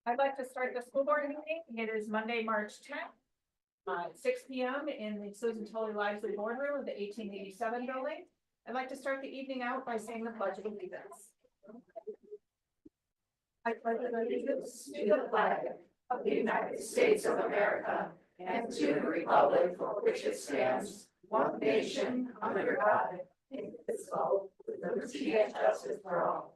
I'd like to start the school board meeting. It is Monday, March 10th, 6 p.m. in the Susan Tully Lively Boardroom of the 1887 building. I'd like to start the evening out by saying the Pledge of Allegiance. I pledge allegiance to the flag of the United States of America and to the republic for which it stands, one nation, under God, indivisible, with liberty and justice for all.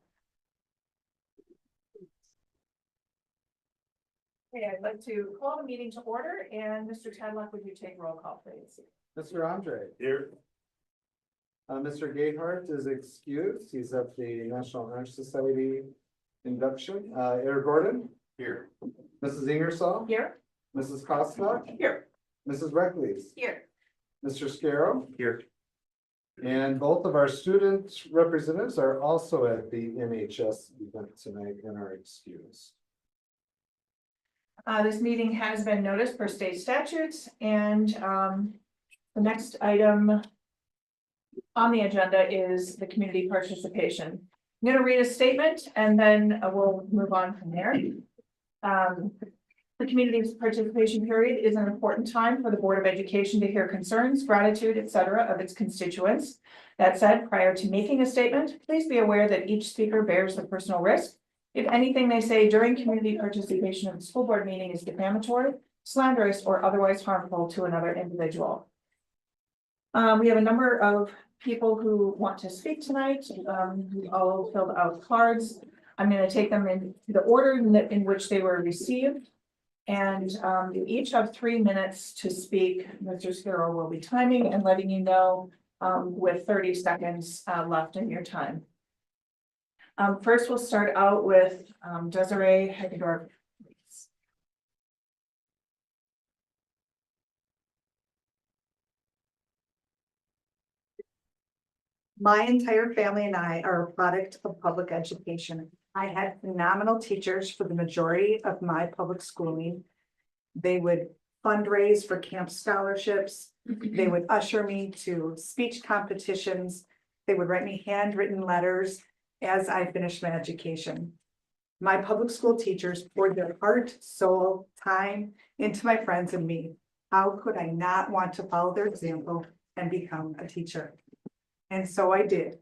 Okay, I'd like to call the meeting to order, and Mr. Tadlock, would you take roll call, please? Mr. Andre. Here. Mr. Gayhart is excused. He's at the National Honor Society induction. Eric Gordon, Here. Mrs. Ingersoll, Here. Mrs. Costa, Here. Mrs. Reckles, Here. Mr. Scarrow, Here. and both of our student representatives are also at the NHS event tonight and are excused. This meeting has been noticed per state statutes, and the next item on the agenda is the community participation. I'm going to read a statement and then we'll move on from there. The community participation period is an important time for the Board of Education to hear concerns, gratitude, etc. of its constituents. That said, prior to making a statement, please be aware that each speaker bears the personal risk if anything they say during community participation of the school board meeting is defamatory, slanderous, or otherwise harmful to another individual. We have a number of people who want to speak tonight. We all filled out cards. I'm going to take them in the order in which they were received. And you each have 3 minutes to speak. Mr. Scarrow will be timing and letting you know with 30 seconds left in your time. First, we'll start out with Desiree Hagedorf. My entire family and I are a product of public education. I had phenomenal teachers for the majority of my public schooling. They would fundraise for camp scholarships. They would usher me to speech competitions. They would write me handwritten letters as I finished my education. My public school teachers poured their heart, soul, time into my friends and me. How could I not want to follow their example and become a teacher? And so I did.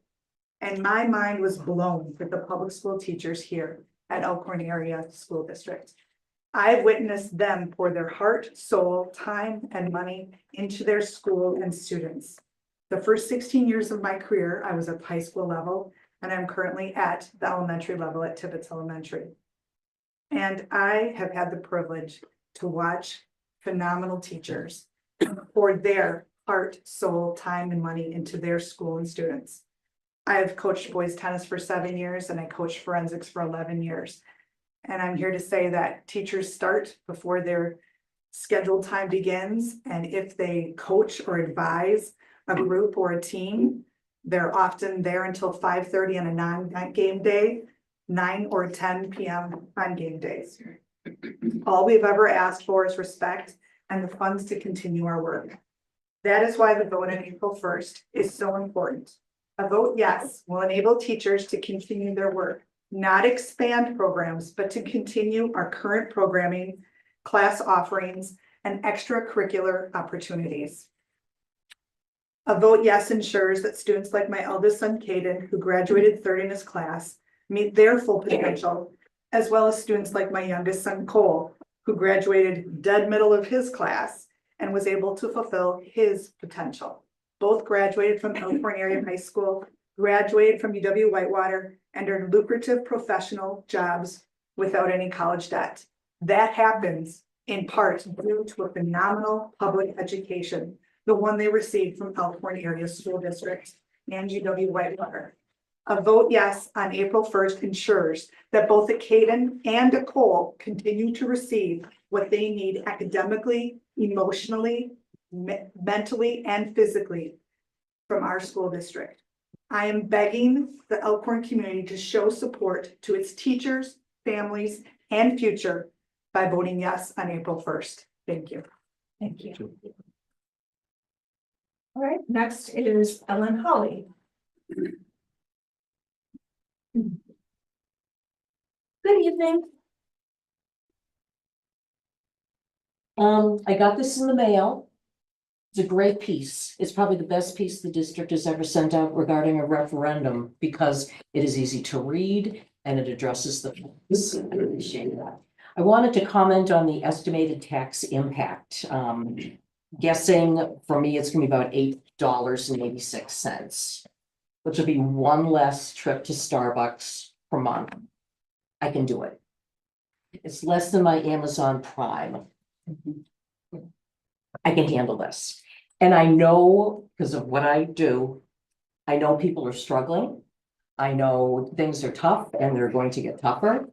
And my mind was blown with the public school teachers here at Elkhorn Area School District. I've witnessed them pour their heart, soul, time, and money into their school and students. The first 16 years of my career, I was at the high school level, and I'm currently at the elementary level at Tibbetts Elementary. And I have had the privilege to watch phenomenal teachers pour their heart, soul, time, and money into their school and students. I have coached boys tennis for 7 years and I coached forensics for 11 years. And I'm here to say that teachers start before their scheduled time begins. And if they coach or advise a group or a team, they're often there until 5:30 on a non-game day, 9 or 10 p.m. on game days. All we've ever asked for is respect and the funds to continue our work. That is why the vote on April 1st is so important. A vote yes will enable teachers to continue their work, not expand programs, but to continue our current programming, class offerings, and extracurricular opportunities. A vote yes ensures that students like my eldest son, Caden, who graduated third in his class, meet their full potential, as well as students like my youngest son, Cole, who graduated dead middle of his class and was able to fulfill his potential. Both graduated from Elkhorn Area High School, graduated from UW-Whitewater, and earned lucrative professional jobs without any college debt. That happens in part due to a phenomenal public education, the one they received from Elkhorn Area School District and UW-Whitewater. A vote yes on April 1st ensures that both a Caden and a Cole continue to receive what they need academically, emotionally, mentally, and physically from our school district. I am begging the Elkhorn community to show support to its teachers, families, and future by voting yes on April 1st. Thank you. Thank you. All right, next is Ellen Holly. Good evening. I got this in the mail. It's a great piece. It's probably the best piece the district has ever sent out regarding a referendum because it is easy to read and it addresses the. I appreciate that. I wanted to comment on the estimated tax impact. Guessing for me, it's gonna be about $8.86, which will be one less trip to Starbucks per month. I can do it. It's less than my Amazon Prime. I can handle this. And I know, because of what I do, I know people are struggling. I know things are tough and they're going to get tougher.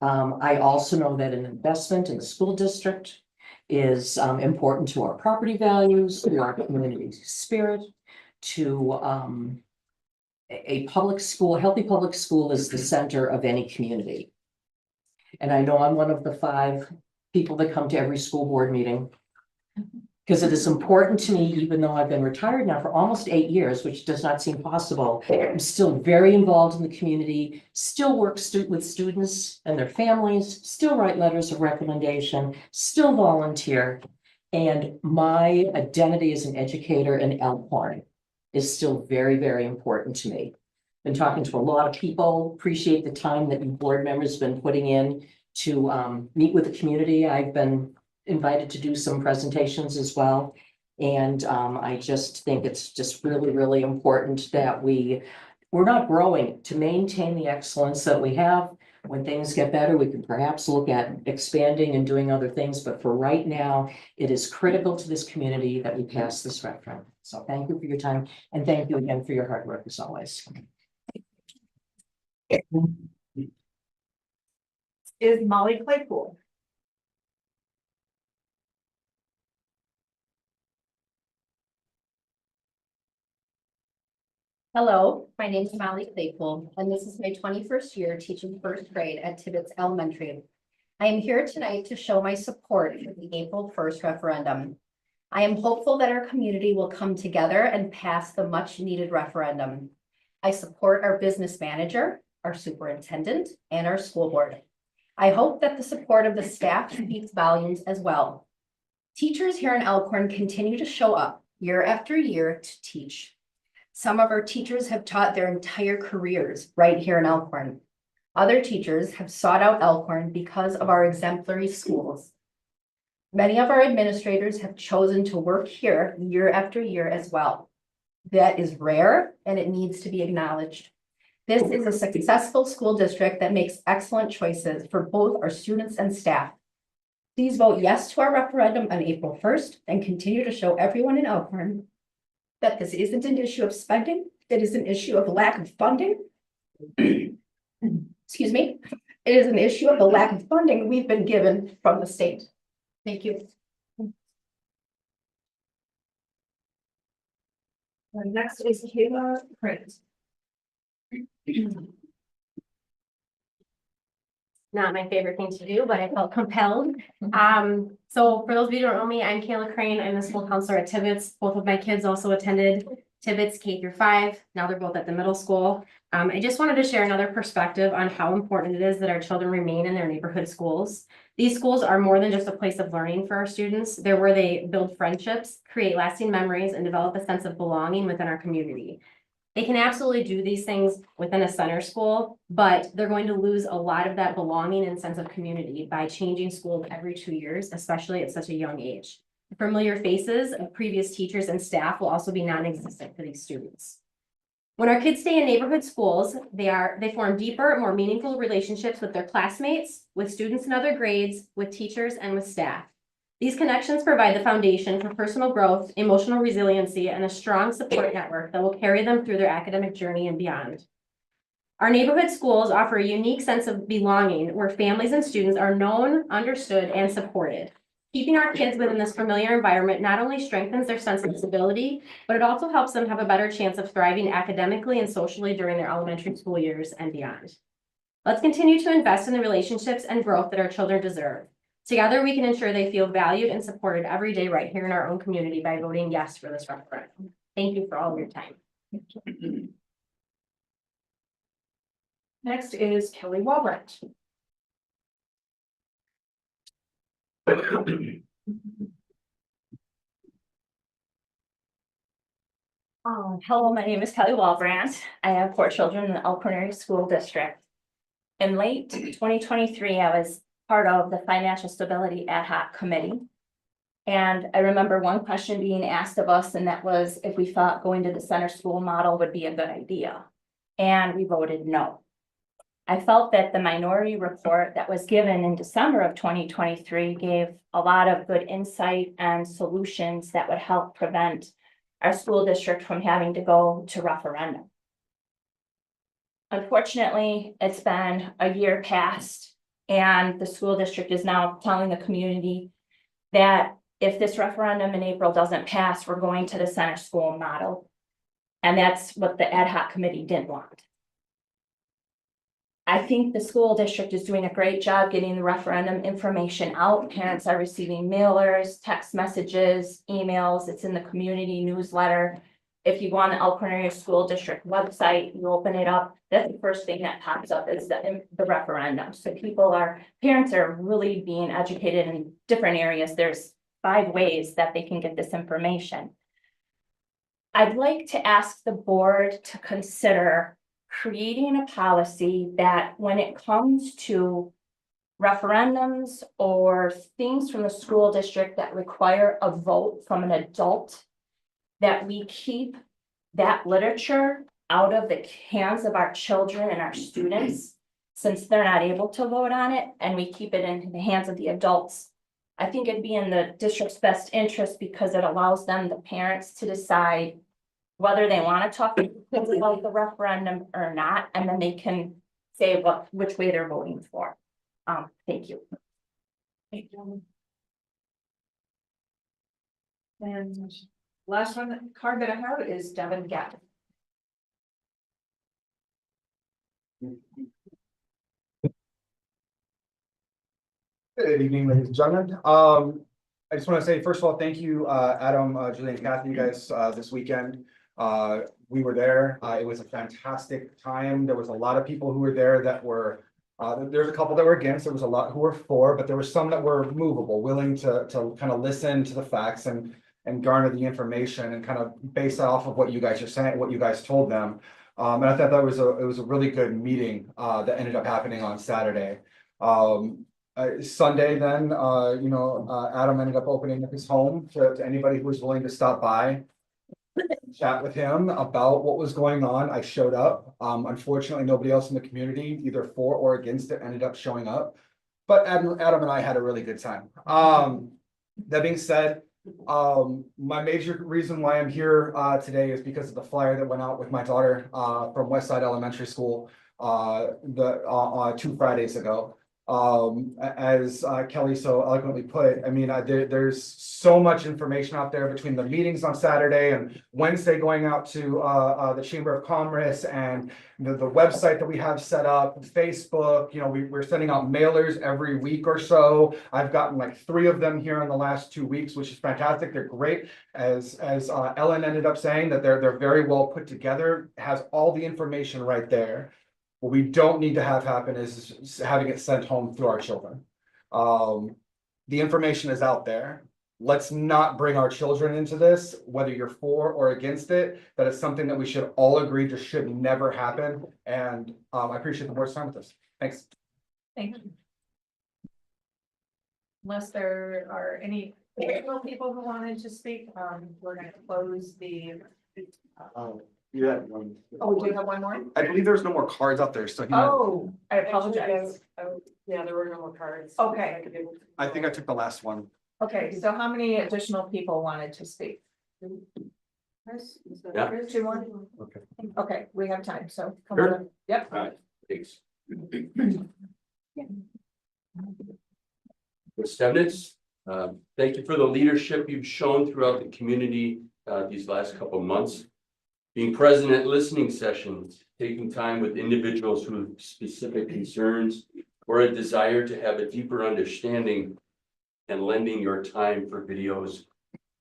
I also know that an investment in the school district is important to our property values, to our community spirit, to a public school. Healthy public school is the center of any community. And I know I'm one of the 5 people that come to every school board meeting. Because it is important to me, even though I've been retired now for almost 8 years, which does not seem possible. I'm still very involved in the community, still work with students and their families, still write letters of recommendation, still volunteer. And my identity as an educator in Elkhorn is still very, very important to me. Been talking to a lot of people, appreciate the time that you board members have been putting in to meet with the community. I've been invited to do some presentations as well. And I just think it's just really, really important that we're not growing to maintain the excellence that we have. When things get better, we can perhaps look at expanding and doing other things. But for right now, it is critical to this community that we pass this referendum. So thank you for your time. And thank you again for your hard work as always. Is Molly Claypool. Hello, my name is Molly Claypool, and this is my 21st year teaching 1st grade at Tibbetts Elementary. I am here tonight to show my support for the April 1st referendum. I am hopeful that our community will come together and pass the much needed referendum. I support our business manager, our superintendent, and our school board. I hope that the support of the staff speaks volumes as well. Teachers here in Elkhorn continue to show up year after year to teach. Some of our teachers have taught their entire careers right here in Elkhorn. Other teachers have sought out Elkhorn because of our exemplary schools. Many of our administrators have chosen to work here year after year as well. That is rare and it needs to be acknowledged. This is a successful school district that makes excellent choices for both our students and staff. Please vote yes to our referendum on April 1st and continue to show everyone in Elkhorn that this isn't an issue of spending, it is an issue of lack of funding. Excuse me, it is an issue of the lack of funding we've been given from the state. Thank you. Next is Kayla Prince. Not my favorite thing to do, but I felt compelled. So for those of you who don't know me, I'm Kayla Crane. I'm the school counselor at Tibbetts. Both of my kids also attended Tibbetts K-5. Now they're both at the middle school. I just wanted to share another perspective on how important it is that our children remain in their neighborhood schools. These schools are more than just a place of learning for our students. They're where they build friendships, create lasting memories, and develop a sense of belonging within our community. They can absolutely do these things within a center school, but they're going to lose a lot of that belonging and sense of community by changing schools every 2 years, especially at such a young age. Familiar faces of previous teachers and staff will also be non-existent for these students. When our kids stay in neighborhood schools, they form deeper, more meaningful relationships with their classmates, with students in other grades, with teachers, and with staff. These connections provide the foundation for personal growth, emotional resiliency, and a strong support network that will carry them through their academic journey and beyond. Our neighborhood schools offer a unique sense of belonging where families and students are known, understood, and supported. Keeping our kids within this familiar environment not only strengthens their sense of stability, but it also helps them have a better chance of thriving academically and socially during their elementary school years and beyond. Let's continue to invest in the relationships and growth that our children deserve. Together, we can ensure they feel valued and supported every day right here in our own community by voting yes for this referendum. Thank you for all of your time. Next is Kelly Walbrecht. Hello, my name is Kelly Walbrandt. I have 4 children in the Elk Prairie School District. In late 2023, I was part of the Financial Stability Ad Hoc Committee. And I remember one question being asked of us, and that was if we thought going to the center school model would be a good idea. And we voted no. I felt that the minority report that was given in December of 2023 gave a lot of good insight and solutions that would help prevent our school district from having to go to referendum. Unfortunately, it's been a year past, and the school district is now telling the community that if this referendum in April doesn't pass, we're going to the center school model. And that's what the ad hoc committee didn't want. I think the school district is doing a great job getting the referendum information out. Parents are receiving mailers, text messages, emails. It's in the community newsletter. If you go on the Elk Prairie School District website, you open it up, that's the first thing that pops up is the referendum. So parents are really being educated in different areas. There's 5 ways that they can get this information. I'd like to ask the board to consider creating a policy that when it comes to referendums or things from the school district that require a vote from an adult, that we keep that literature out of the hands of our children and our students, since they're not able to vote on it, and we keep it in the hands of the adults. I think it'd be in the district's best interest because it allows them, the parents, to decide whether they want to talk about the referendum or not, and then they can say which way they're voting for. Thank you. And last card that I have is Devin Gatt. Good evening, ladies and gentlemen. I just want to say, first of all, thank you, Adam, Julie, and Kathy, you guys, this weekend. We were there. It was a fantastic time. There was a lot of people who were there that were, there's a couple that were against, there was a lot who were for, but there were some that were movable, willing to kind of listen to the facts and garner the information and kind of base it off of what you guys are saying, what you guys told them. And I thought it was a really good meeting, that ended up happening on Saturday. Sunday then, Adam ended up opening up his home to anybody who was willing to stop by. Chat with him about what was going on. I showed up. Unfortunately, nobody else in the community, either for or against it, ended up showing up. But Adam and I had a really good time. That being said, my major reason why I'm here today is because of the flyer that went out with my daughter from Westside Elementary School 2 Fridays ago. As Kelly so eloquently put, I mean, there's so much information out there between the meetings on Saturday and Wednesday going out to the Chamber of Commerce and the website that we have set up, Facebook. We're sending out mailers every week or so. I've gotten like 3 of them here in the last 2 weeks, which is fantastic. They're great. As Ellen ended up saying, that they're very well put together, has all the information right there. What we don't need to have happen is having it sent home through our children. The information is out there. Let's not bring our children into this, whether you're for or against it. That is something that we should all agree just should never happen. And I appreciate the board's time with this. Thanks. Thank you. Unless there are any additional people who wanted to speak, we're going to close the. Yeah. one. Oh, we do have one more? I believe there's no more cards out there, so Oh, I apologize. Yeah, there were no more cards. Okay. I think I took the last one. Okay, so how many additional people wanted to speak? Yeah. 2 more? Okay. Okay, we have time, so. come Sure. on. Yep. All right, thanks. Ms. Stevnitz, thank you for the leadership you've shown throughout the community these last couple of months. Being present at listening sessions, taking time with individuals who have specific concerns or a desire to have a deeper understanding, and lending your time for videos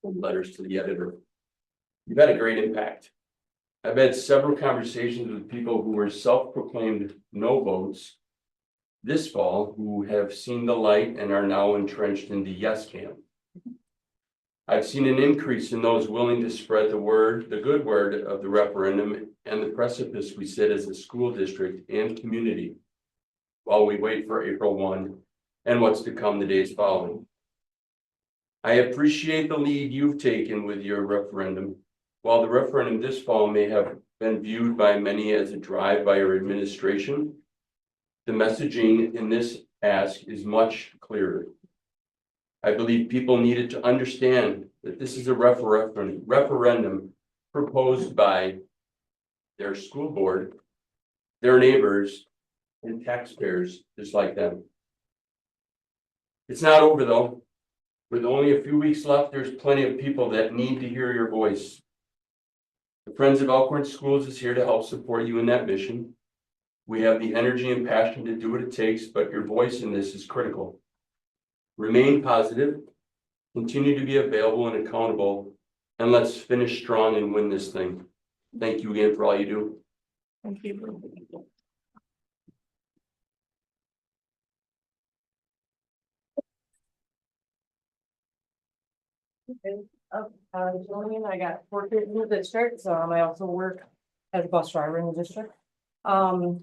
and letters to the editor. You've had a great impact. I've had several conversations with people who were self-proclaimed no votes this fall who have seen the light and are now entrenched in the yes camp. I've seen an increase in those willing to spread the word, the good word of the referendum and the precipice we sit as a school district and community while we wait for April 1 and what's to come the days following. I appreciate the lead you've taken with your referendum. While the referendum this fall may have been viewed by many as a drive by your administration, the messaging in this ask is much clearer. I believe people needed to understand that this is a referendum proposed by their school board, their neighbors, and taxpayers just like them. It's not over though. With only a few weeks left, there's plenty of people that need to hear your voice. The Friends of Elkhorn Schools is here to help support you in that mission. We have the energy and passion to do what it takes, but your voice in this is critical. Remain positive, continue to be available and accountable, and let's finish strong and win this thing. Thank you again for all you do. Thank you. Jillian, I got 4 kids in the district, I also work as a bus driver in the district.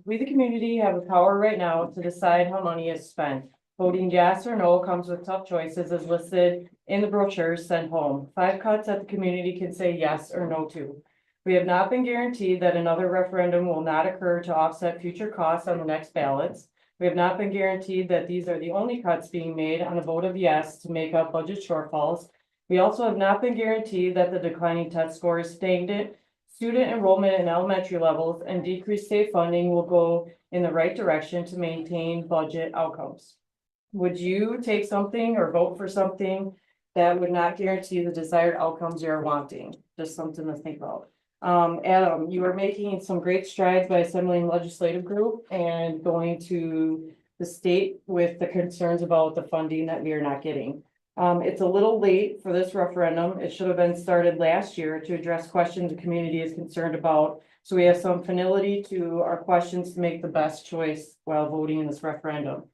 We, the community, have the power right now to decide how money is spent. Voting yes or no comes with tough choices as listed in the brochures sent home. 5 cuts that the community can say yes or no to. We have not been guaranteed that another referendum will not occur to offset future costs on the next ballots. We have not been guaranteed that these are the only cuts being made on a vote of yes to make up budget shortfalls. We also have not been guaranteed that the declining test scores, stagnant student enrollment in elementary levels, and decreased state funding will go in the right direction to maintain budget outcomes. Would you take something or vote for something that would not guarantee the desired outcomes you're wanting? Just something to think about. Adam, you are making some great strides by assembling legislative group and going to the state with the concerns about the funding that we are not getting. It's a little late for this referendum. It should have been started last year to address questions the community is concerned about. So we have some finality to our questions to make the best choice while voting in this referendum.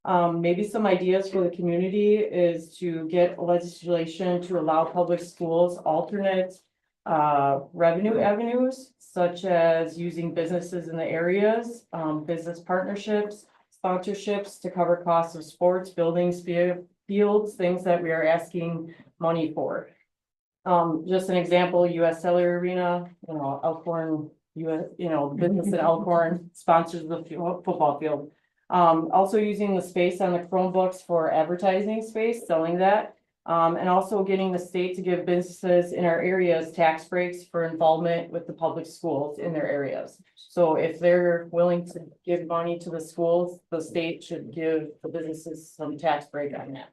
Maybe some ideas for the community is to get legislation to allow public schools alternate revenue avenues, such as using businesses in the areas, business partnerships, sponsorships to cover costs of sports, buildings, fields, things that we are asking money for. Just an example, US Cellular Arena, Elkhorn, the business in Elkhorn sponsors the football field. Also using the space on the Chromebooks for advertising space, selling that. And also getting the state to give businesses in our areas tax breaks for involvement with the public schools in their areas. So if they're willing to give money to the schools, the state should give the businesses some tax break on that.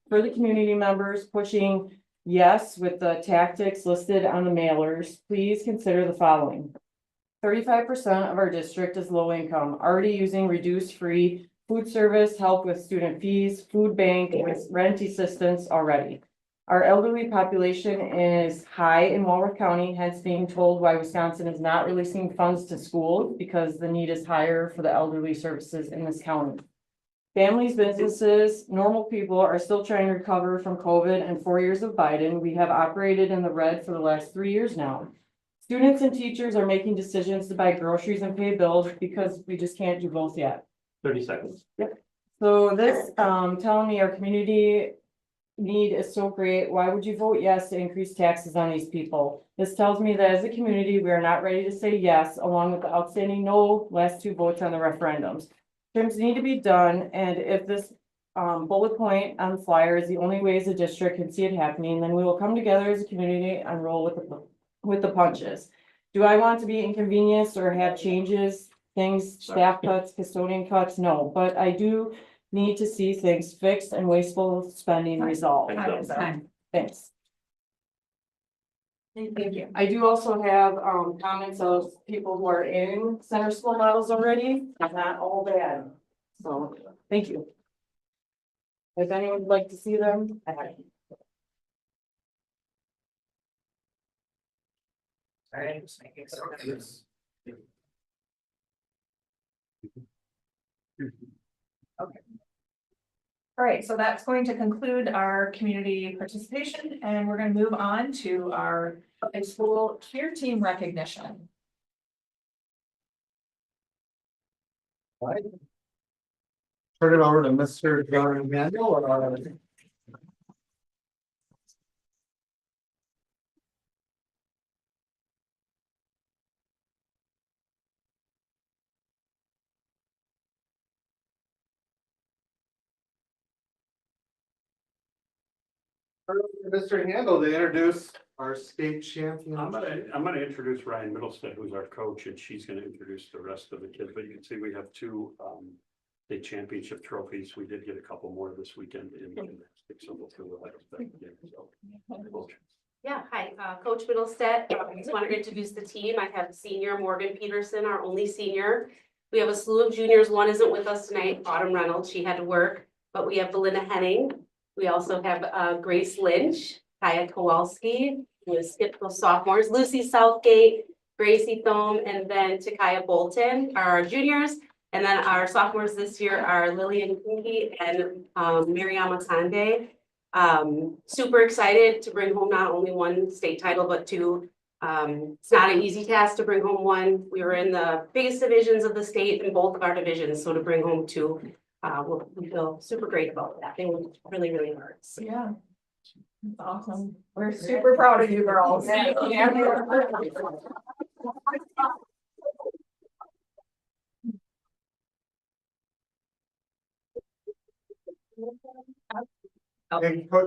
For the community members pushing yes with the tactics listed on the mailers, please consider the following. 35% of our district is low income, already using reduced free food service, help with student fees, food bank, with rent assistance already. Our elderly population is high in Walworth County, hence being told why Wisconsin is not releasing funds to schools because the need is higher for the elderly services in this county. Families, businesses, normal people are still trying to recover from COVID and 4 years of Biden. We have operated in the red for the last 3 years now. Students and teachers are making decisions to buy groceries and pay bills because we just can't do both yet. 30 seconds. So this, telling me our community need is so great, why would you vote yes to increase taxes on these people? This tells me that as a community, we are not ready to say yes, along with the outstanding no last 2 votes on the referendums. Terms need to be done, and if this bullet point on the flyer is the only way as a district can see it happening, then we will come together as a community and roll with the punches. Do I want to be inconvenienced or have changes? Things, staff cuts, custodian cuts, no, but I do need to see things fixed and wasteful spending resolved. Thanks. Thank you. I do also have comments of people who are in center school models already, not all bad. So, thank you. If anyone would like to see them, I have. Sorry, I'm just making sure. Okay. All right, so that's going to conclude our community participation, and we're going to move on to our high school cheer team recognition. Turn it over to Mr. John Handel. Mr. Handel to introduce our state champion. I'm gonna introduce Ryan Middlestead, who's our coach, and she's gonna introduce the rest of the kids, but you can see we have two state championship trophies. We did get a couple more this weekend in gymnastics, so we'll feel the letters back again, so. Yeah, hi, Coach Middlestead. I just want to introduce the team. I have senior Morgan Peterson, our only senior. We have a slew of juniors. One isn't with us tonight, Autumn Reynolds. She had to work, but we have Belinda Henning. We also have Grace Lynch, Kaya Kowalski, who has skipped those sophomores, Lucy Southgate, Gracie Thome, and then Takaya Bolton are our juniors. And then our sophomores this year are Lillian Kungi and Mariama Sande. Super excited to bring home not only one state title, but two. It's not an easy task to bring home one. We were in the biggest divisions of the state in both of our divisions, so to bring home two, we feel super great about that. They were really, really hard. So. Yeah. That's awesome. We're super proud of you girls. Hey, Coach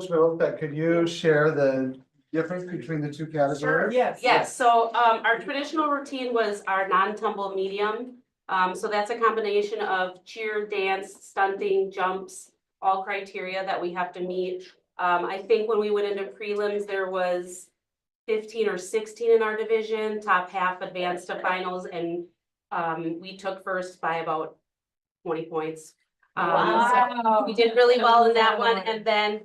Middlestead, could you share the difference between the two categories? Yes. Yes, so our traditional routine was our non-tumble medium. So that's a combination of cheer, dance, stunting, jumps, all criteria that we have to meet. I think when we went into prelims, there was 15 or 16 in our division, top half advanced to finals, and we took first by about 20 points. So we did really well in that one, and then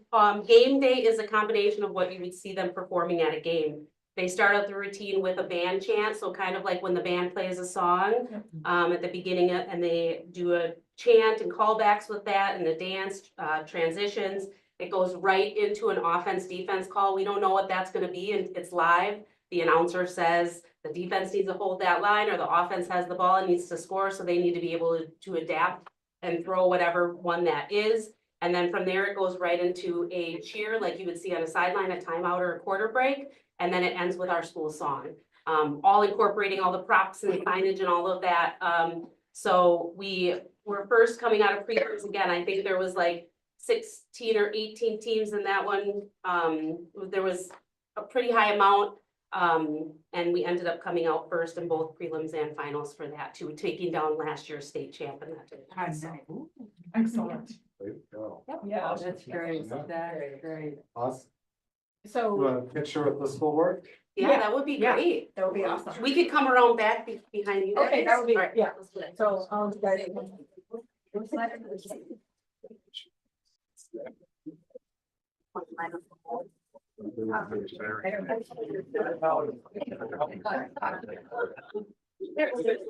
game day is a combination of what you would see them performing at a game. They start out the routine with a band chant, so kind of like when the band plays a song at the beginning, and they do a chant and callbacks with that, and the dance transitions. It goes right into an offense-defense call. We don't know what that's going to be, and it's live. The announcer says the defense needs to hold that line, or the offense has the ball and needs to score, so they need to be able to adapt and throw whatever one that is. And then from there, it goes right into a cheer, like you would see on a sideline, a timeout or a quarter break. And then it ends with our school song, all incorporating all the props and the signage and all of that. So we were first coming out of prelims again. I think there was like 16 or 18 teams in that one. There was a pretty high amount. And we ended up coming out first in both prelims and finals for that too, taking down last year's state champ in that division. Excellent. There you go. Yeah. That's great. That's great. Awesome. You So, want a picture with the school board? Yeah, that would be Yeah. great. that would be awesome. We could come around back behind you. Okay, that would be, All right, yeah. let's do it. So,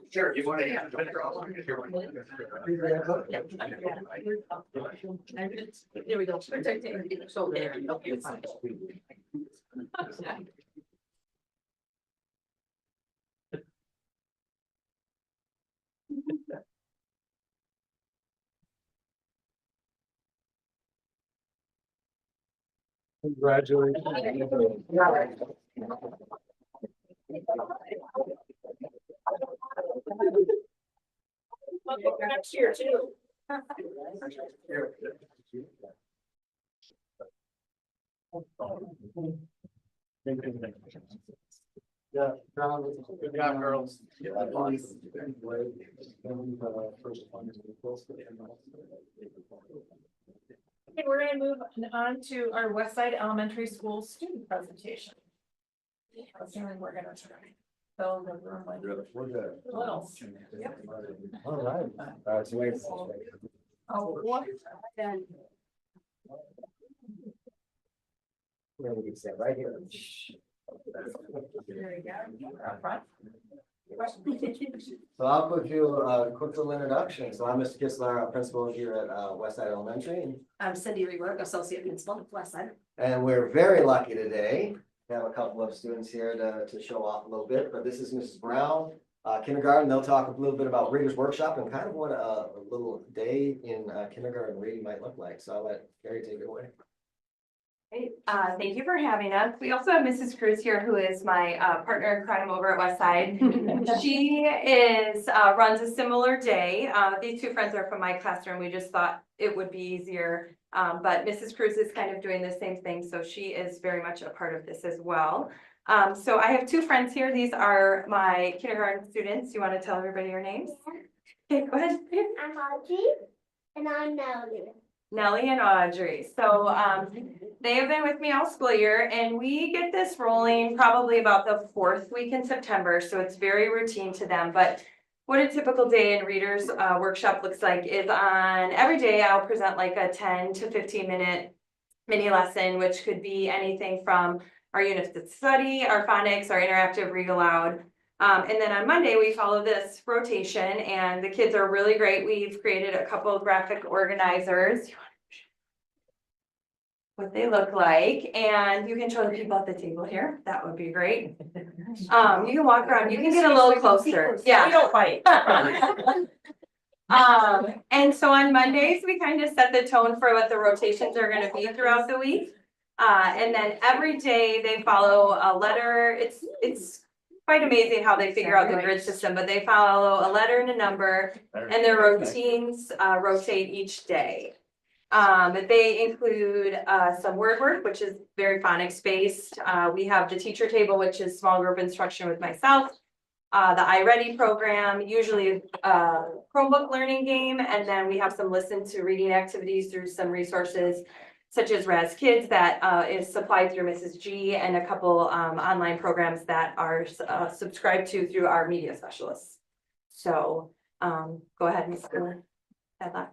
Sure, you want to have a picture? There we go. So there. Congratulations. Next year too. Yeah. Good job, girls. Okay, we're gonna move on to our West Side Elementary School student presentation. Assuming we're gonna try. Fill the room with We're good. littles. All right. Congratulations. Oh, what? Then Where we can sit right here. There you go. Up front. So I'll quick do a quick little introduction. So I'm Mr. Kistler, principal here at Westside Elementary. I'm Cindy Rework, Associate Principal at Westside. And we're very lucky today to have a couple of students here to show off a little bit, but this is Mrs. Brown. Kindergarten, they'll talk a little bit about Reader's Workshop and kind of what a little day in kindergarten reading might look like. So I'll let Carrie take it away. Great. Thank you for having us. We also have Mrs. Cruz here, who is my partner in crime over at Westside. She runs a similar day. These two friends are from my classroom. We just thought it would be easier. But Mrs. Cruz is kind of doing the same thing, so she is very much a part of this as well. So I have two friends here. These are my kindergarten students. You want to tell everybody your names? Okay, go ahead. I'm Audrey, and I'm Nellie. Nellie and Audrey. So they have been with me all school year, and we get this rolling probably about the 4th week in September. So it's very routine to them. But what a typical day in Reader's Workshop looks like is on every day I'll present like a 10 to 15 minute mini lesson, which could be anything from our units of study, our phonics, our interactive read aloud. And then on Monday, we follow this rotation, and the kids are really great. We've created a couple of graphic organizers. What they look like, and you can show the people at the table here. That would be great. You can walk around, you can get a little closer. Yeah. We don't fight. And so on Mondays, we kind of set the tone for what the rotations are gonna be throughout the week. And then every day they follow a letter. It's quite amazing how they figure out the grid system, but they follow a letter and a number, and their routines rotate each day. They include some word work, which is very phonics based. We have the teacher table, which is small group instruction with myself. The iReady program, usually a Chromebook learning game, and then we have some listen to reading activities through some resources such as Raz Kids that is supplied through Mrs. G, and a couple online programs that are subscribed to through our media specialists. So go ahead, Mr. Edlock.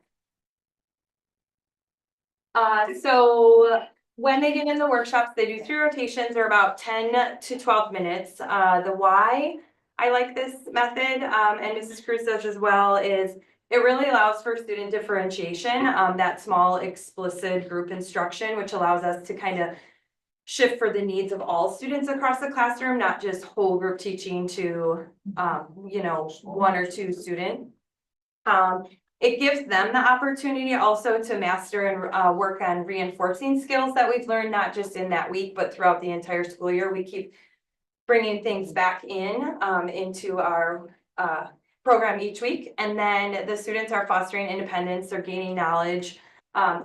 So when they get in the workshops, they do 3 rotations. They're about 10 to 12 minutes. The why I like this method, and Mrs. Cruz does as well, is it really allows for student differentiation, that small explicit group instruction, which allows us to kind of shift for the needs of all students across the classroom, not just whole group teaching to, 1 or 2 students. It gives them the opportunity also to master and work on reinforcing skills that we've learned, not just in that week, but throughout the entire school year. We keep bringing things back into our program each week. And then the students are fostering independence. They're gaining knowledge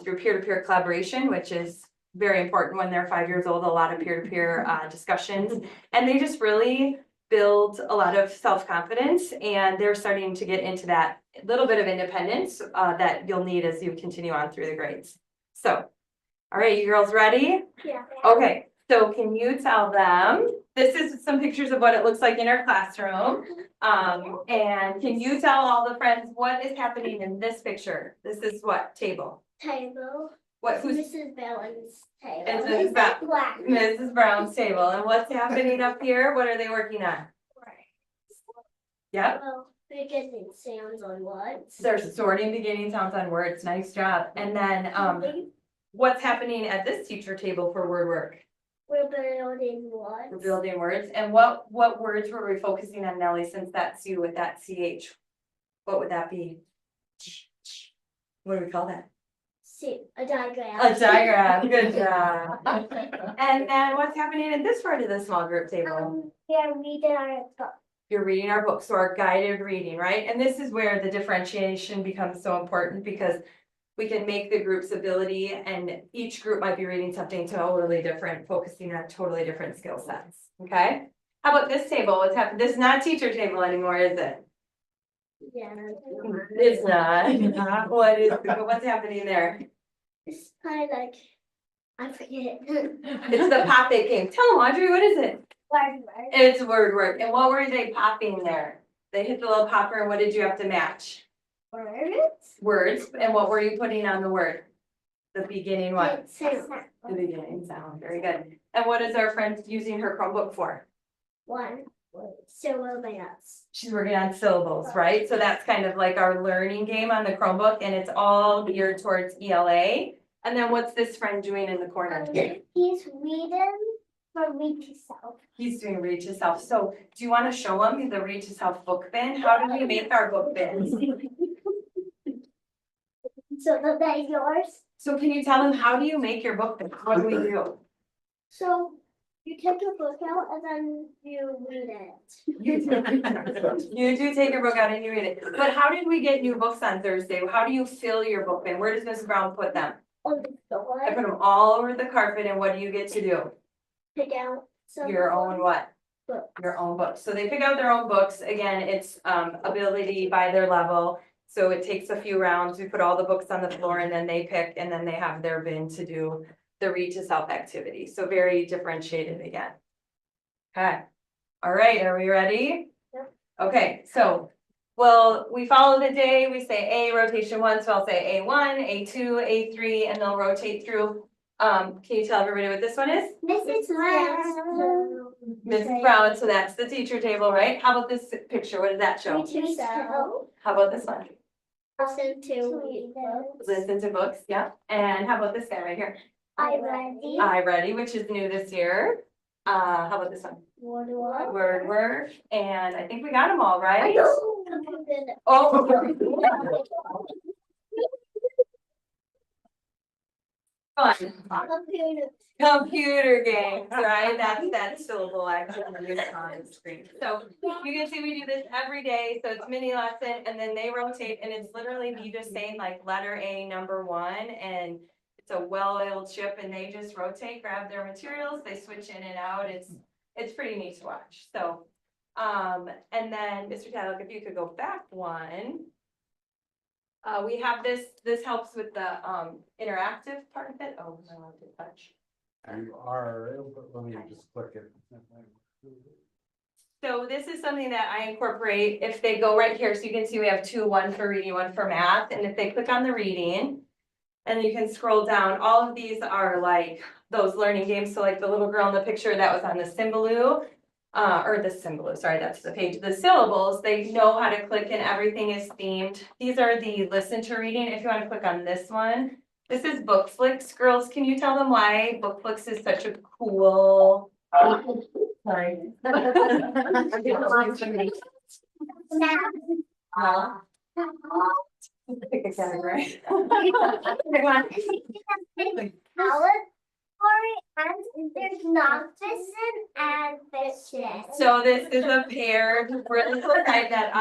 through peer-to-peer collaboration, which is very important when they're 5 years old, a lot of peer-to-peer discussions. And they just really build a lot of self-confidence, and they're starting to get into that little bit of independence that you'll need as you continue on through the grades. So, all right, you girls ready? Yeah. Okay, so can you tell them, this is some pictures of what it looks like in our classroom. And can you tell all the friends what is happening in this picture? This is what table? Table. What, who's Mrs. Brown's table. It's Mrs. Brown. Mrs. Brown's table. And what's happening up here? What are they working on? Yep. Well, we're getting sounds on words. They're sorting beginning sounds on words. Nice job. And then what's happening at this teacher table for word work? We're building words. We're building words. And what words were we focusing on, Nellie, since that's you with that CH? What would that be? What do we call that? See, a diagram. A diagram. Good job. And then what's happening in this part of the small group table? Yeah, we did our book. You're reading our book, so our guided reading, right? And this is where the differentiation becomes so important, because we can make the group's ability, and each group might be reading something totally different, focusing on totally different skill sets, okay? How about this table? What's happening? This is not teacher table anymore, is it? Yeah. It's not. What's happening there? It's kind of like, I forget. It's the pop they came. Tell them, Audrey, what is it? It's word work. And what were they popping there? They hit the little popper, and what did you have to match? Words. Words. And what were you putting on the word? The beginning what? Sound. The beginning sound. Very good. And what is our friend using her Chromebook for? One. syllables. She's working on syllables, right? So that's kind of like our learning game on the Chromebook, and it's all geared towards ELA. And then what's this friend doing in the corner? He's reading for read to self. He's doing read to self. So do you want to show him the read to self book bin? How do we make our book bins? So that is yours. So can you tell him, how do you make your book bin? What do we do? So you take your book out and then you read it. You do take your book out and you read it. But how did we get new books on Thursday? How do you fill your book bin? Where does Mrs. Brown put them? On the floor. I put them all over the carpet, and what do you get to do? Pick out some. Your own what? Book. Your own books. So they pick out their own books. Again, it's ability by their level. So it takes a few rounds. We put all the books on the floor and then they pick, and then they have their bin to do the read to self activity. So very differentiated again. Okay. All right, are we ready? Yep. Okay, so, well, we follow the day. We say A, rotation 1, so I'll say A1, A2, A3, and they'll rotate through. Can you tell everybody what this one is? Mrs. Brown. Mrs. Brown, so that's the teacher table, right? How about this picture? What does that show? Read to self. How about this one? Listen to read books. Listen to books, yeah. And how about this guy right here? I ready. I Ready, which is new this year. How about this one? Word. And I think we got them all, right? Oh. Fun. Computer games, right? That's that syllable activity on the screen. So you can see we do this every day. So it's mini lesson, and then they rotate, and it's literally me just saying like letter A, number 1, and it's a well-oiled ship, and they just rotate, grab their materials, they switch in and out. It's pretty neat to watch. So, and then Mr. Tadlock, if you could go back one. We have this helps with the interactive part of it. Oh, I want to touch. You are, let me just click it. So this is something that I incorporate if they go right here. So you can see we have 2, 1 for reading, 1 for math. And if they click on the reading, and you can scroll down, all of these are like those learning games. So like the little girl in the picture that was on the Symbaloo, sorry, that's the page, the syllables, they know how to click and everything is themed. These are the listen to reading. If you want to click on this one, this is Bookflix. Girls, can you tell them why Bookflix is such a cool? Sorry. Pick a category. And there's nonfiction and fiction. So this is a paired site that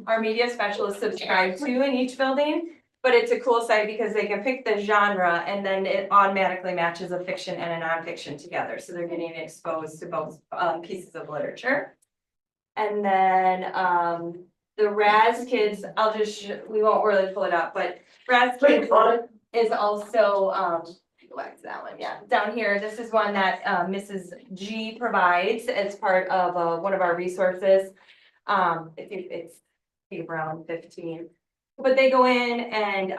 our media specialists subscribe to in each building. But it's a cool site because they can pick the genre and then it automatically matches a fiction and a nonfiction together. So they're getting exposed to both pieces of literature. And then the Raz Kids, we won't really pull it up, but Raz Kids is also go back to that one, yeah. Down here, this is one that Mrs. G provides as part of one of our resources. It's around 15. But they go in and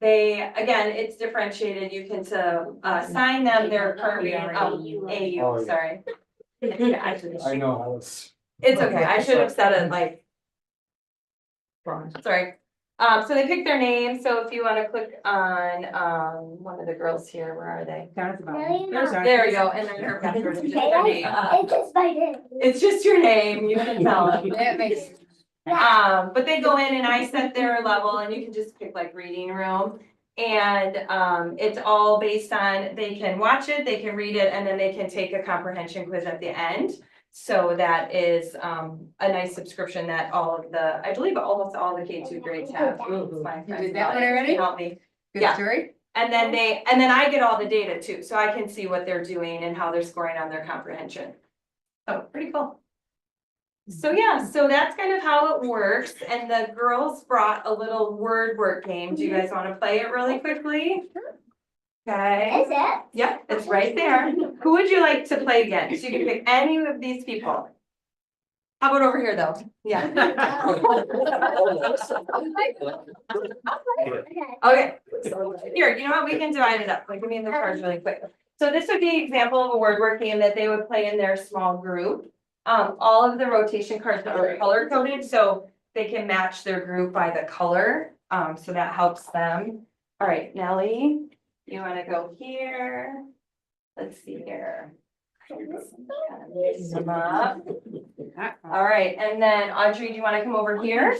again, it's differentiated. You can sign them their current reading, Oh, yeah. sorry. I know how it's. It's okay, I should have said it like. Sorry. So they pick their name, so if you want to click on one of the girls here, where are they? There we go, and then her password is just their name. It's just my name. It's just your name, you can tell them. That makes. But they go in and I set their level, and you can just pick like reading room. And it's all based on, they can watch it, they can read it, and then they can take a comprehension quiz at the end. So that is a nice subscription that I believe almost all the K2 grades have. My friends did that one already? Help me. Good Yeah. story. And then I get all the data too, so I can see what they're doing and how they're scoring on their comprehension. So pretty cool. So yeah, so that's kind of how it works. And the girls brought a little word work game. Do you guys want to play it really quickly? Okay. Is it? Yep, it's right there. Who would you like to play against? You can pick any of these people. How about over here though? Yeah. Okay. Here, you know what? We can divide it up. Like, give me the cards really quick. So this would be an example of a word work game that they would play in their small group. All of the rotation cards are color coded, so they can match their group by the color. So that helps them. All right, Nellie, you wanna go here? Let's see here. Mix them up. All right, and then Audrey, do you wanna come over here?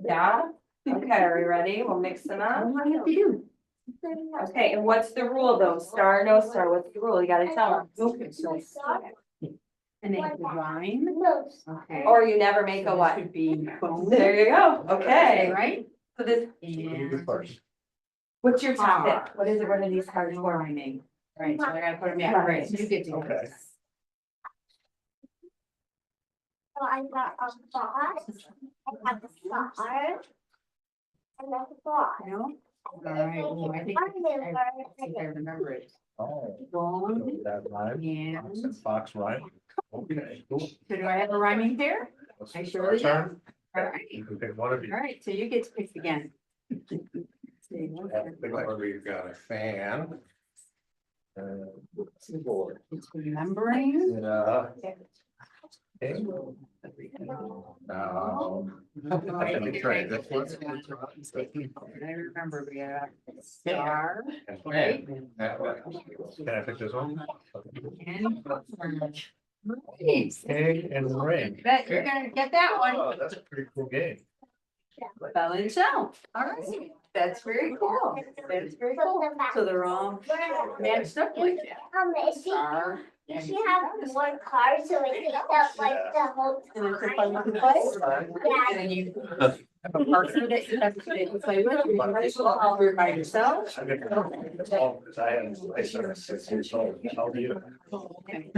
Yeah, okay, are we ready? We'll mix them up. Okay, and what's the rule though? Star, no star, what's the rule? You gotta tell them. And they have rhyme. Okay. Or you never make a what? Could be phone. There you go, okay. Right? So this, And. what's your topic? What is it, one of these cards for? Rhyming. Right, so I gotta put them in, right, so you get to. Okay. So I got a box, I have a star. And that's a box. No? Alright, well, I think I remember it. Oh. Bone That line. and. Fox rhyme. Okay, cool. So do I have a rhyming pair? I surely do. Alright, You can pick one of you. alright, so you get to pick again. Pick whatever you've got, a fan. Keyboard. It's remembering. Yeah. Okay. I can try this one. I remember we had a star. Right. Can I pick this one? And. Egg and ring. Bet you're gonna get that one. Oh, that's a pretty cool game. Bell and shell. All right, that's very cool. That's very cool. So they're all matched up like that. Star. Does she have one card so it takes up like the whole And it's a fun one to play? And then you have a partner that you have to play with, you can play all by yourself. I didn't know. Oh, 'cause I started 6 years old. How do you? Okay.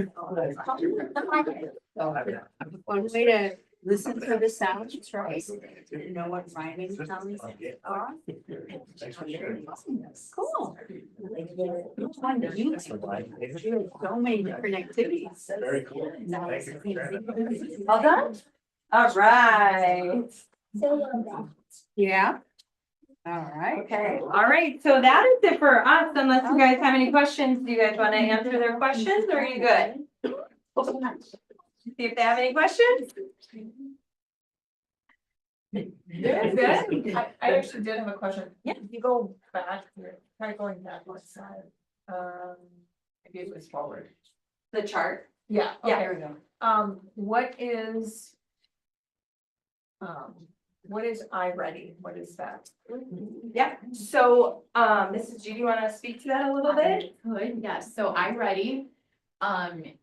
One way to listen for the sounds, right? You know what rhyming sounds are? Thanks for sharing. Cool. On the YouTube, so many different activities. Very cool. Thank you for sharing. All done? All right. Yeah. All right. Okay, all right, so that is it for us, unless you guys have any questions. Do you guys want to answer their questions or are you good? See if they have any questions? Yeah, Good. I actually did have a question. Yeah. If you go back, try going back one side. Maybe it was forward. The chart. Yeah, Yeah, okay. there we go. What is? What is iReady? What is that? Yeah, so, Mrs. G, do you want to speak to that a little bit? Good, yes, so iReady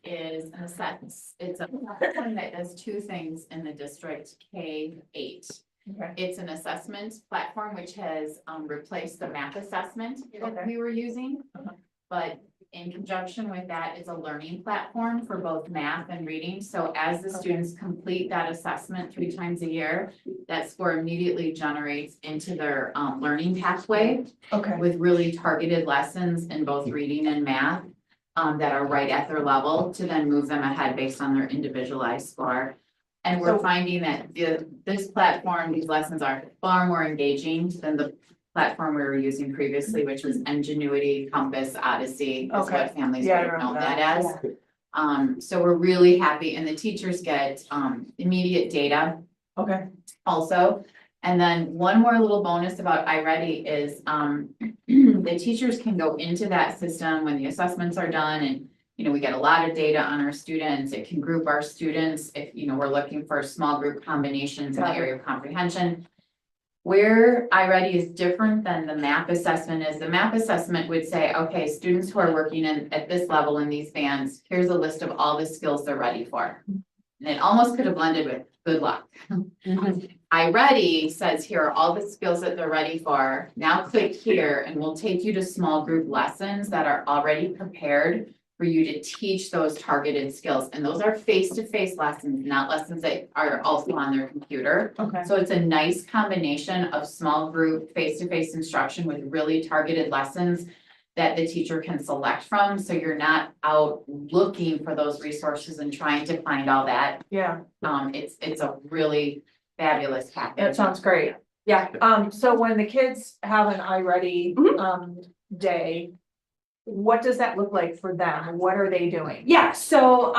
is in a sense, it's a platform that does two things in the district K-8. Okay. It's an assessment platform which has replaced the math assessment that Okay. we were using. Uh-huh. But in conjunction with that is a learning platform for both math and reading. So as the students complete that assessment 3 times a year, that score immediately generates into their learning pathway Okay. with really targeted lessons in both reading and math that are right at their level to then move them ahead based on their individualized score. And we're So- finding that this platform, these lessons are far more engaging than the platform we were using previously, which was Ingenuity, Compass, Odyssey, is Okay. what families Yeah, I would have known remember that as. So we're really happy and the teachers get immediate data Okay. also. And then one more little bonus about iReady is the teachers can go into that system when the assessments are done and, you know, we get a lot of data on our students. It can group our students if, you know, we're looking for small group combinations in the Got it. area of comprehension. Where iReady is different than the MAP assessment is the MAP assessment would say, okay, students who are working at this level in these bands, here's a list of all the skills they're ready for. And it almost could have blended with good luck. iReady says here are all the skills that they're ready for. Now click here and we'll take you to small group lessons that are already prepared for you to teach those targeted skills. And those are face-to-face lessons, not lessons that are also on their computer. Okay. So it's a nice combination of small group, face-to-face instruction with really targeted lessons that the teacher can select from. So you're not out looking for those resources and trying to find all that. Yeah, It's a really fabulous package. it sounds great. Yeah, So when the kids have an iReady, day, what does that look like for them? What are they doing? yeah, so,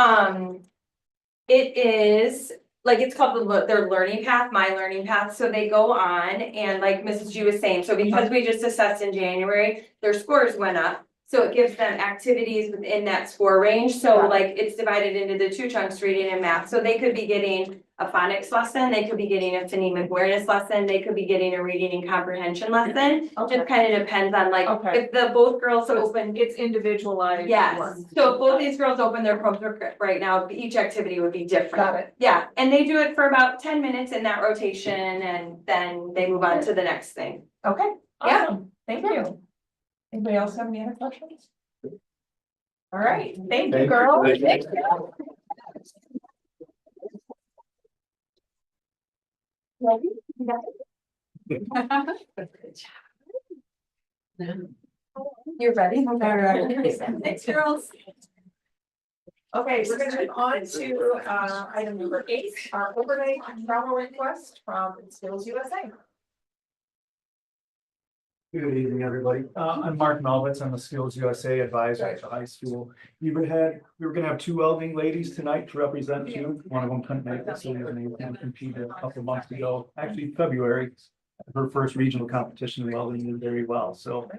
It is, like, it's called their learning path, my learning path, so they go on and like Mrs. G was saying, so because we just assessed in January, their scores went up. So it gives them activities within that score range, so Got it. like it's divided into the two chunks, reading and math, so they could be getting a phonics lesson, they could be getting a phonemic awareness lesson, they could be getting a reading and comprehension lesson. Okay. Just kind of depends on like, Okay. if the both girls So open. it's individualized. Yes, work. so if both these girls open their Chromebook right now, each activity would be different. Got it. Yeah, and they do it for about 10 minutes in that rotation and then they move on to the next thing. Okay. Yeah. Awesome. Thank you. Anybody else have any other questions? All right, thank you, girl. You're ready? All right. Thanks, girls. Okay, we're gonna move on to item number 8, our overnight travel request from Skills USA. Good evening, everybody. I'm Mark Melvitz. I'm the Skills USA advisor at the high school. We were gonna have 2 welding ladies tonight to represent you. One of them couldn't make it, so we were able to compete a couple of months ago, actually February. Her first regional competition in welding did very well, so.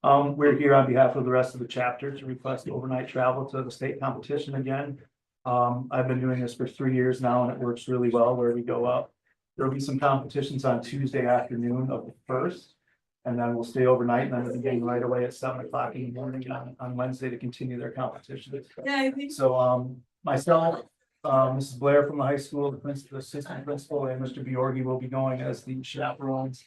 We're here on behalf of the rest of the chapter to request overnight travel to the state competition again. I've been doing this for 3 years now and it works really well where we go up. There'll be some competitions on Tuesday afternoon of the 1st. And then we'll stay overnight and then we'll begin right away at 7 o'clock in the morning on Wednesday to continue their competition. So, myself, Mrs. Blair from the high school, the principal, assistant principal, and Mr. Bjorgi will be going as the chaperones.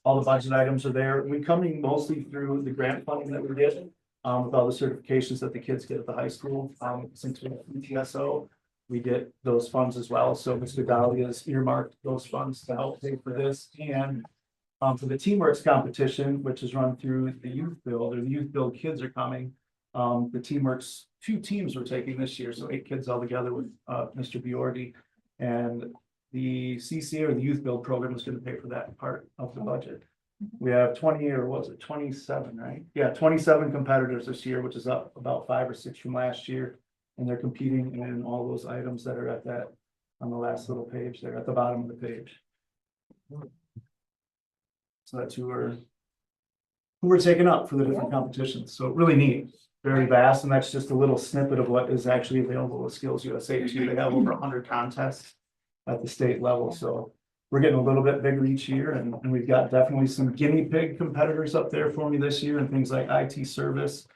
All the budget items are there. We're coming mostly through the grant funding that we get, with all the certifications that the kids get at the high school. Since we have ETSO, we get those funds as well. So Mr. Dahlia has earmarked those funds to help pay for this. And for the Teamworks competition, which is run through the youth build, or the youth build kids are coming. The Teamworks, 2 teams we're taking this year, so 8 kids all together with Mr. Bjorgi. And the CCA or the youth build program is going to pay for that part of the budget. We have 20 or was it 27, right? Yeah, 27 competitors this year, which is up about 5 or 6 from last year. And they're competing in all those items that are at that, on the last little page there, at the bottom of the page. So that's who we're taking up for the different competitions. So really neat, very vast. And that's just a little snippet of what is actually available with Skills USA too. They have over 100 contests at the state level. So we're getting a little bit bigger each year and we've got definitely some guinea pig competitors up there for me this year and things like IT service.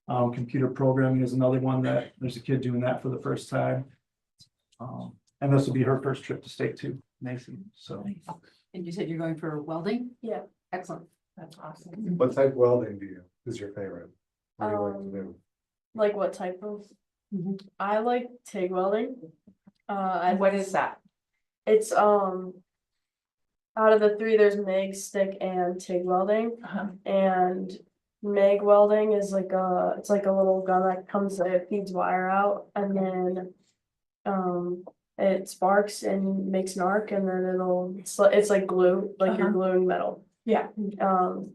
Computer programming is another one that there's a kid doing that for the first time. And this will be her first trip to state too, Macy. So. And you said you're going for welding? Yeah. Excellent. That's awesome. What type of welding is your favorite? What do you like to do? Like what type of? I like TIG welding. And what is that? It's out of the 3, there's MIG, stick, and TIG welding. And MIG welding is like it's like a little gun that comes, it feeds wire out, and then it sparks and makes an arc, and then it's like glue, like you're gluing metal. Yeah.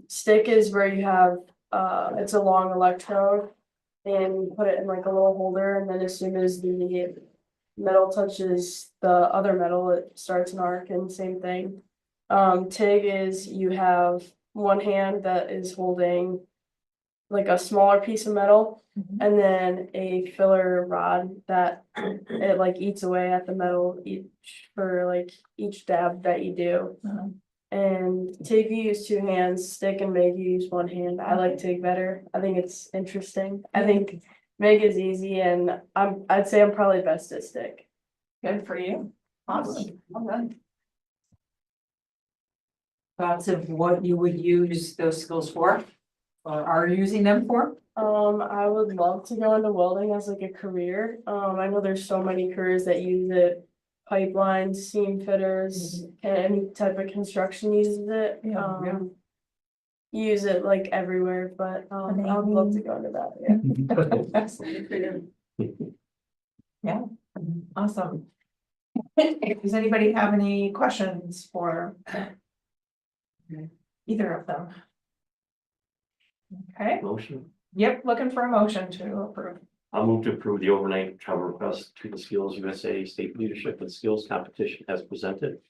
Stick is where you have it's a long electrode, and you put it in like a little holder, and then as soon as the metal touches the other metal, it starts an arc, and same thing. TIG is you have one hand that is holding like a smaller piece of metal, and then a filler rod that it like eats away at the metal each dab that you do. And TIG you use 2 hands, stick and MIG you use 1 hand. I like TIG better. I think it's interesting. I think MIG is easy, and I'd say I'm probably best at stick. Good for you. Awesome. Well done. Thoughts of what you would use those skills for? Or are using them for? I would love to go into welding as like a career. I know there's so many careers that use it. Pipelines, seam fitters, any type of construction uses it. Use it like everywhere, but I would love to go into that. Yeah. Yeah, awesome. Does anybody have any questions for either of them? Okay, Motion. yep, looking for a motion to approve. I'll move to approve the overnight travel request to the Skills USA State Leadership and Skills Competition as presented. Is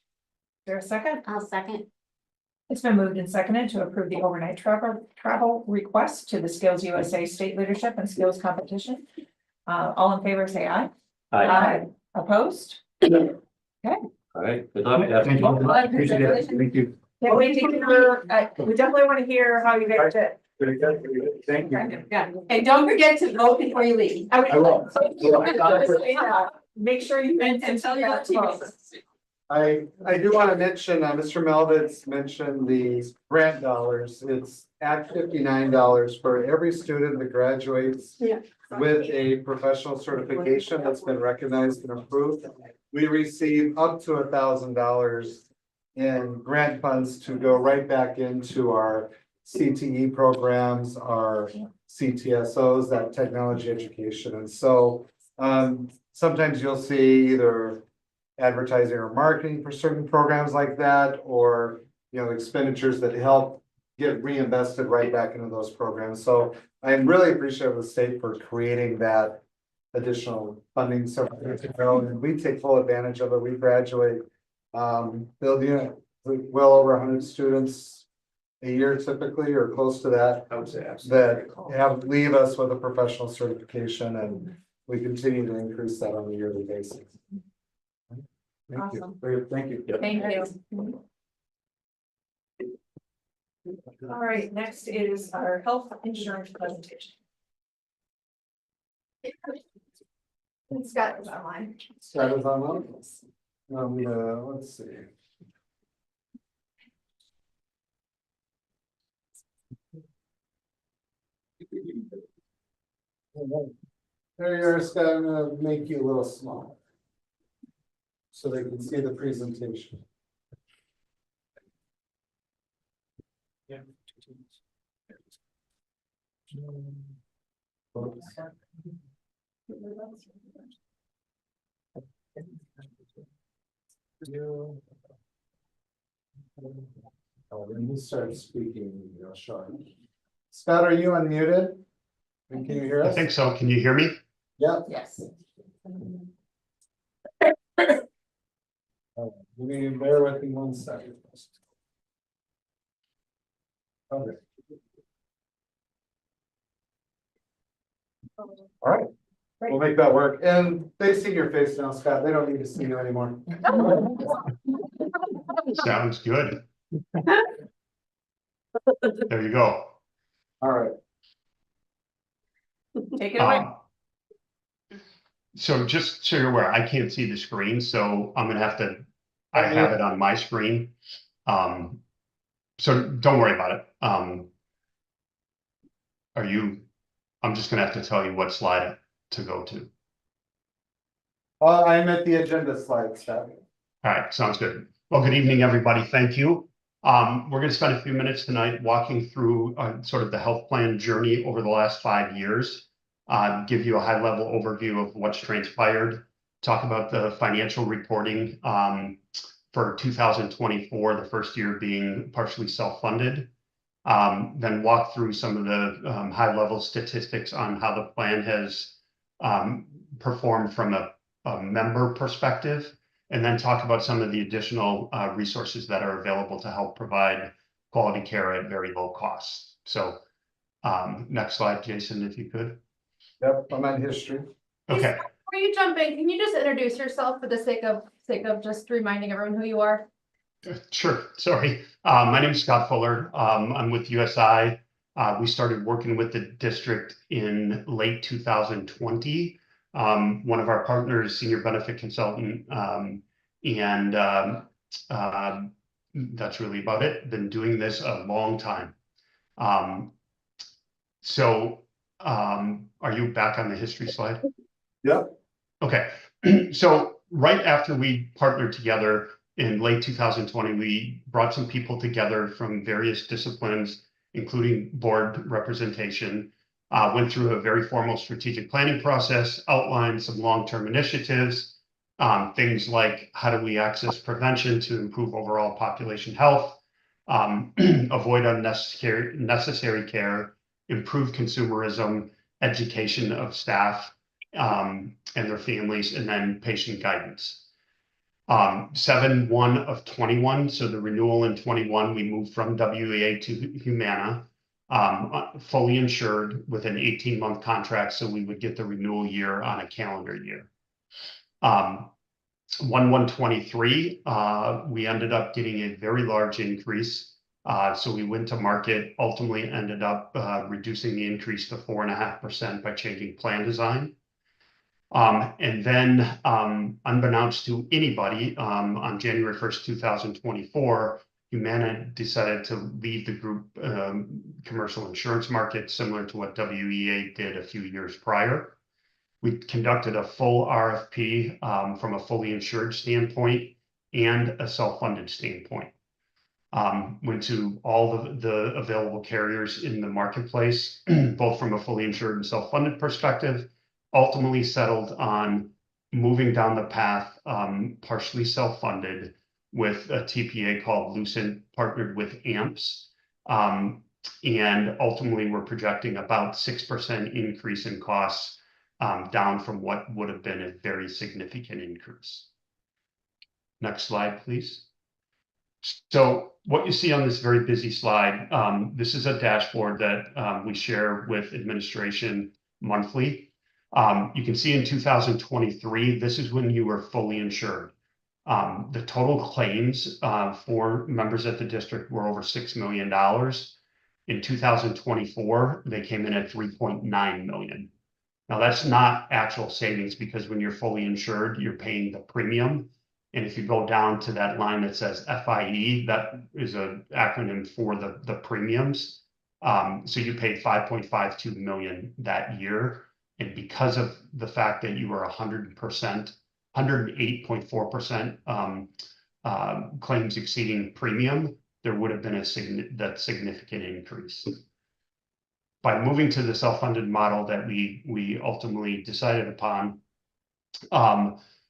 there a second? I'll second. It's been moved and seconded to approve the overnight travel request to the Skills USA State Leadership and Skills Competition. All in favor, say aye. Opposed? All right, good luck. Thank you. Appreciate it. Thank you. Can't wait to hear, we definitely want to hear how you guys did. Very good, very good. Thank you. Yeah. And don't forget to vote before you leave. I will. Make sure you. And tell your team. I do want to mention, Mr. Melvitz mentioned the grant dollars. It's at $59 for every student that graduates Yeah. with a professional certification that's been recognized and approved. We receive up to $1,000 in grant funds to go right back into our CTE programs, our CTSOs, that technology education. And so sometimes you'll see either advertising or marketing for certain programs like that, or, you know, expenditures that help get reinvested right back into those programs. So I'm really appreciative of the state for creating that additional funding several years ago, and we take full advantage of it. We graduate, building well over 100 students a year typically, or close to that. I would say That leave us with a professional certification, and we continue to increase that on a yearly basis. Thank you. Very, thank you. Thank you. All right, next is our health insurance presentation. Scott is online. Scott is online. Let's see. There you are, Scott. I'm gonna make you a little small, so they can see the presentation. Yeah. Oh, when you start speaking, you'll show it. Scott, are you unmuted? And can you hear us? I think so. Can you hear me? Yeah. Yes. You mean, bear with me 1 second. Okay. All right, we'll make that work. And they see your face now, Scott. They don't need to see you anymore. Sounds good. There you go. All right. Take it away. So just so you're aware, I can't see the screen, so I'm gonna have to, I have it on my screen. So don't worry about it. I'm just gonna have to tell you what slide to go to. I'm at the agenda slide, Scott. All right, sounds good. Well, good evening, everybody. Thank you. We're going to spend a few minutes tonight walking through sort of the health plan journey over the last 5 years. Give you a high level overview of what's transpired, talk about the financial reporting for 2024, the first year being partially self-funded. Then walk through some of the high level statistics on how the plan has performed from a member perspective, and then talk about some of the additional resources that are available to help provide quality care at very low costs. So next slide, Jason, if you could. Yep, I'm on history. Okay. Before you jump in, can you just introduce yourself for the sake of just reminding everyone who you are? Sure. Sorry. My name is Scott Fuller. I'm with USI. We started working with the district in late 2020. One of our partners, senior benefit consultant, and that's really about it. Been doing this a long time. Are you back on the history slide? Yep. Okay. So right after we partnered together in late 2020, we brought some people together from various disciplines, including board representation, went through a very formal strategic planning process, outlined some long-term initiatives, things like how do we access prevention to improve overall population health, avoid unnecessary care, improve consumerism, education of staff and their families, and then patient guidance. 7/1 of 21, so the renewal in 21, we moved from WEA to Humana, fully insured with an 18-month contract, so we would get the renewal year on a calendar year. 1/1/23, we ended up getting a very large increase. So we went to market, ultimately ended up reducing the increase to 4.5% by changing plan design. And then, unbeknownst to anybody, on January 1st, 2024, Humana decided to leave the group commercial insurance market, similar to what WEA did a few years prior. We conducted a full RFP from a fully insured standpoint and a self-funded standpoint. Went to all the available carriers in the marketplace, both from a fully insured and self-funded perspective, ultimately settled on moving down the path, partially self-funded with a TPA called Lucent, partnered with AMPS. And ultimately we're projecting about 6% increase in costs, down from what would have been a very significant increase. Next slide, please. So what you see on this very busy slide, this is a dashboard that we share with administration monthly. You can see in 2023, this is when you were fully insured. The total claims for members at the district were over $6 million. In 2024, they came in at 3.9 million. Now that's not actual savings, because when you're fully insured, you're paying the premium. And if you go down to that line that says FIE, that is an acronym for the premiums. So you paid 5.52 million that year. And because of the fact that you were 100%, 108.4% claims exceeding premium, there would have been a significant increase. By moving to the self-funded model that we ultimately decided upon,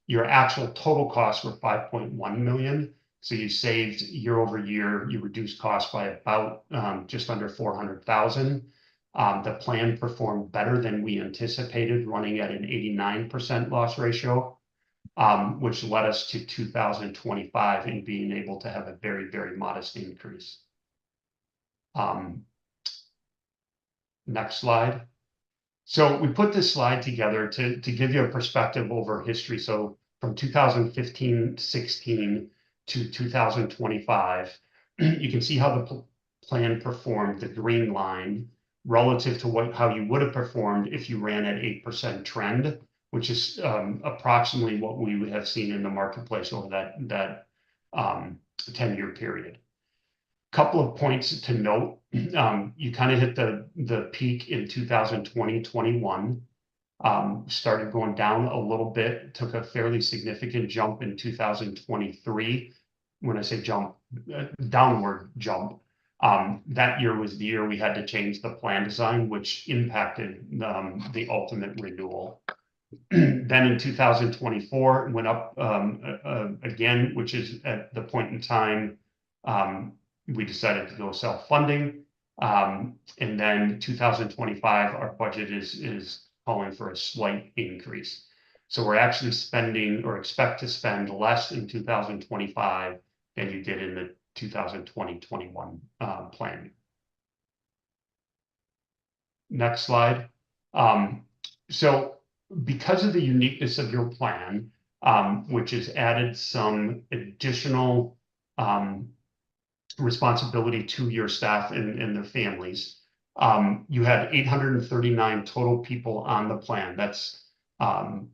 your actual total costs were 5.1 million. So you saved year over year, you reduced costs by about just under 400,000. The plan performed better than we anticipated, running at an 89% loss ratio, which led us to 2025 and being able to have a very, very modest increase. Next slide. So we put this slide together to give you a perspective over history. So from 2015-16 to 2025, you can see how the plan performed, the green line, relative to how you would have performed if you ran at 8% trend, which is approximately what we would have seen in the marketplace over that 10-year period. Couple of points to note. You kind of hit the peak in 2020-21, started going down a little bit, took a fairly significant jump in 2023. When I say jump, downward jump. That year was the year we had to change the plan design, which impacted the ultimate renewal. Then in 2024, it went up again, which is at the point in time we decided to go self-funding. And then 2025, our budget is calling for a slight increase. So we're actually spending, or expect to spend, less in 2025 than you did in the 2020-21 plan. Next slide. So because of the uniqueness of your plan, which has added some additional responsibility to your staff and their families, you had 839 total people on the plan. That's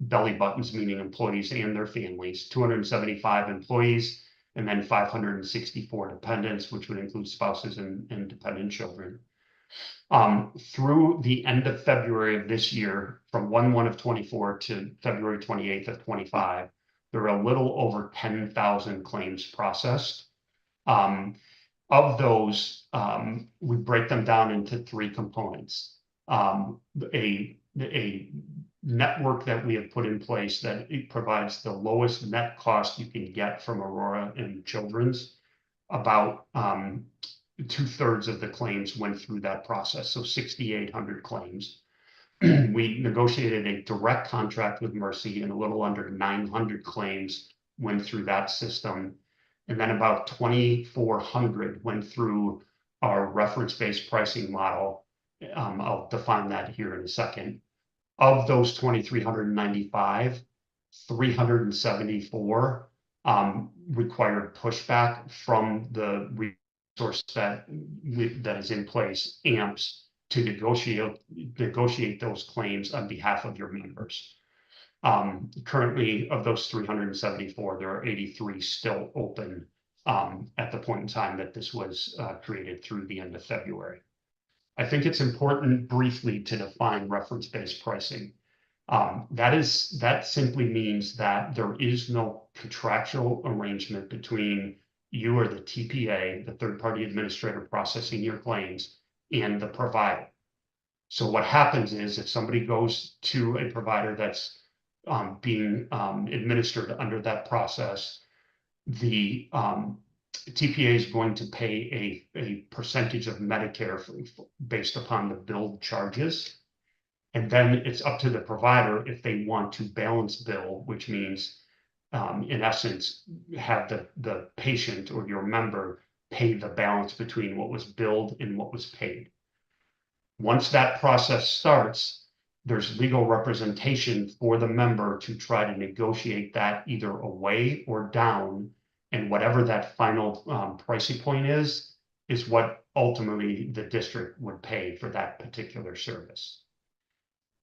belly buttons, meaning employees and their families, 275 employees, and then 564 dependents, which would include spouses and dependent children. Through the end of February of this year, from 1/1 of 24 to February 28th of 25, there are a little over 10,000 claims processed. Of those, we break them down into three components. A network that we have put in place that it provides the lowest net cost you can get from Aurora and Children's. About 2/3 of the claims went through that process, so 6,800 claims. we negotiated a direct contract with Mercy, and a little under 900 claims went through that system. And then about 2,400 went through our reference-based pricing model. I'll define that here in a second. Of those 2,395, 374 required pushback from the resource that is in place, AMPS, to negotiate those claims on behalf of your members. Currently, of those 374, there are 83 still open at the point in time that this was created through the end of February. I think it's important briefly to define reference-based pricing. That simply means that there is no contractual arrangement between you or the TPA, the third-party administrator processing your claims, and the provider. So what happens is if somebody goes to a provider that's being administered under that process, the TPA is going to pay a percentage of Medicare based upon the billed charges. And then it's up to the provider if they want to balance bill, which means in essence, have the patient or your member pay the balance between what was billed and what was paid. Once that process starts, there's legal representation for the member to try to negotiate that either away or down. And whatever that final pricing point is what ultimately the district would pay for that particular service.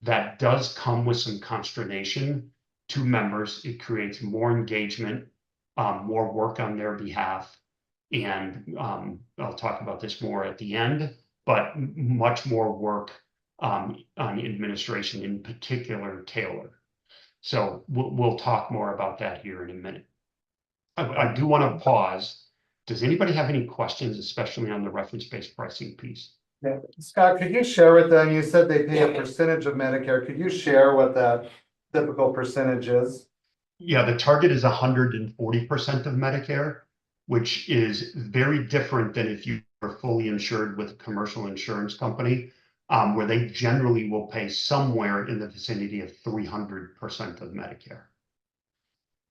That does come with some consternation to members. It creates more engagement, more work on their behalf. And I'll talk about this more at the end, but much more work on administration, in particular Taylor. So we'll talk more about that here in a minute. I do want to pause. Does anybody have any questions, especially on the reference-based pricing piece? Yeah, Scott, could you share with them, you said they pay a percentage of Medicare, could you share what that typical percentage is? Yeah, the target is 140% of Medicare, which is very different than if you are fully insured with a commercial insurance company, where they generally will pay somewhere in the vicinity of 300% of Medicare.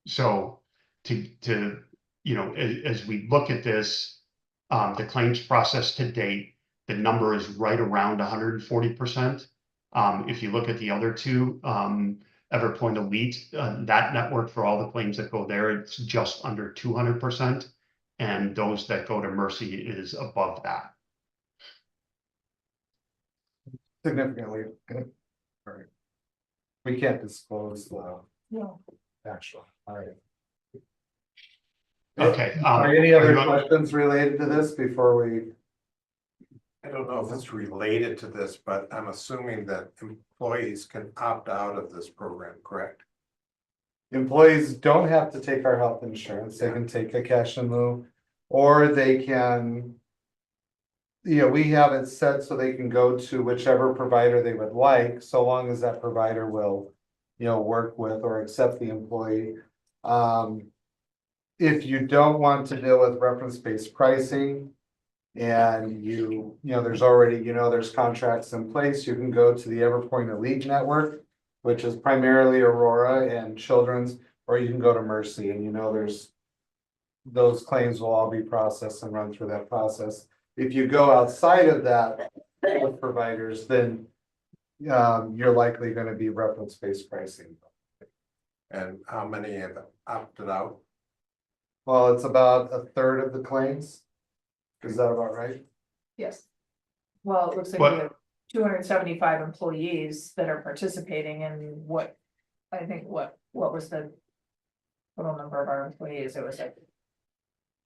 So to you know, as we look at this, the claims process to date, the number is right around 140%. If you look at the other two, EverPoint Elite, that network for all the claims that go there, it's just under 200%. And those that go to Mercy is above that. Significantly. All right. We can't disclose the actual. All right. Okay. Are any other questions related to this before we? I don't know if it's related to this, but I'm assuming that employees can opt out of this program, correct? Employees don't have to take our health insurance. They can take a cash in lieu, or they can. You know, we have it set so they can go to whichever provider they would like, so long as that provider will, you know, work with or accept the employee. If you don't want to deal with reference-based pricing, and you know, there's already, you know, there's contracts in place, you can go to the EverPoint Elite network, which is primarily Aurora and Children's, or you can go to Mercy, and you know, there's those claims will all be processed and run through that process. If you go outside of that with providers, then you're likely going to be reference-based pricing. And how many have opted out? Well, it's about a third of the claims. Is that about right? Yes. Well, it looks like we have 275 employees that are participating in what, I think, what was the total number of our employees? It was like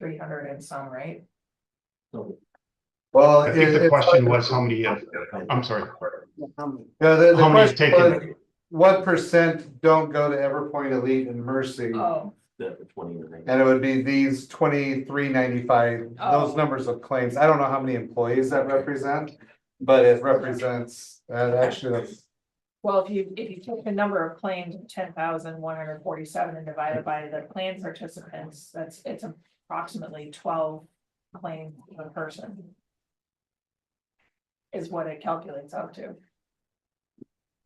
300 and some, right? Well, I think the question was how many of, I'm sorry. Yeah, the How many have question taken was, what percent don't go to EverPoint Elite and Mercy? Oh, And it would be these 2395, those numbers of claims. I don't know how many employees that represent, but it represents, actually, that's. well, if you take the number of claims of 10,147 and divide it by the plan participants, it's approximately 12 claims per person. Is what it calculates out to.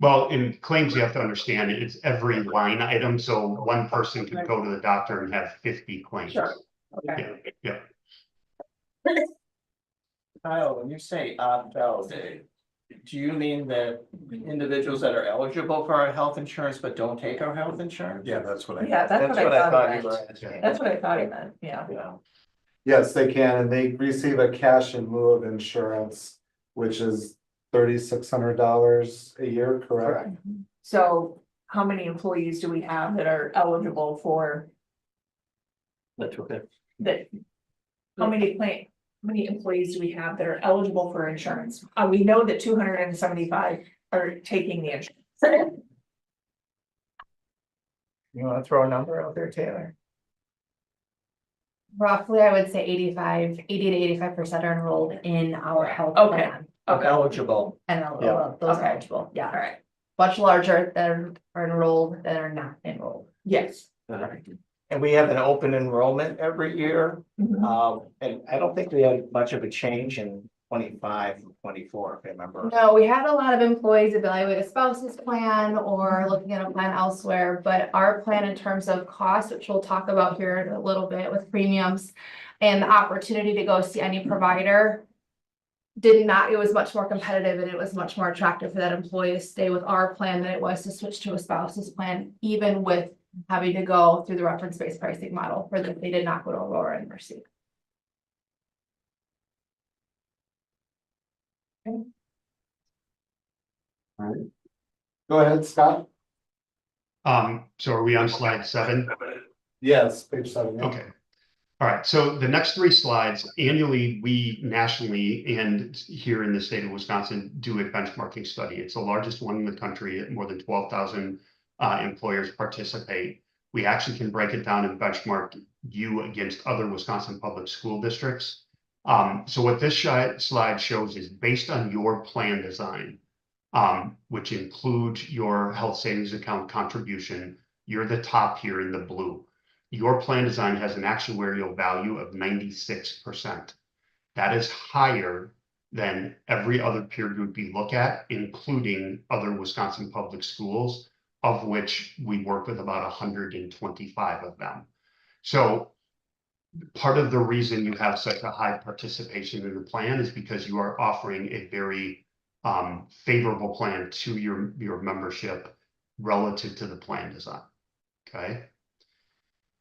Well, in claims, you have to understand it's every line item, so one person could go to the doctor and have 50 claims. Sure. Okay. Yeah. Kyle, when you say opt out, do you mean that individuals that are eligible for our health insurance but don't take our health insurance? Yeah, that's what I. Yeah, that's what I thought he you were meant. asking. That's what I thought he meant, yeah. Yeah. Yes, they can, and they receive a cash in lieu of insurance, which is $3,600 a year, correct? So how many employees do we have that are eligible for That's okay. that? How many employees do we have that are eligible for insurance? We know that 275 are taking the insurance. You wanna throw a number out there, Taylor? Roughly, I would say 80 to 85% are enrolled in our health Okay. plan. Eligible. And Yeah. those are Okay. eligible, yeah. All right, Much larger that are enrolled that are not enrolled. yes. And we have an open enrollment every year. Mhm. And I don't think we had much of a change in 25 and 24, if I remember. No, we had a lot of employees evaluate a spouse's plan or looking at a plan elsewhere, but our plan in terms of cost, which we'll talk about here in a little bit with premiums and the opportunity to go see any provider it was much more competitive and it was much more attractive for that employee to stay with our plan than it was to switch to a spouse's plan, even with having to go through the reference-based pricing model for that they did not go to Aurora and Mercy. All right. Go ahead, Scott. So are we on slide 7? Yes, page 7. yeah. Okay. All right, so the next 3 slides, annually, we nationally and here in the state of Wisconsin do a benchmarking study. It's the largest one in the country. More than 12,000 employers participate. We actually can break it down and benchmark you against other Wisconsin public school districts. So what this slide shows is based on your plan design, which includes your health savings account contribution, you're the top here in the blue. Your plan design has an actuarial value of 96%. That is higher than every other peer group we look at, including other Wisconsin public schools, of which we work with about 125 of them. So part of the reason you have such a high participation in the plan is because you are offering a very favorable plan to your membership relative to the plan design, okay?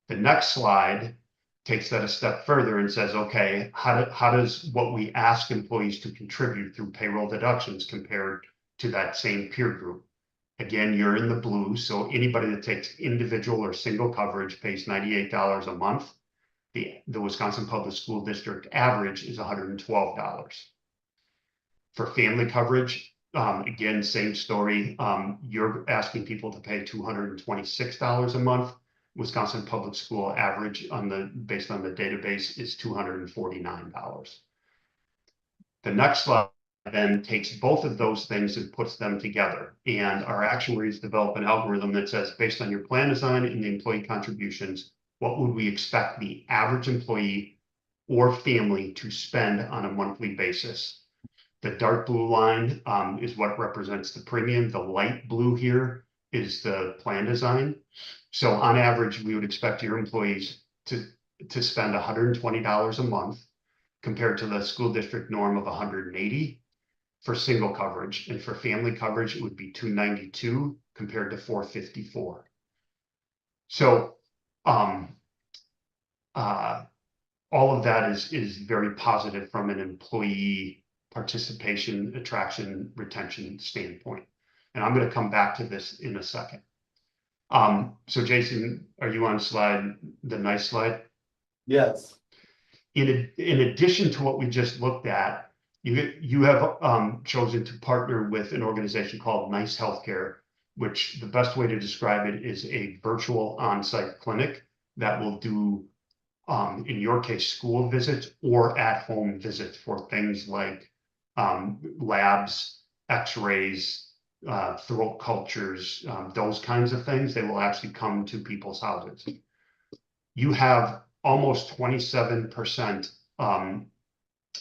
The next slide takes that a step further and says, okay, how does what we ask employees to contribute through payroll deductions compared to that same peer group? Again, you're in the blue, so anybody that takes individual or single coverage pays $98 a month. The Wisconsin Public School District average is $112. For family coverage, again, same story. You're asking people to pay $226 a month. Wisconsin Public School average based on the database is $249. The next slide then takes both of those things and puts them together. And our actuaries develop an algorithm that says, based on your plan design and the employee contributions, what would we expect the average employee or family to spend on a monthly basis? The dark blue line is what represents the premium. The light blue here is the plan design. So on average, we would expect your employees to spend $120 a month compared to the school district norm of $180 for single coverage. And for family coverage, it would be $292 compared to $454. So all of that is very positive from an employee participation, attraction, retention standpoint. And I'm going to come back to this in a second. So Jason, are you on the nice slide? Yes. In addition to what we just looked at, you have chosen to partner with an organization called Nice Healthcare, which the best way to describe it is a virtual on-site clinic that will do, in your case, school visits or at-home visits for things like labs, x-rays, throat cultures, those kinds of things. They will actually come to people's houses. You have almost 27%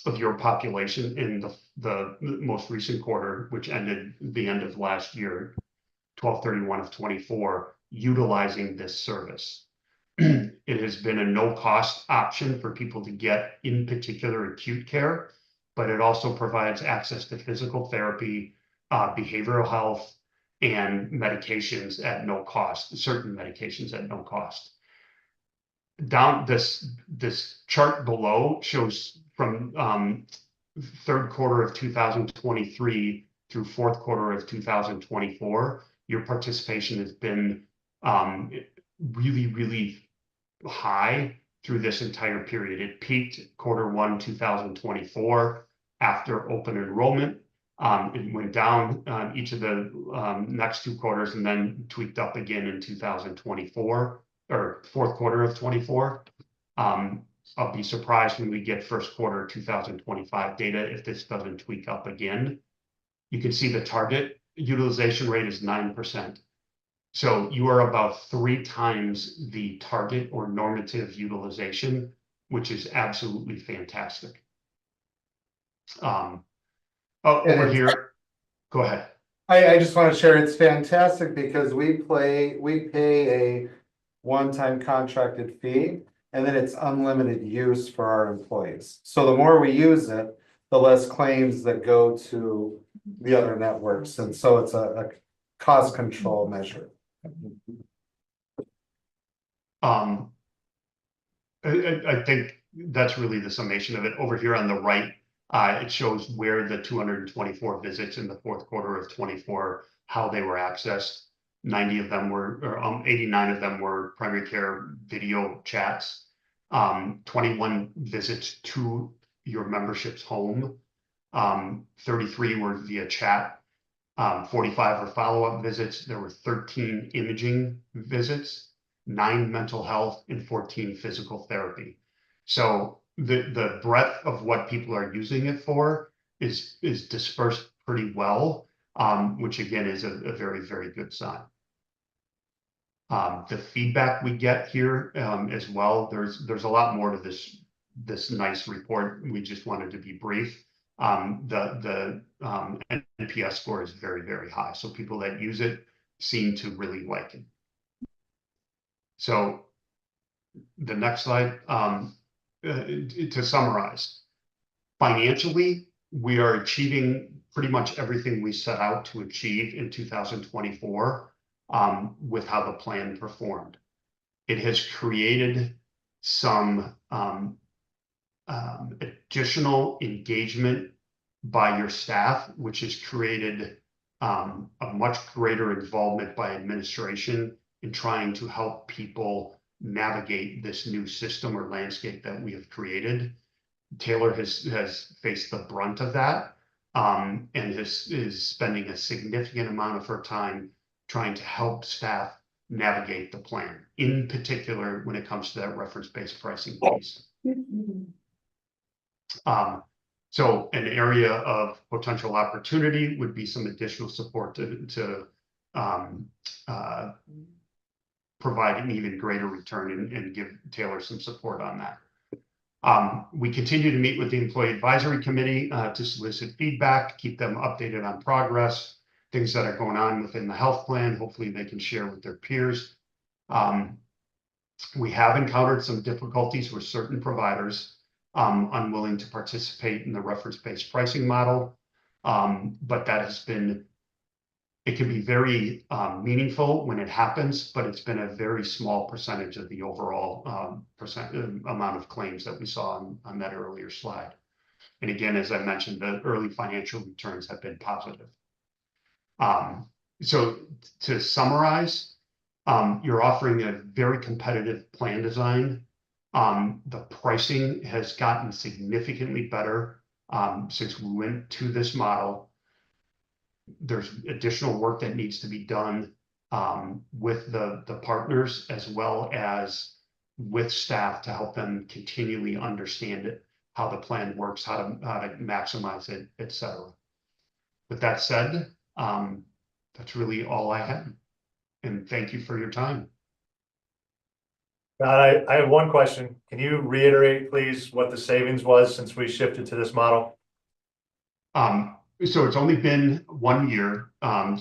of your population in the most recent quarter, which ended the end of last year, 12/31 of 24, utilizing this service. It has been a no-cost option for people to get, in particular, acute care, but it also provides access to physical therapy, behavioral health, and medications at no cost, certain medications at no cost. Down this chart below shows from third quarter of 2023 through fourth quarter of 2024, your participation has been really, really high through this entire period. It peaked Q1 2024 after open enrollment. It went down each of the next 2 quarters and then tweaked up again in 2024 or fourth quarter of 24. I'll be surprised when we get first quarter 2025 data if this doesn't tweak up again. You can see the target utilization rate is 9%. So you are about 3 times the target or normative utilization, which is absolutely fantastic. Over here, go ahead. I just want to share, it's fantastic because we pay a one-time contracted fee, and then it's unlimited use for our employees. So the more we use it, the less claims that go to the other networks, and so it's a cost control measure. I think that's really the summation of it. Over here on the right, it shows where the 224 visits in the fourth quarter of 24, how they were accessed. 90 of them were, or 89 of them were primary care video chats. 21 visits to your membership's home. 33 were via chat. 45 were follow-up visits. There were 13 imaging visits, 9 mental health, and 14 physical therapy. So the breadth of what people are using it for is dispersed pretty well, which again is a very, very good sign. The feedback we get here as well, there's a lot more to this nice report. We just wanted to be brief. The NPS score is very, very high. So people that use it seem to really like it. So the next slide, to summarize, financially, we are achieving pretty much everything we set out to achieve in 2024 with how the plan performed. It has created some additional engagement by your staff, which has created a much greater involvement by administration in trying to help people navigate this new system or landscape that we have created. Taylor has faced the brunt of that and is spending a significant amount of her time trying to help staff navigate the plan, in particular when it comes to that reference-based pricing piece. So an area of potential opportunity would be some additional support to provide an even greater return and give Taylor some support on that. We continue to meet with the Employee Advisory Committee to solicit feedback, keep them updated on progress, things that are going on within the health plan. Hopefully they can share with their peers. We have encountered some difficulties with certain providers unwilling to participate in the reference-based pricing model, but that has been, it can be very meaningful when it happens, but it's been a very small percentage of the overall amount of claims that we saw on that earlier slide. And again, as I mentioned, the early financial returns have been positive. So to summarize, you're offering a very competitive plan design. The pricing has gotten significantly better since we went to this model. There's additional work that needs to be done with the partners as well as with staff to help them continually understand it, how the plan works, how to maximize it, etc. With that said, that's really all I had. And thank you for your time. I have one question. Can you reiterate, please, what the savings was since we shifted to this model? So it's only been 1 year, and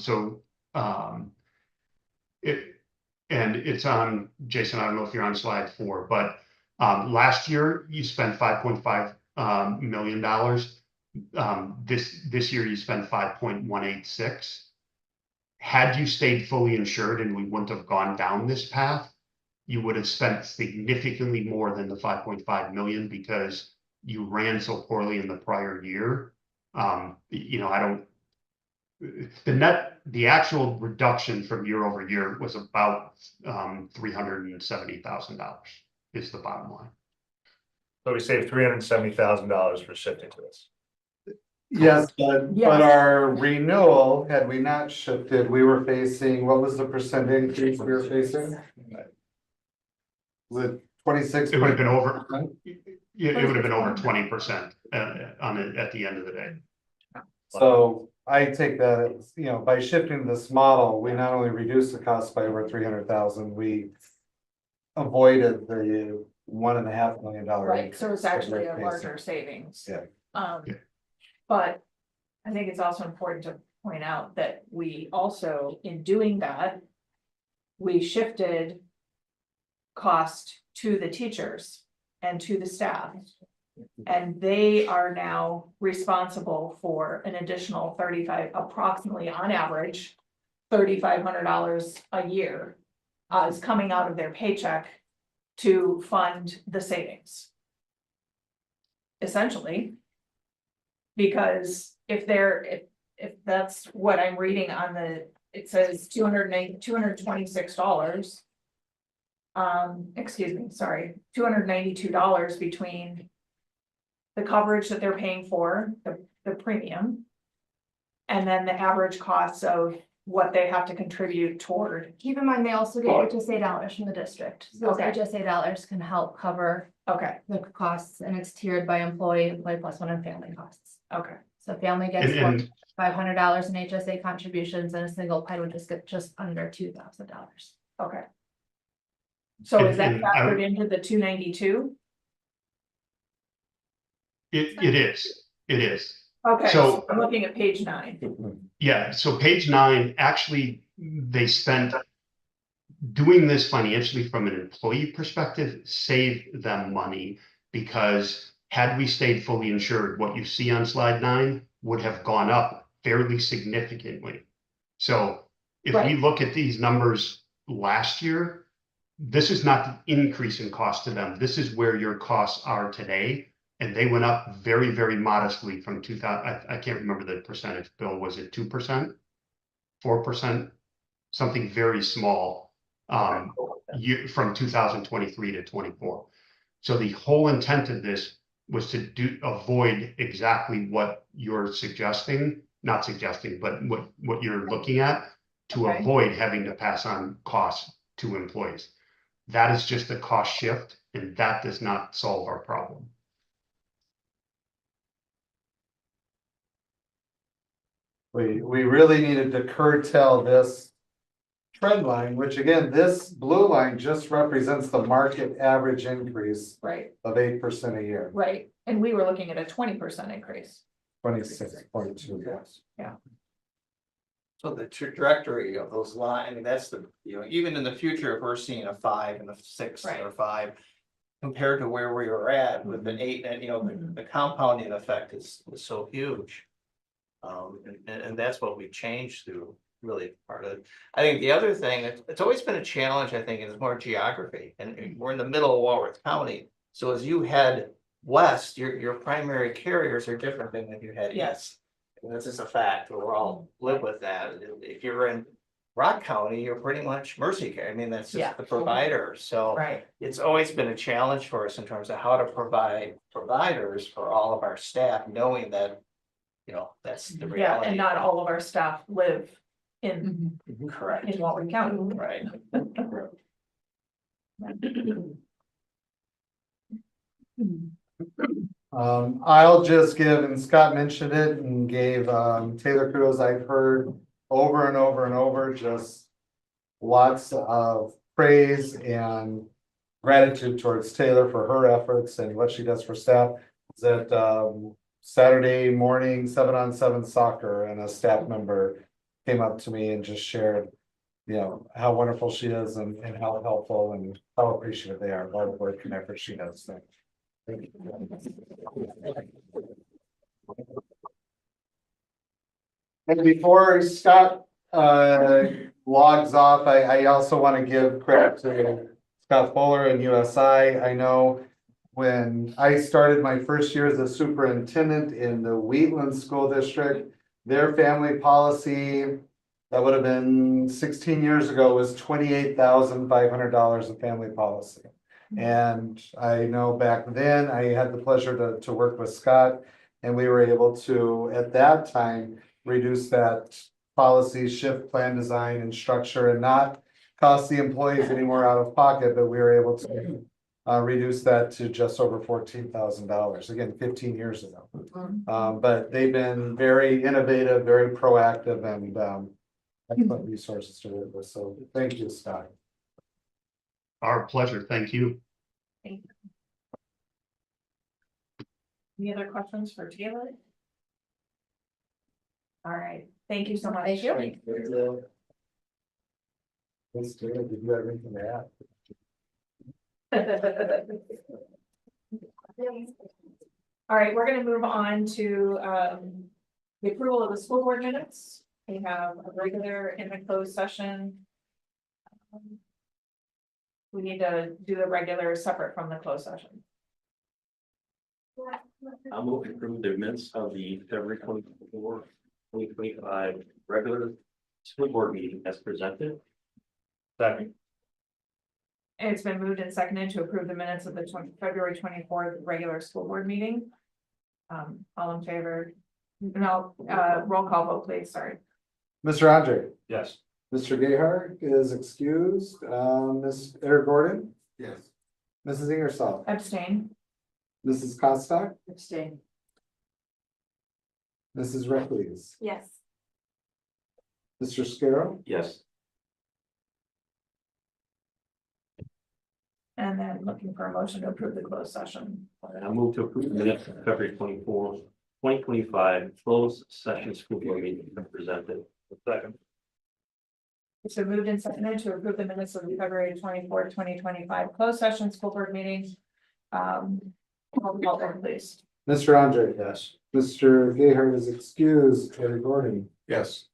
it's on, Jason, I don't know if you're on slide 4, but last year you spent $5.5 million. This year you spent 5.186. Had you stayed fully insured and we wouldn't have gone down this path, you would have spent significantly more than the 5.5 million because you ran so poorly in the prior year. The actual reduction from year over year was about $370,000 is the bottom line. So we saved $370,000 for shifting to this. Yes, but Yes. our renewal, had we not shifted, we were facing, what was the percent increase we were facing? Was it 26? It would have been over, it would have been over 20% on it at the end of the day. So I take that, as, by shifting this model, we not only reduced the cost by over 300,000, we avoided the $1.5 million. Right, so it's actually a increase. larger savings. Yeah. Yeah. But I think it's also important to point out that we also, in doing that, we shifted cost to the teachers and to the staff. And they are now responsible for an additional approximately on average, $3,500 a year is coming out of their paycheck to fund the savings. Essentially. Because if that's what I'm reading on it says $226. $292 between the coverage that they're paying for, the premium. And then the average costs of what they have to contribute toward. Keep in mind, they also get HSA dollars from the district. So those Okay. HSA dollars can help cover Okay, the costs, and it's tiered by employee plus one, and family costs. okay, So family gets And- $500 in HSA contributions, and a single parent would just get just under $2,000. okay. So is that And I would- factored into the 292? It is. Okay, So- so I'm looking at page 9. Yeah, so page 9, actually, they spent doing this financially from an employee perspective, saved them money because had we stayed fully insured, what you see on slide 9 would have gone up fairly significantly. So if we Right. look at these numbers last year, this is not the increase in cost to them. This is where your costs are today. And they went up very, very modestly from 2000. I can't remember the percentage, Bill. Was it 2%? 4%? Something very small from 2023 to 24. So the whole intent of this was to avoid exactly what you're suggesting, not suggesting, but what you're looking at, to Okay. avoid having to pass on costs to employees. That is just a cost shift, and that does not solve our problem. We really needed to curtail this trend line, which again, this blue line just represents the market average increase Right, of 8% a year, right. And we were looking at a 20% increase. 26.2, yes. So the trajectory of those lines, I mean, that's even in the future, if we're seeing a 5 and a 6 Right. or 5. Compared to where we were at with an 8, and the compounding effect is so huge. And that's what we changed through really part of it. I think the other thing, it's always been a challenge, I think, is more geography, and we're in the middle of Walworth County. So as you head west, your primary carriers are different than if you head east. Yes. And this is a fact, we're all live with that. If you're in Rock County, you're pretty much Mercy Care. I mean, that's Yeah. just the provider, so. Right. It's always been a challenge for us in terms of how to provide providers for all of our staff, knowing that, that's the Yeah, reality. and not all of our staff live in Correct. Walworth County. Right. I'll just give, and Scott mentioned it and gave Taylor kudos. I've heard over and over and over, just lots of praise and gratitude towards Taylor for her efforts and what she does for staff. Is that Saturday morning, 7-on-7 soccer, and a staff member came up to me and just shared, you know, how wonderful she is and how helpful and how appreciative they are of all the work and effort she does. So, thank you. And before Scott logs off, I also want to give credit to Scott Fuller and USI. I know when I started my first year as a superintendent in the Wheatland School District, their family policy, that would have been 16 years ago, was $28,500 of family policy. And I know back then I had the pleasure to work with Scott, and we were able to, at that time, reduce that policy, shift plan design and structure, and not cost the employees any more out of pocket, but we were able to reduce that to just over $14,000, again, 15 years ago. But they've been very innovative, very proactive, and excellent resources to work with. So thank you, Scott. Our pleasure. Thank you. Any other questions for Taylor? All right, thank you so much. Thank you. Thank you. Thanks, Taylor. Did you have anything to add? All right, we're gonna move on to the approval of the school board minutes. We have a regular and a closed session. We need to do the regular separate from the closed session. I'll move to approve the minutes of the February 24, 2025 regular school board meeting as presented. Second. And it's been moved and seconded to approve the minutes of the February 24th regular school board meeting. All in favor? No, roll call vote, please, sorry. Mr. Andre. Yes. Mr. Gayheart is excused. Ms. Eric Gordon. Yes. Mrs. Ingersoll. Abstain. Mrs. Costock. Abstain. Mrs. Reckles. Yes. Mr. Scarrow. Yes. And then looking for a motion to approve the closed session. I move to approve the minutes of February 24, 2025 closed session school board meeting as presented. Second. It's been moved and seconded to approve the minutes of the February 24th, 2025 closed session school board meeting. Call vote, please. Mr. Andre. Yes. Mr. Gayheart is excused. Eric Gordon. Yes.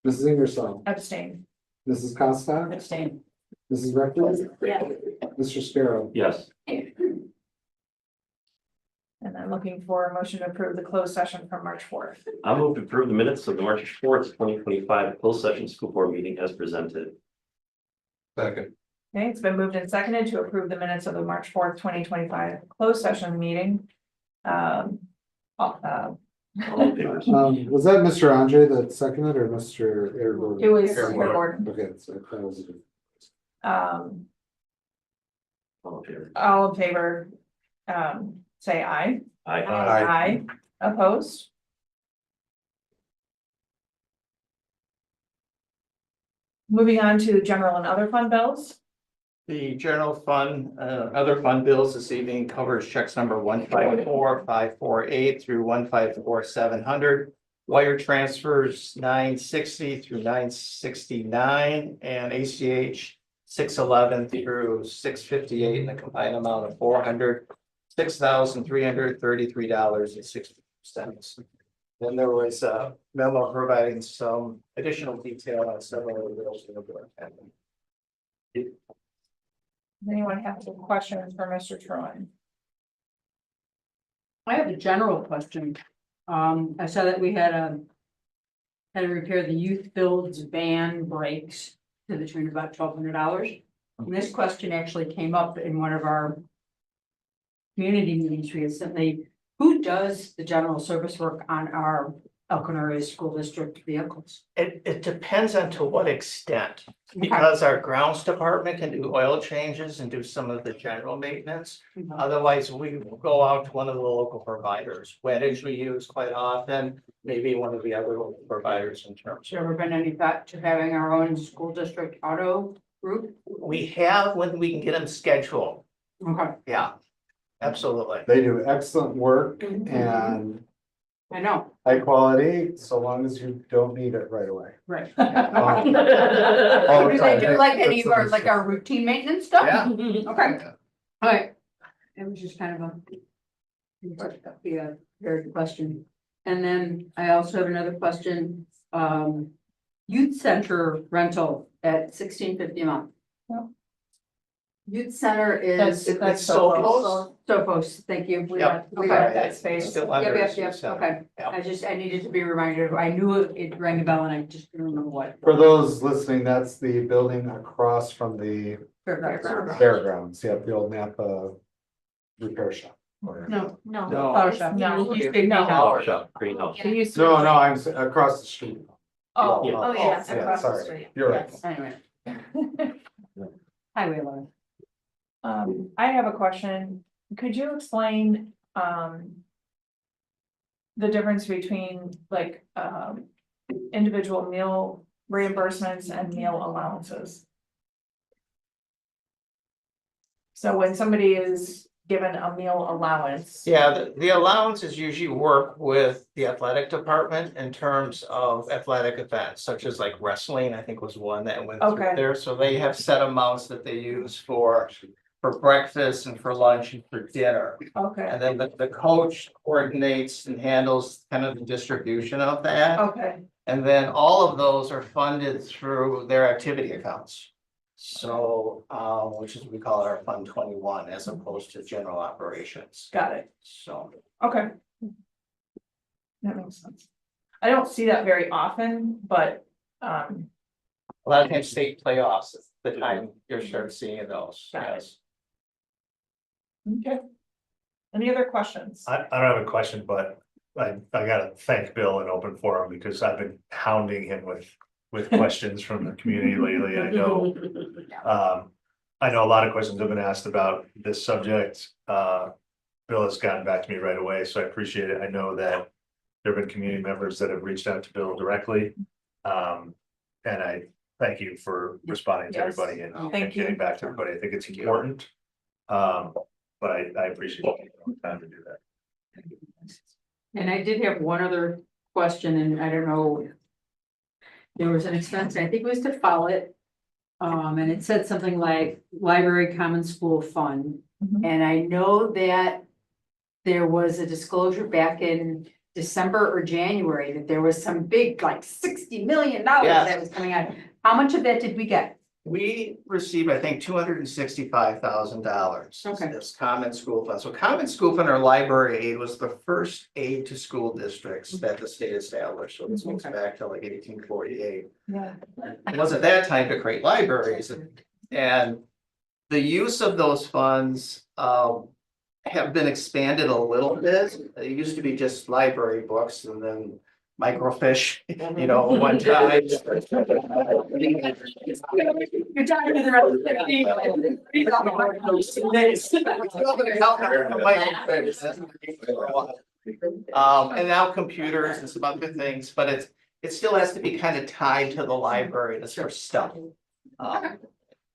Mrs. Ingersoll. Abstain. Mrs. Costock. Abstain. Mrs. Reckles. Yeah. Mr. Scarrow. Yes. And then looking for a motion to approve the closed session from March 4th. I move to approve the minutes of the March 4th, 2025 closed session school board meeting as presented. Second. Okay, it's been moved and seconded to approve the minutes of the March 4th, 2025 closed session meeting. All in favor? Was that Mr. Andre that seconded or Mr. Eric Gordon? It was Eric Eric Gordon. Okay, so that was. All in favor? All in favor, say aye. Aye. Aye. Opposed? Moving on to general and other fund bills. The general fund, other fund bills this evening covers checks number 154,548 through 154,700. Wire transfers 960 through 969 and ACH 611 through 658 in the combined amount of $406,333.60. Then there was a memo providing some additional detail on several of the bills. Does anyone have any questions for Mr. Troy? I have a general question. I saw that we had to repair the youth builds van brakes to the tune of about $1,200. And this question actually came up in one of our community meetings recently. Who does the general service work on our Elkhorn Area School District vehicles? It depends on to what extent, because our grounds department can do oil changes and do some of the general maintenance. Otherwise, we will go out to one of the local providers. Wettings we use quite often, maybe one of the other local providers in terms Has there ever been any thought to having our own school district auto group? We have when we can get them scheduled. Okay, Yeah, absolutely. They do excellent work Mm-hmm. and I know, high quality, so long as you don't need it right away. right. All the Do they time. do like any of our, That's like our routine maintenance stuff? Yeah. Okay, all right. It was just kind of a very good question. And then I also have another question. Youth center rental at $16.50 a month. Youth center is. That's Sophos, thank you. Yep. We Okay. got that space. Still Yep, under yep, yep, center. okay. Yep. I needed to be reminded. I knew it rang a bell and I just didn't remember what. For those listening, that's the building across from the fairgrounds, yeah, the old Napa repair shop. Or- No. No. Flower shop. No, you speak now. Flower shop, greenhouse. It used to- No, I'm across the street. Oh, Yeah. oh, yeah, Yeah, across the sorry. street. You're right. Yes. Anyway. Highway eleven. I have a question. Could you explain, the difference between like, individual meal reimbursements and meal allowances? So when somebody is given a meal allowance. Yeah, the allowances usually work with the athletic department in terms of athletic events, such as like wrestling, I think was one that went through Okay. there. So they have set amounts that they use for breakfast and for lunch and for dinner. Okay, And then the coach coordinates and handles kind of the distribution of that. okay, And then all of those are funded through their activity accounts. So, which is, we call it our Fund 21 as opposed to general operations. got it. So, Okay. That makes sense. I don't see that very often, but, a lot of times state playoffs, is the time you're start seeing those, Got it. yes. okay. Any other questions? I don't have a question, but I gotta thank Bill in open forum because I've been hounding him with questions from the community lately. I know a lot of questions have been asked about this subject. Bill has gotten back to me right away, so I appreciate it. I know that there have been community members that have reached out to Bill directly. And I thank you for responding to Yes. everybody and Thank getting you. back to everybody. I think it's important. But I appreciate you taking the time to do that. And I did have one other question, and I don't know. There was an expense, I think it was to Follett. And it said something like Library Common School Fund. Mhm. And I know that there was a disclosure back in December or January that there was some big, like $60 million Yes. that was coming out. How much of that did we get? We received, I think, $265,000. Okay. This common school fund. So common school fund or library aid was the first aid to school districts that the state established. So this goes back to like 1848. Yeah. It wasn't that time to create libraries and the use of those funds have been expanded a little bit. It used to be just library books and then microfiche, you know, one time. You're talking to the rest And now computers and some other things, but it still has to be kind of tied to the library, this sort of stuff.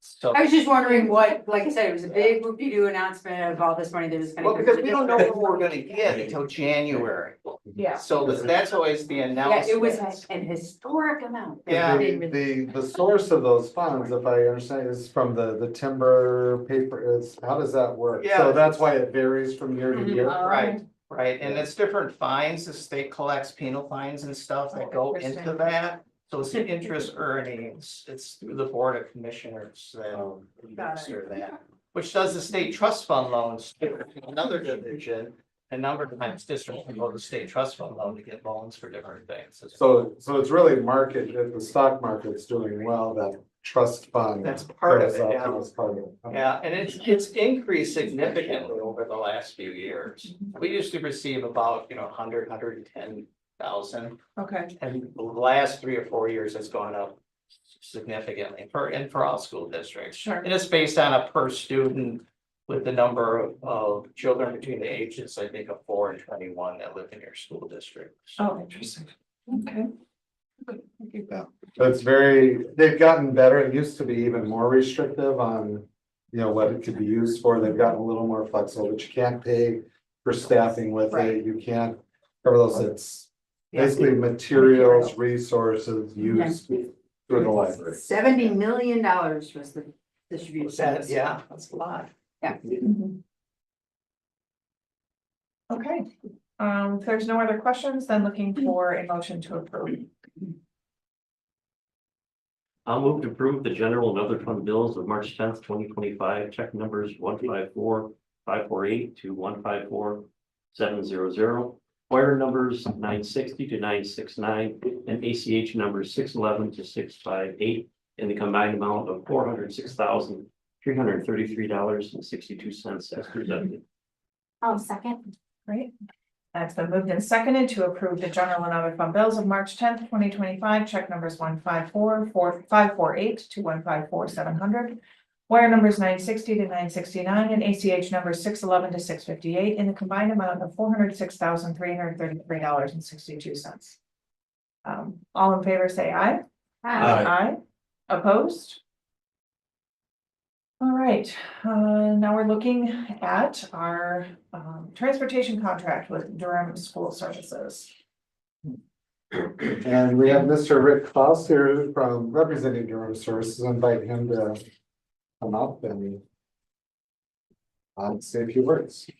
So, I was just wondering what, like I said, it was a big whoop-de-doo announcement of all this money that was gonna. well, because we don't know what we're gonna get until January. Yeah. So that's always the Yeah, announcement. it was an historic amount. Yeah. The source of those funds, if I understand, is from the timber paper, how does that work? Yeah. So that's why it varies from year to year. Right, right, and it's different fines, the state collects penal fines and stuff that go into that. So it's the interest earnings, it's through the Board of Commissioners that administer that. Which does the state trust fund loans, another division, a number of times districts can go to the state trust fund loan to get loans for different things. So it's really market, if the stock market's doing well, that trust fund. That's part of goes it, up yeah. as part of it. Yeah, and it's increased significantly over the last few years. We used to receive about, 110,000. Okay, And the last 3 or 4 years, it's gone up significantly for all school districts. sure. And it's based on a per student with the number of children between the ages, I think, of 4 and 21 that live in your school district. Oh, interesting. Okay. But it's they've gotten better. It used to be even more restrictive on you know, what it could be used for. They've gotten a little more flexible, but you can't pay for staffing with it. You can't cover those. It's basically materials, resources used through the library. $70 million was the distribution. That, yeah, that's a lot. Yeah. Okay, if there's no other questions, then looking for a motion to approve. I'll move to approve the general and other fund bills of March 10th, 2025, check numbers 154-548 to 154-700. Wire numbers 960 to 969 and ACH numbers 611 to 658 in the combined amount of $406,333.62 as presented. Oh, second. Great. That's been moved and seconded to approve the general and other fund bills of March 10th, 2025, check numbers 154-548 to 154-700. Wire numbers 960 to 969 and ACH numbers 611 to 658 in the combined amount of $406,333.62. All in favor, say aye. Aye. Opposed? All right, now we're looking at our transportation contract with Durham School Services. And we have Mr. Rick Klaus here from representing Durham Services. Invite him to come up and say a few words.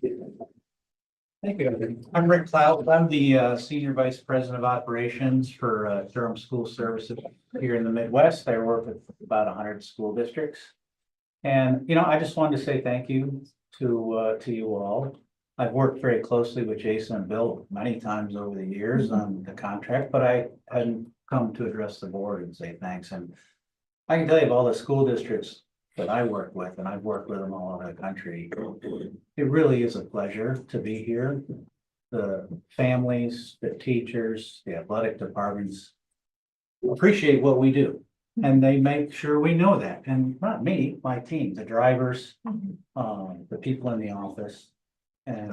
Thank you. I'm Rick Cloud. I'm the Senior Vice President of Operations for Durham School Services here in the Midwest. I work with about 100 school districts. And, you know, I just wanted to say thank you to you all. I've worked very closely with Jason and Bill many times over the years on the contract, but I hadn't come to address the board and say thanks. And I can tell you of all the school districts that I work with, and I've worked with them all over the country, it really is a pleasure to be here. The families, the teachers, the athletic departments appreciate what we do. And they make sure we know that, and not me, my team, the drivers, the people in the office. And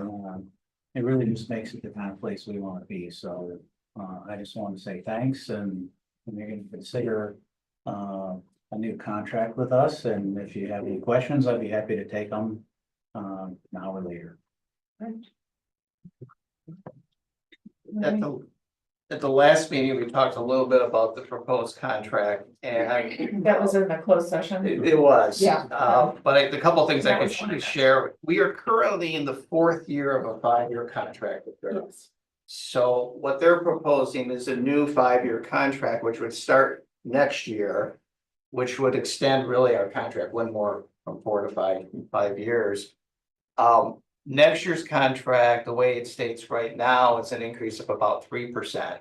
it really just makes it the kind of place we want to be, so I just want to say thanks, and you're going to consider a new contract with us, and if you have any questions, I'd be happy to take them now or later. At the last meeting, we talked a little bit about the proposed contract, and That was in the closed session. it was. Yeah. But the couple of things I That could was one of them. share, we are currently in the 4th year of a 5-year contract with them. So what they're proposing is a new 5-year contract, which would start next year, which would extend really our contract one more from 4 to 5 years. Next year's contract, the way it states right now, it's an increase of about 3%.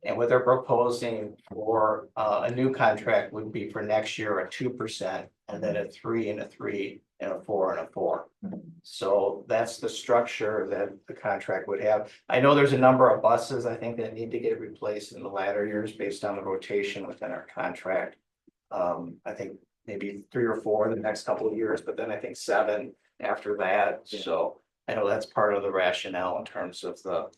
And what they're proposing for a new contract would be for next year a 2%, and then a 3 and a 3 and a 4 and a 4. So that's the structure that the contract would have. I know there's a number of buses, I think, that need to get replaced in the latter years based on the rotation within our contract. I think maybe 3 or 4 in the next couple of years, but then I think 7 after that. So I know that's part of the rationale in terms of the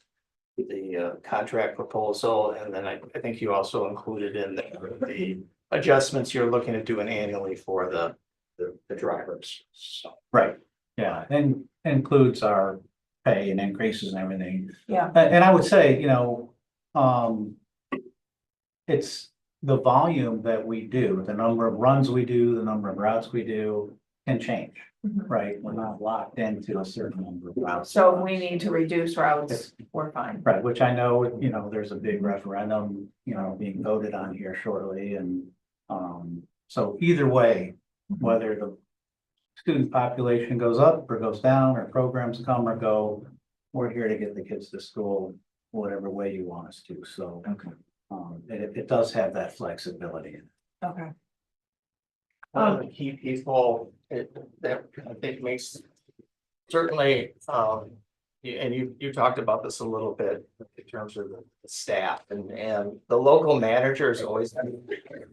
contract proposal. And then I think you also included in the adjustments you're looking at doing annually for the drivers. So. Right, yeah, and includes our pay and increases and everything. Yeah. And I would say, you know, it's the volume that we do, the number of runs we do, the number of routes we do can change, right? We're not locked into a certain number of routes. So if we need to reduce routes, we're fine. Right, which I know, you know, there's a big referendum, you know, being voted on here shortly, and so either way, whether the student population goes up or goes down, or programs come or go, we're here to get the kids to school whatever way you want us to, so. It does have that flexibility. Okay. One of the key people that I think makes certainly, and you talked about this a little bit in terms of the staff, and the local manager is always a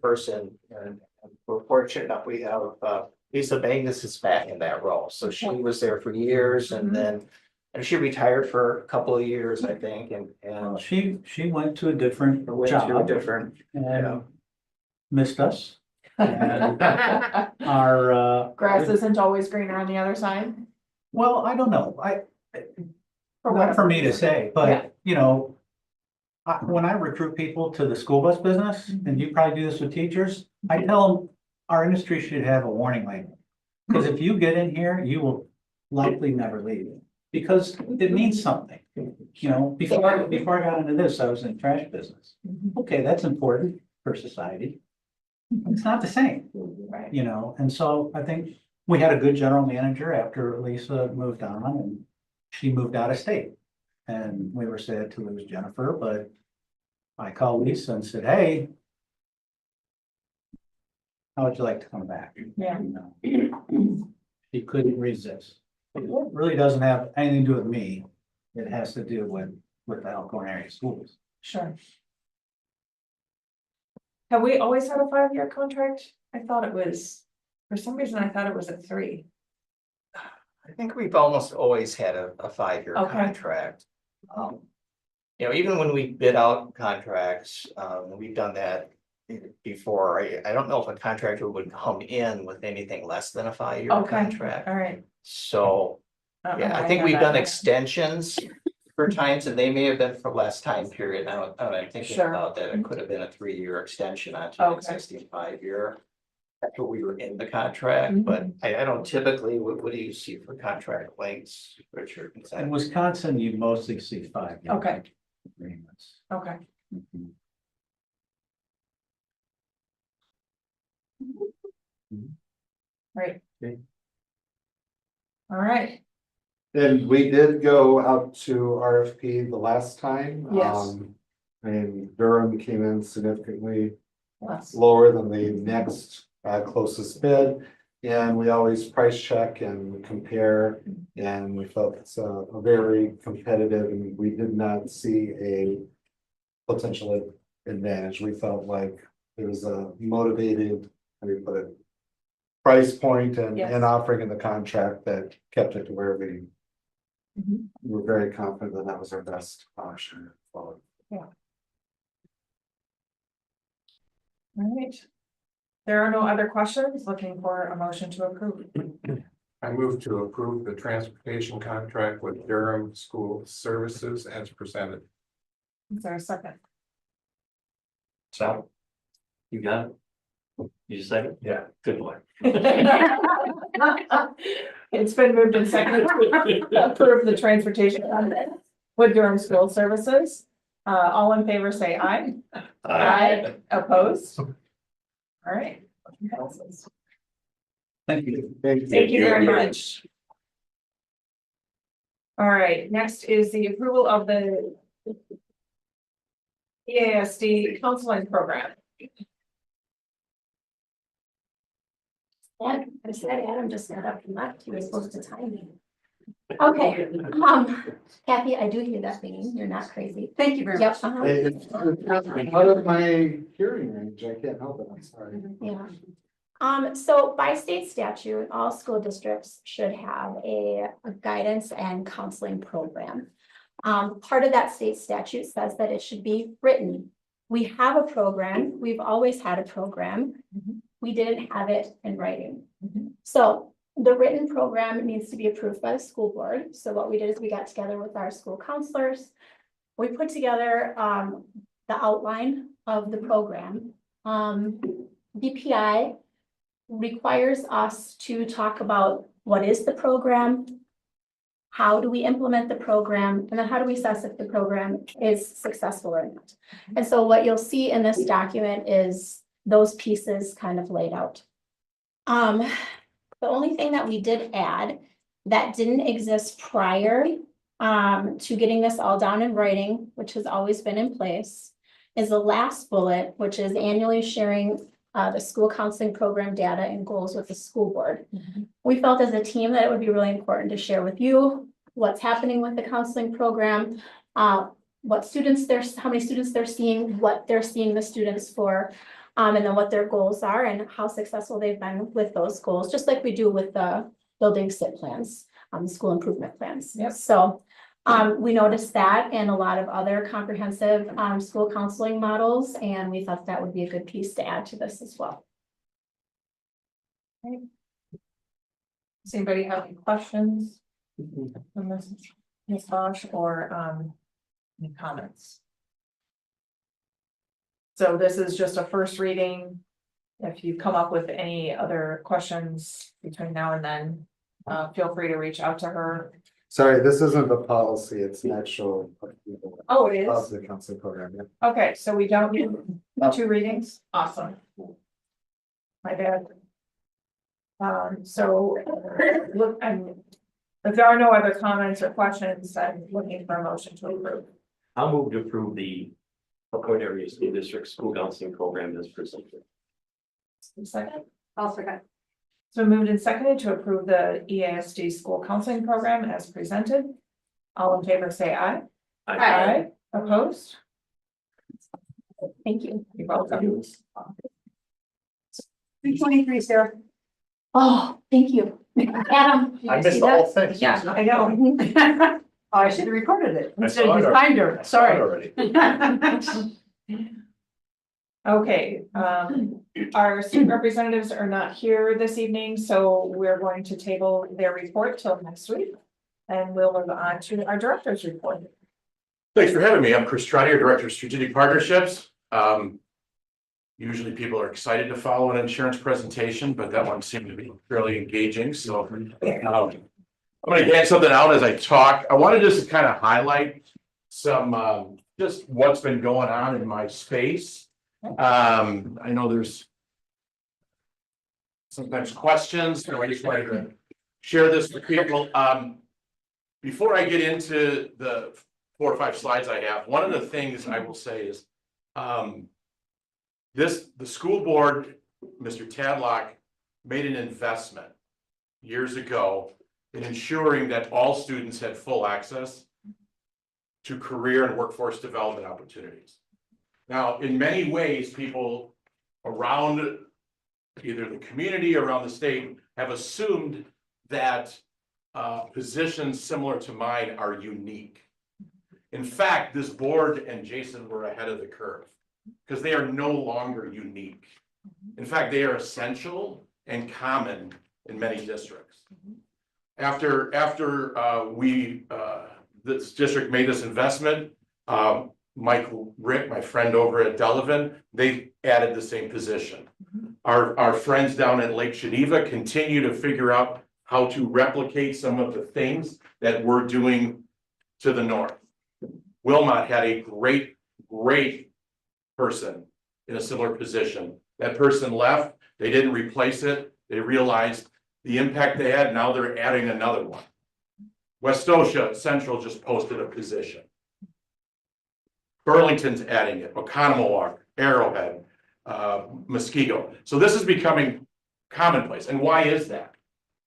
person, and we're fortunate enough we have Lisa Bangus is back in that role, so she was there for years, and then she retired for a couple of years, I think, and She went to a different went to a job different, and missed us. Our, Grass isn't always greener on the other side. well, I don't know. For Not for whatever me to reason. say, but, you know, when I recruit people to the school bus business, and you probably do this with teachers, I tell them our industry should have a warning label. Because if you get in here, you will likely never leave, because it means something. You know, before I got into this, I was in the trash business. Okay, that's important for society. It's not the same, Right. you know, and so I think we had a good general manager after Lisa moved on, and she moved out of state. And we were sad to lose Jennifer, but I called Lisa and said, hey, how would you like to come back? Yeah. You know, she couldn't resist. It really doesn't have anything to do with me. It has to do with the Elkhorn area schools. Sure. Have we always had a 5-year contract? I thought it was, for some reason, I thought it was a 3. I think we've almost always had a 5-year Okay. contract. You know, even when we bid out contracts, we've done that before. I don't know if a contractor would come in with anything less than a 5-year Okay, contract. all right. So, yeah, I think we've done extensions for times, and they may have been for less time period. Now, I'm thinking Sure. about that, it could have been a 3-year extension onto an Okay. existing 5-year. After we were in the contract, but I don't typically, what do you see for contract lengths, Richard? Is that- In Wisconsin, you mostly see 5-year Okay. agreements. Okay. Mhm. Right. Okay. All right. And we did go out to RFP the last time. Yes. And Durham came in significantly Yes. lower than the next closest bid. And we always price check and compare, and we felt it's a very competitive, and we did not see a potential advantage. We felt like there was a motivated, how do you put it? Price point and Yes. offering in the contract that kept it to where we Mhm. were very confident that that was our best option. All right. There are no other questions. Looking for a motion to approve. I move to approve the transportation contract with Durham School Services as presented. Is there a second? So. You got it? You second? Yeah. Good boy. It's been moved and seconded to approve the transportation contract with Durham School Services. All in favor, say aye. Aye. Opposed? All right. Passes. Thank you. Thank you very much. All right, next is the approval of the EASD counseling program. And I said Adam just got up and left. He was supposed to time me. Okay, Kathy, I do hear that thing. You're not crazy. Thank you very Yep. much. uh-huh. It's out of my hearing range. I can't help it. I'm sorry. Yeah. So by state statute, all school districts should have a guidance and counseling program. Part of that state statute says that it should be written. We have a program. We've always had a program. We didn't have it in writing. So the written program needs to be approved by the school board. So what we did is we got together with our school counselors. We put together the outline of the program. DPI requires us to talk about what is the program, how do we implement the program, and then how do we assess if the program is successful or not. And so what you'll see in this document is those pieces kind of laid out. The only thing that we did add that didn't exist prior to getting this all down in writing, which has always been in place, is the last bullet, which is annually sharing the school counseling program data and goals with the school board. We felt as a team that it would be really important to share with you what's happening with the counseling program, what students how many students they're seeing, what they're seeing the students for, and then what their goals are and how successful they've been with those goals, just like we do with the building SIP plans, school improvement plans. Yep. So we noticed that and a lot of other comprehensive school counseling models, and we thought that would be a good piece to add to this as well. Does anybody have any questions? On this, Ms. Bosch, or any comments? So this is just a first reading. If you come up with any other questions between now and then, feel free to reach out to her. Sorry, this isn't the policy, it's an actual. Oh, it Of is? the counseling program, yeah. Okay, so we don't need 2 readings? Awesome. My bad. So, look, if there are no other comments or questions, I'm looking for a motion to approve. I'll move to approve the Elkhorn Area School District School Counseling Program as presented. Second, I'll second. so moved and seconded to approve the EASD school counseling program as presented. All in favor, say aye. Aye. Opposed? Thank you. You're welcome. 323, Sarah. Oh, thank you. Adam. I missed the whole thing. Yeah, I know. Oh, I should have recorded it. I saw it already. Behind her, I saw it sorry. already. Okay, our student representatives are not here this evening, so we're going to table their report till next week. And we'll move on to our director's report. Thanks for having me. I'm Chris Trotter, Director of Strategic Partnerships. Usually people are excited to follow an insurance presentation, but that one seemed to be fairly engaging, so. I'm gonna hand something out as I talk. I wanted just to kind of highlight some, just what's been going on in my space. I know there's sometimes questions, so I just wanted to share this with people. Before I get into the 4 or 5 slides I have, one of the things I will say is, the school board, Mr. Tadlock, made an investment years ago in ensuring that all students had full access to career and workforce development opportunities. Now, in many ways, people around either the community or around the state have assumed that positions similar to mine are unique. In fact, this board and Jason were ahead of the curve because they are no longer unique. In fact, they are essential and common in many districts. After this district made this investment, Mike Rick, my friend over at Delavan, they added the same position. Our friends down at Lake Geneva continue to figure out how to replicate some of the things that we're doing to the north. Wilmot had a great person in a similar position. That person left, they didn't replace it, they realized the impact they had, now they're adding another one. Westosha Central just posted a position. Burlington's adding it, Oconomowoc, Arrowhead, Muskego. So this is becoming commonplace. And why is that?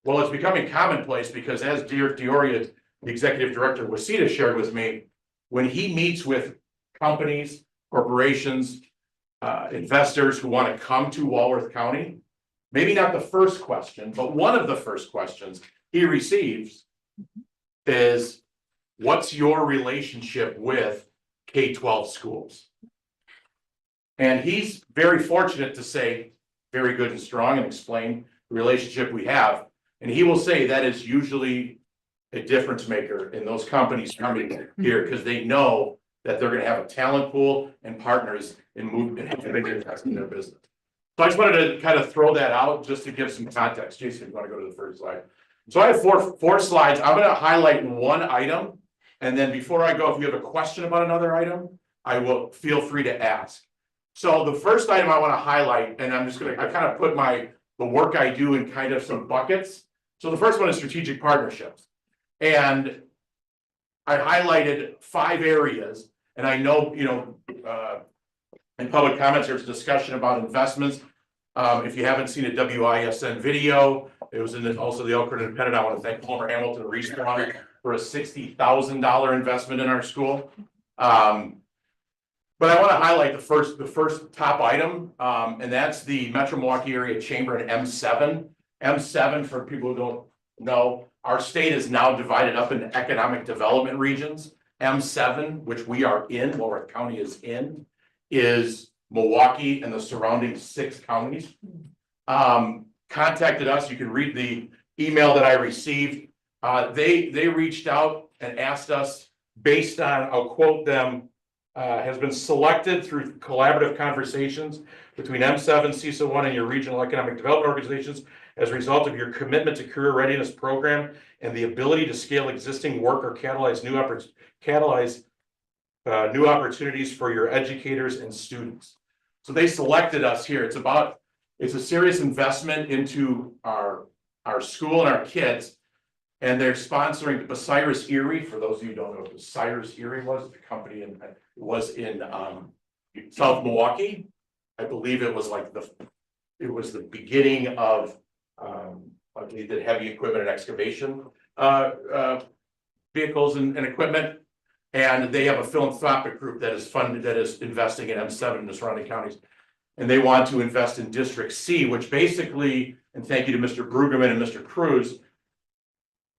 Well, it's becoming commonplace because as Dioria, the executive director, Wasita shared with me, when he meets with companies, corporations, investors who want to come to Walworth County, maybe not the first question, but one of the first questions he receives is, what's your relationship with K-12 schools? And he's very fortunate to say, very good and strong, and explain the relationship we have. And he will say that is usually a difference maker in those companies coming here because they know that they're going to have a talent pool and partners in movement and invest in their business. So I just wanted to kind of throw that out just to give some context. Jason, you want to go to the first slide? So I have four slides. I'm going to highlight one item. And then before I go, if you have a question about another item, I will feel free to ask. So the first item I want to highlight, and I kind of put the work I do in kind of some buckets. So the first one is strategic partnerships. And I highlighted 5 areas, and I know, in public comments, there's discussion about investments. If you haven't seen a WISN video, it was also the Elkhorn Independent. I want to thank Palmer Hamilton Reese for a $60,000 investment in our school. But I want to highlight the first top item, and that's the Metro Milwaukee Area Chamber and M7. M7, for people who don't know, our state is now divided up into economic development regions. M7, which we are in, Walworth County is in, is Milwaukee and the surrounding 6 counties. contacted us. You can read the email that I received. They reached out and asked us, based on, I'll quote them, has been selected through collaborative conversations between M7, CISA 1, and your regional economic development organizations as a result of your commitment to career readiness program and the ability to scale existing work or catalyze new opportunities for your educators and students. So they selected us here. It's a serious investment into our school and our kids. And they're sponsoring Bucyrus Erie. For those of you who don't know what Bucyrus Erie was, the company was in South Milwaukee. I believe it was like the beginning of they did heavy equipment and excavation vehicles and equipment. And they have a philanthropic group that is investing in M7 and the surrounding counties. And they want to invest in District C, which basically, and thank you to Mr. Brueggemann and Mr. Cruz,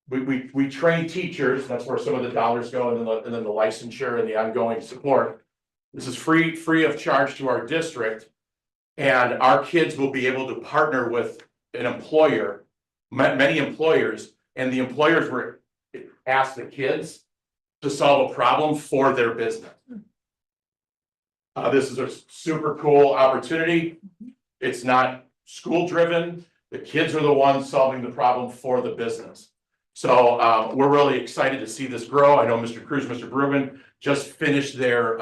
we train teachers. That's where some of the dollars go, and then the licensure and the ongoing support. This is free of charge to our district, and our kids will be able to partner with an employer, many employers, and the employers were asked the kids to solve a problem for their business. This is a super cool opportunity. It's not school driven. The kids are the ones solving the problem for the business. So we're really excited to see this grow. I know Mr. Cruz, Mr. Brueggemann just finished their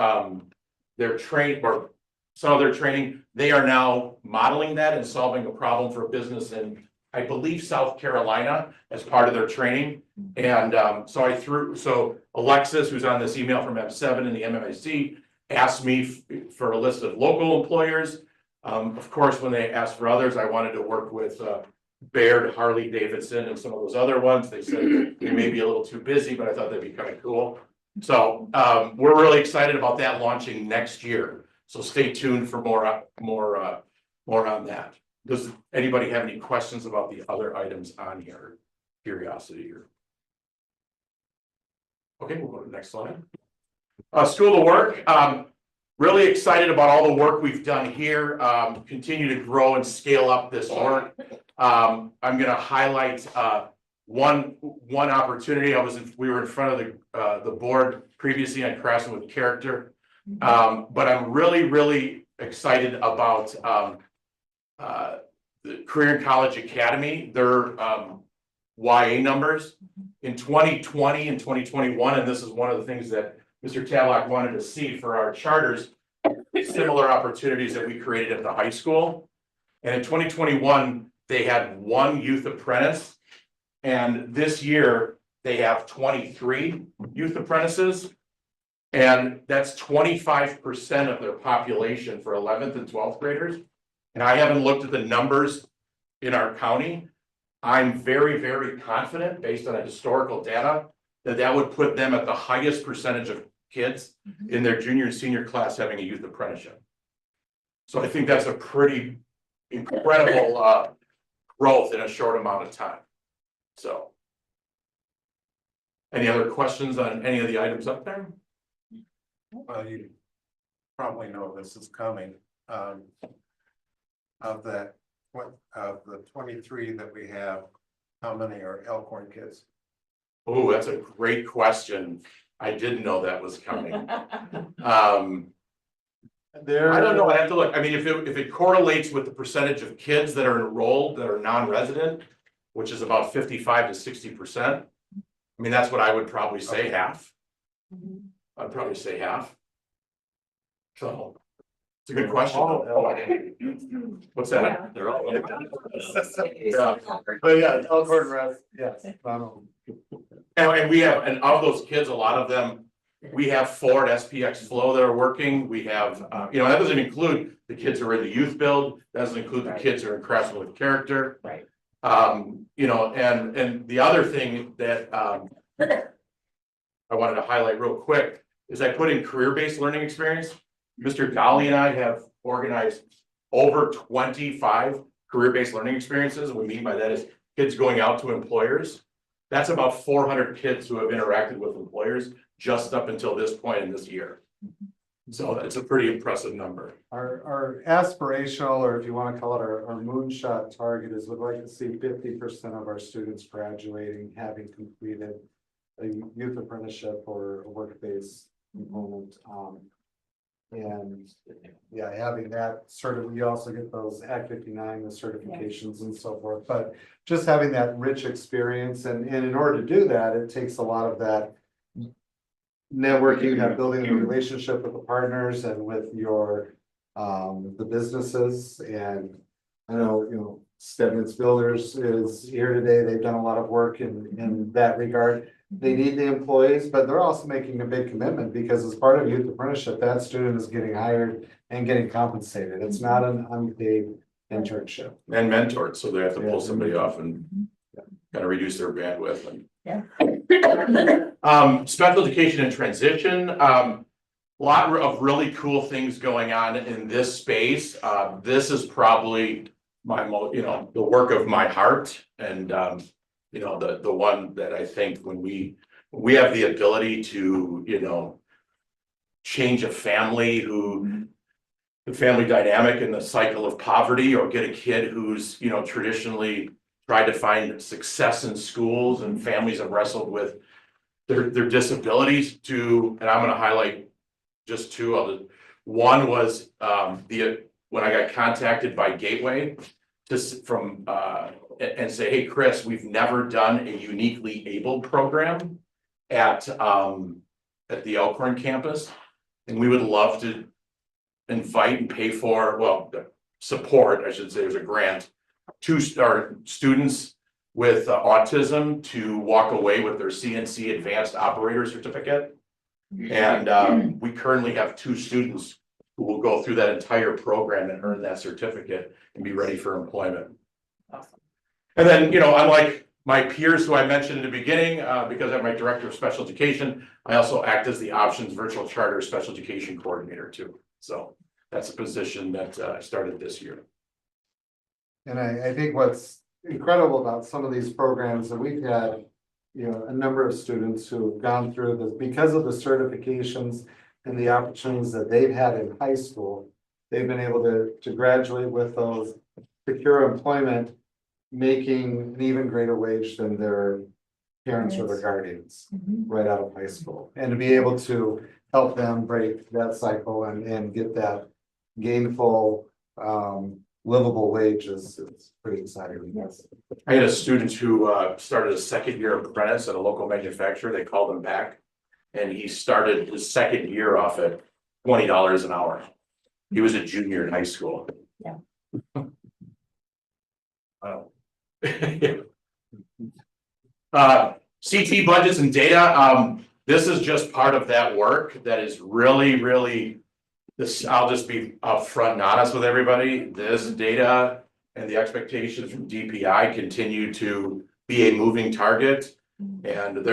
train or some of their training. They are now modeling that and solving a problem for a business in, I believe, South Carolina as part of their training. And so Alexis, who's on this email from M7 and the MMIC, asked me for a list of local employers. Of course, when they asked for others, I wanted to work with Baird, Harley Davidson, and some of those other ones. They said they may be a little too busy, but I thought that'd be kind of cool. So we're really excited about that launching next year. So stay tuned for more on that. Does anybody have any questions about the other items on here? Curiosity here. Okay, we'll go to the next slide. School to Work. Really excited about all the work we've done here. Continue to grow and scale up this work. I'm going to highlight one opportunity. We were in front of the board previously on Craftsmen with Character, but I'm really excited about the Career and College Academy. Their YA numbers in 2020 and 2021, and this is one of the things that Mr. Tadlock wanted to see for our charters, similar opportunities that we created at the high school. And in 2021, they had one youth apprentice. And this year they have 23 youth apprentices. And that's 25% of their population for 11th and 12th graders. And I haven't looked at the numbers in our county. I'm very confident based on the historical data that would put them at the highest percentage of kids in their junior and senior class having a youth apprenticeship. So I think that's a pretty incredible growth in a short amount of time. So any other questions on any of the items up there? Well, you probably know this is coming. Of the 23 that we have, how many are Elkhorn kids? Oh, that's a great question. I didn't know that was coming. I don't know, I have to look. I mean, if it correlates with the percentage of kids that are enrolled that are non-resident, which is about 55 to 60%. I mean, that's what I would probably say, half. I'd probably say half. So it's a good question. What's that? They're all. Yeah. But yeah, Elkhorn Rest, yes. And we have, and of those kids, a lot of them, we have 4 at SPX Flow that are working. We have, that doesn't include the kids who are in the youth build. That doesn't include the kids who are in Craftsmen with Character. Right. And the other thing that I wanted to highlight real quick is I put in career-based learning experience. Mr. Dolly and I have organized over 25 career-based learning experiences. What we mean by that is kids going out to employers. That's about 400 kids who have interacted with employers just up until this point in this year. So it's a pretty impressive number. Our aspirational, or if you want to call it our moonshot target is we'd like to see 50% of our students graduating, having completed a youth apprenticeship or a work-based component. And yeah, having that sort of, you also get those Act 59, the certifications and so forth, but just having that rich experience and in order to do that, it takes a lot of that networking, that building a relationship with the partners and with your the businesses. And I know, Stebbins Builders is here today. They've done a lot of work in that regard. They need the employees, but they're also making a big commitment because as part of youth apprenticeship, that student is getting hired and getting compensated. It's not an unpaid internship. And mentored, so they have to pull somebody off and kind of reduce their bandwidth and. Yeah. Special education and transition, lot of really cool things going on in this space. This is probably my the work of my heart and, the one that I think when we have the ability to, change a family the family dynamic and the cycle of poverty, or get a kid who's, traditionally tried to find success in schools and families have wrestled with their disabilities and I'm gonna highlight just two of them. One was when I got contacted by Gateway and say, hey, Chris, we've never done a uniquely abled program at the Elkhorn campus. And we would love to invite and pay for, support, I should say, there's a grant to start students with autism to walk away with their CNC Advanced Operator Certificate. And we currently have 2 students who will go through that entire program and earn that certificate and be ready for employment. And then, unlike my peers who I mentioned in the beginning, because I'm my director of special education, I also act as the Options Virtual Charter Special Education Coordinator too. So that's a position that I started this year. And I think what's incredible about some of these programs that we've had, a number of students who have gone through this because of the certifications and the opportunities that they've had in high school, they've been able to graduate with those, secure employment, making an even greater wage than their parents or their guardians right out of high school. And to be able to help them break that cycle and get that gainful, livable wage is pretty exciting. Yes. I had a student who started a 2nd-year apprentice at a local manufacturer. They called him back and he started his 2nd year off at $20 an hour. He was a junior in high school. Yeah. Wow. CT budgets and data. This is just part of that work that is really this. I'll just be upfront and honest with everybody. This data and the expectations from DPI continue to be a moving target. And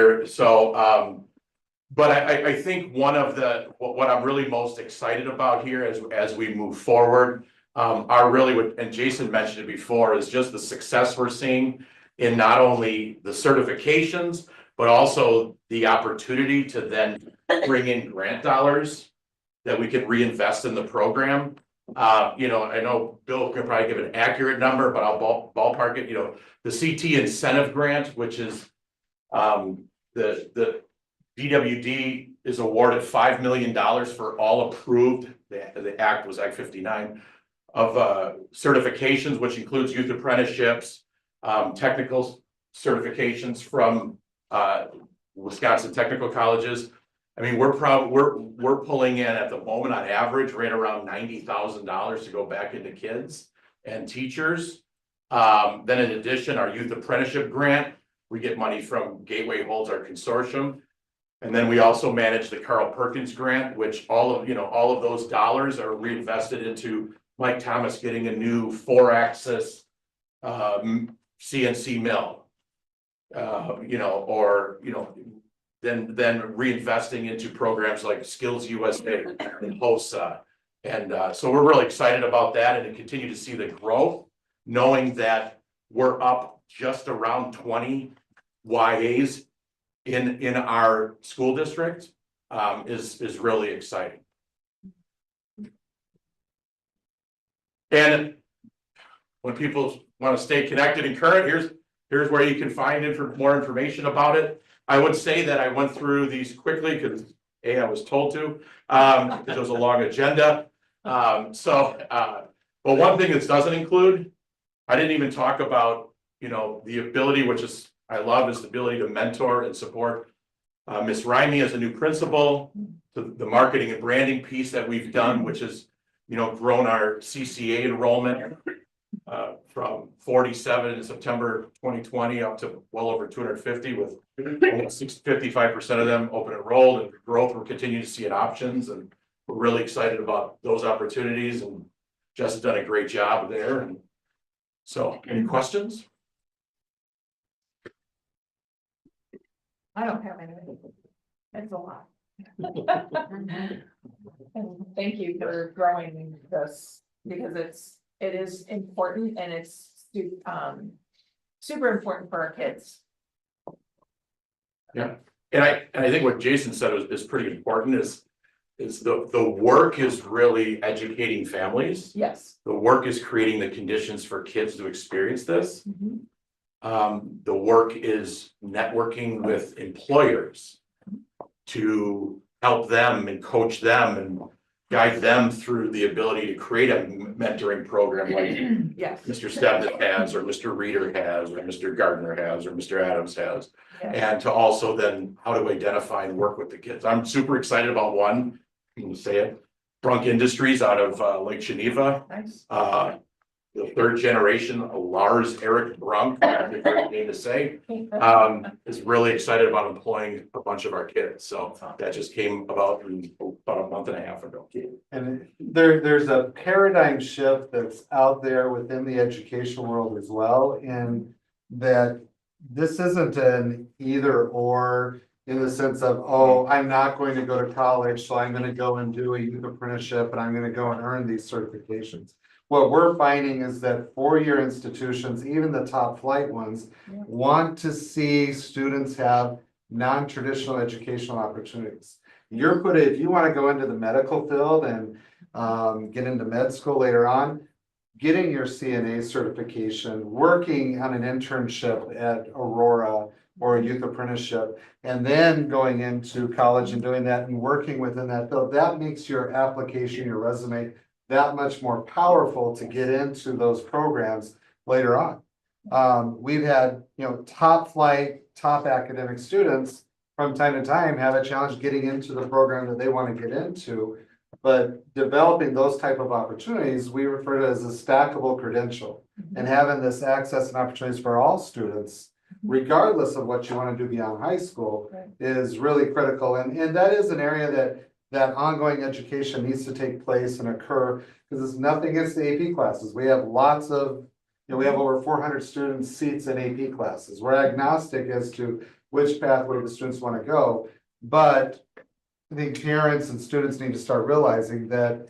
but I think one of what I'm really most excited about here as we move forward are really and Jason mentioned it before, is just the success we're seeing in not only the certifications, but also the opportunity to then bring in grant dollars that we can reinvest in the program. I know Bill can probably give an accurate number, but I'll ballpark it. The CT incentive grant, which is the DWD is awarded $5 million for all approved. The act was Act 59 of certifications, which includes youth apprenticeships, technical certifications from Wisconsin technical colleges. I mean, we're pulling in at the moment on average right around $90,000 to go back into kids and teachers. Then in addition, our youth apprenticeship grant, we get money from Gateway holds our consortium. And then we also manage the Carl Perkins grant, which all of those dollars are reinvested into Mike Thomas getting a new 4-axis CNC mill. Then reinvesting into programs like Skills USA and HOSA. And so we're really excited about that and to continue to see the growth, knowing that we're up just around 20 YAs in our school district is really exciting. And when people want to stay connected and current, here's where you can find more information about it. I would say that I went through these quickly because I was told to, because it was a long agenda. But one thing this doesn't include, I didn't even talk about, the ability, which is, I love, is the ability to mentor and support Miss Rimey as a new principal, the marketing and branding piece that we've done, which is, grown our CCA enrollment from 47 in September 2020 up to well over 250, with almost 55% of them open enrolled, and growth we're continuing to see in options, and we're really excited about those opportunities, and Jess has done a great job there. And so, any questions? I don't have any. It's a lot. And thank you for growing this, because it is important, and it's super important for our kids. Yeah, and I think what Jason said is pretty important, is the work is really educating families. Yes. The work is creating the conditions for kids to experience this. The work is networking with employers to help them and coach them and guide them through the ability to create a mentoring program like Yes. Mr. Stebnet has, or Mr. Reader has, or Mr. Gardner has, or Mr. Adams has. And to also then how to identify and work with the kids. I'm super excited about one, I'm gonna say it, Brunk Industries out of Lake Geneva. Nice. The third generation, Lars Eric Brunk, that's a great name to say, is really excited about employing a bunch of our kids. So that just came about a month and a half ago. And there's a paradigm shift that's out there within the education world as well, in that this isn't an either or, in the sense of, oh, I'm not going to go to college, so I'm gonna go and do a youth apprenticeship, and I'm gonna go and earn these certifications. What we're finding is that four-year institutions, even the top flight ones, want to see students have non-traditional educational opportunities. If you want to go into the medical field and get into med school later on, getting your CNA certification, working on an internship at Aurora or a youth apprenticeship, and then going into college and doing that and working within that field, that makes your application, your resume, that much more powerful to get into those programs later on. We've had, top flight, top academic students from time to time have a challenge getting into the program that they want to get into. But developing those type of opportunities, we refer to as a stackable credential, and having this access and opportunities for all students, regardless of what you want to do beyond high school, is really critical. And that is an area that ongoing education needs to take place and occur, because it's nothing against the AP classes. We have lots of, we have over 400 students seats in AP classes. We're agnostic as to which pathway the students want to go. But I think parents and students need to start realizing that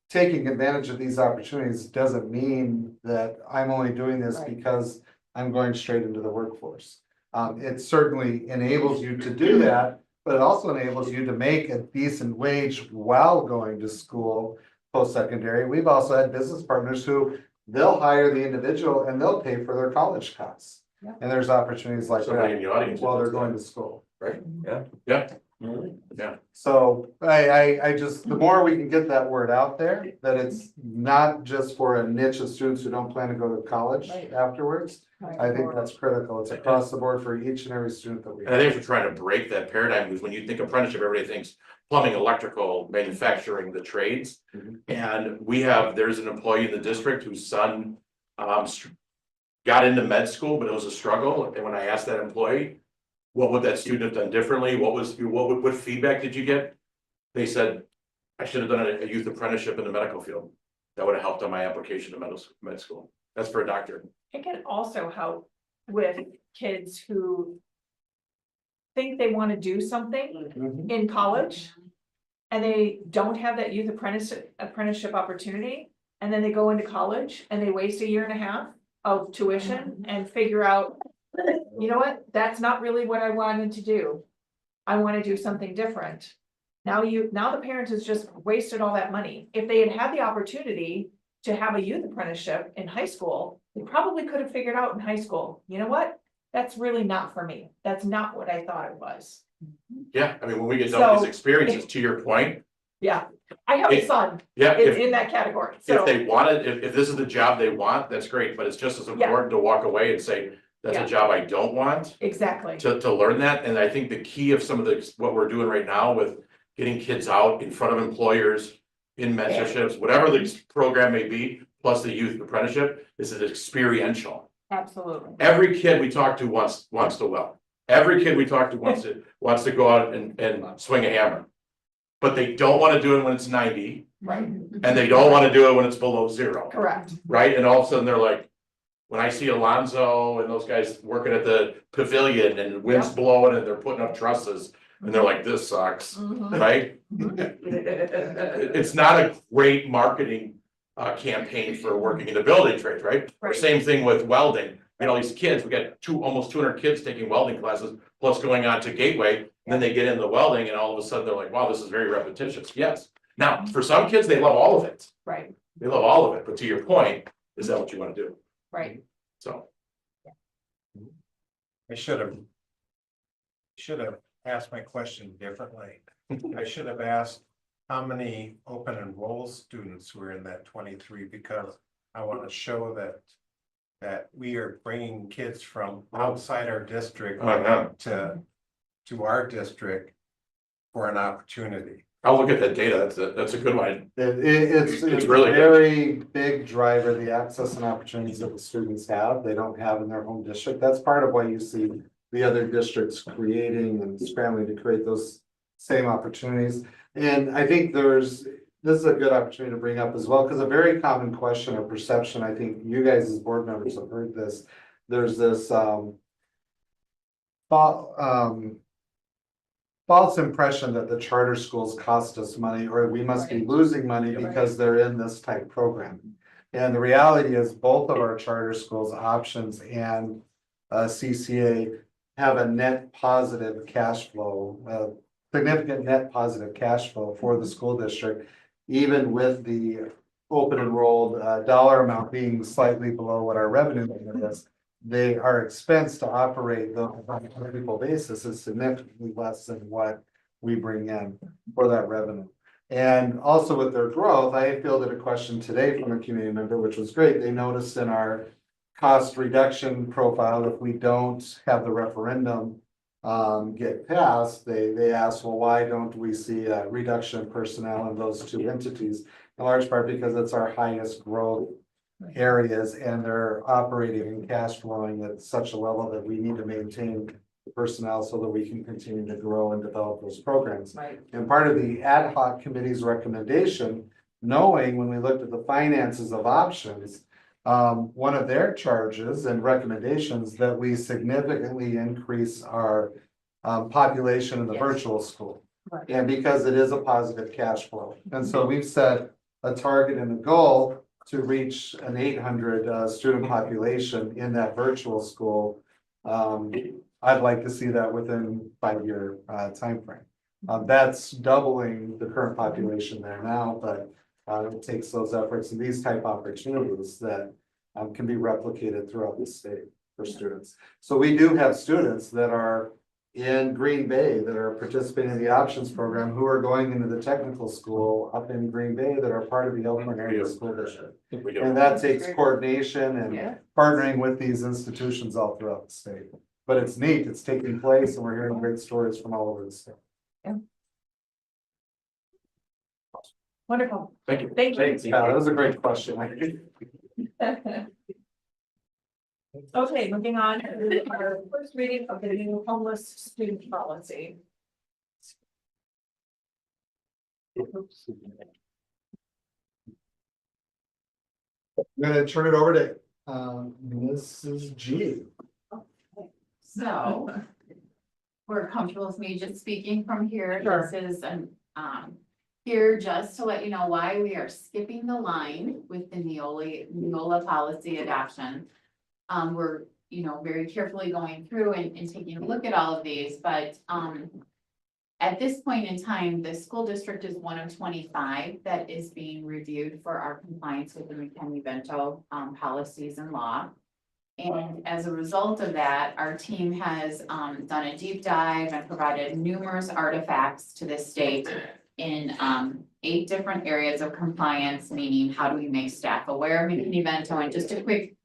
taking advantage of these opportunities doesn't mean that I'm only doing this because I'm going straight into the workforce. It certainly enables you to do that, but it also enables you to make a decent wage while going to school post-secondary. We've also had business partners who they'll hire the individual and they'll pay for their college costs. And there's opportunities like Somebody in the that audience while they're does going that. to school. Right? Yeah. So I just, the more we can get that word out there, that it's not just for a niche of students who don't plan to go to college afterwards. I think that's critical. It's across the board for each and every student that we And I think we're trying to break that paradigm, because when you think apprenticeship, everybody thinks plumbing, electrical, manufacturing, the trades. And there's an employee in the district whose son got into med school, but it was a struggle. And when I asked that employee, what would that student have done differently? What feedback did you get? They said, I should have done a youth apprenticeship in the medical field. That would have helped on my application to med school. That's for a doctor. It can also help with kids who think they want to do something in college, and they don't have that youth apprenticeship opportunity, and then they go into college and they waste 1.5 years of tuition and figure out, you know what, that's not really what I wanted to do. I want to do something different. Now the parent has just wasted all that money. If they had had the opportunity to have a youth apprenticeship in high school, they probably could have figured out in high school, you know what? That's really not for me. That's not what I thought it was. Yeah, I mean, when we get done with So- these experiences, to your point, Yeah, I have a If- son yeah, in if, that category, if so, they wanted, if this is the job they want, that's great, but it's just as important to walk away and say, that's Yeah. a job I don't want. exactly. To learn that, and I think the key of some of the, what we're doing right now with getting kids out in front of employers. In mentorships, whatever the program may be, plus the youth apprenticeship, this is experiential. Absolutely. Every kid we talk to wants to weld. Every kid we talk to wants to go out and swing a hammer. But they don't wanna do it when it's 90, Right, and they don't wanna do it when it's below 0. correct. Right, and all of a sudden they're like, when I see Alonzo and those guys working at the pavilion and the wind's blowing and they're putting up trusses. And they're like, this sucks, Mhm. right? It's not a great marketing campaign for working in the building trades, right? Or Right. same thing with welding, you know, these kids, we got almost 200 kids taking welding classes, plus going on to Gateway. And then they get into welding and all of a sudden they're like, wow, this is very repetitious, yes. Now, for some kids, they love all of it, Right, they love all of it, but to your point, is that what you wanna do? right. So. I should have asked my question differently. I should have asked how many open enroll students were in that 23, because I want to show that we are bringing kids from outside our district to our district for an opportunity. I'll look at that data, that's a good one. It's a really good. very big driver, the access and opportunities that the students have, they don't have in their home district. That's part of why you see the other districts creating and scrambling to create those same opportunities. And I think this is a good opportunity to bring up as well, because a very common question or perception, I think you guys as board members have heard this. There's this false impression that the charter schools cost us money, or we must be losing money because they're in this type program. And the reality is both of our charter schools, options and CCA, have a net positive cash flow, significant net positive cash flow for the school district, even with the open enrolled dollar amount being slightly below what our revenue is. Our expense to operate on a people basis is significantly less than what we bring in for that revenue. And also with their growth, I fielded a question today from a community member, which was great. They noticed in our cost reduction profile, if we don't have the referendum get passed, they asked, well, why don't we see a reduction in personnel in those two entities? In large part because it's our highest growth areas and they're operating and cash flowing at such a level that we need to maintain the personnel so that we can continue to grow and develop those programs. Right. And part of the ad hoc committee's recommendation, knowing when we looked at the finances of options, one of their charges and recommendations that we significantly increase our population in the virtual school. Right. And because it is a positive cash flow. And so we've set a target and a goal to reach an 800 student population in that virtual school. I'd like to see that within 5-year timeframe. That's doubling the current population there now, but it takes those efforts and these type opportunities that can be replicated throughout the state for students. So we do have students that are in Green Bay that are participating in the options program who are going into the technical school up in Green Bay that are part of the Elkhorn Area School District. And that takes coordination and partnering with these institutions all throughout the state. But it's neat, it's taking place and we're hearing great stories from all over the state. Wonderful. Thank you. Thank you. Thanks, Val. That was a great question. Okay, moving on to our first reading of the new homeless student policy. I'm gonna turn it over to Mrs. G. So. We're comfortable with me just speaking from here. Sure. This is here just to let you know why we are skipping the line with the Neola policy adoption. We're, very carefully going through and taking a look at all of these, but At this point in time, the school district is one of 25 that is being reviewed for our compliance with the McKinney-Vento policies and law. And as a result of that, our team has done a deep dive and provided numerous artifacts to the state in 8 different areas of compliance, meaning how do we make staff aware of McKinney-Vento? And just a quick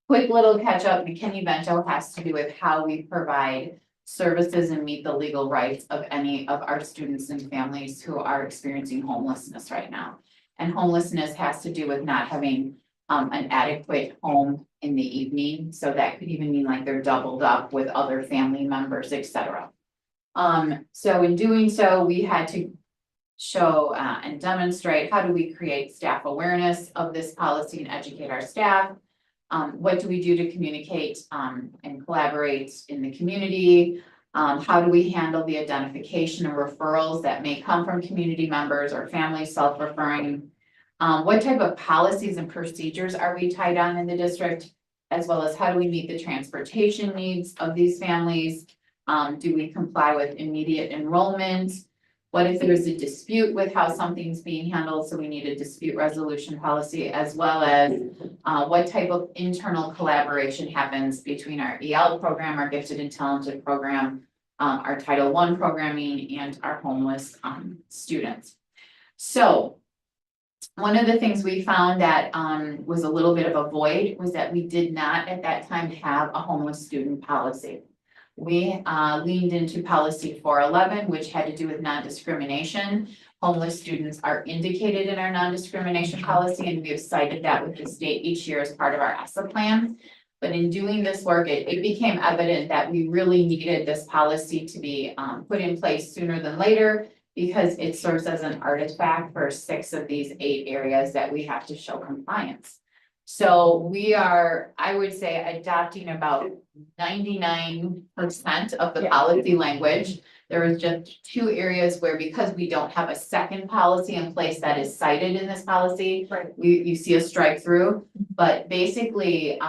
little catch up, McKinney-Vento has to do with how we provide services and meet the legal rights of any of our students and families who are experiencing homelessness right now. And homelessness has to do with not having an adequate home in the evening. So that could even mean like they're doubled up with other family members, etc. So in doing so, we had to show and demonstrate how do we create staff awareness of this policy and educate our staff. What do we do to communicate and collaborate in the community? How do we handle the identification of referrals that may come from community members or families self-referring? What type of policies and procedures are we tied on in the district? As well as how do we meet the transportation needs of these families? Do we comply with immediate enrollment? What if there's a dispute with how something's being handled? So we need a dispute resolution policy, as well as what type of internal collaboration happens between our EL program, our gifted and talented program, our Title I programming, and our homeless students. So one of the things we found that was a little bit of a void was that we did not at that time have a homeless student policy. We leaned into policy 411, which had to do with non-discrimination. Homeless students are indicated in our non-discrimination policy, and we have cited that with the state each year as part of our ESSA plan. But in doing this work, it became evident that we really needed this policy to be put in place sooner than later, because it serves as an artifact for 6 of these 8 areas that we have to show compliance. So we are, I would say, adopting about 99% of the policy language. There is just 2 areas where, because we don't have a second policy in place that is cited in this policy, you see a strike through. But basically,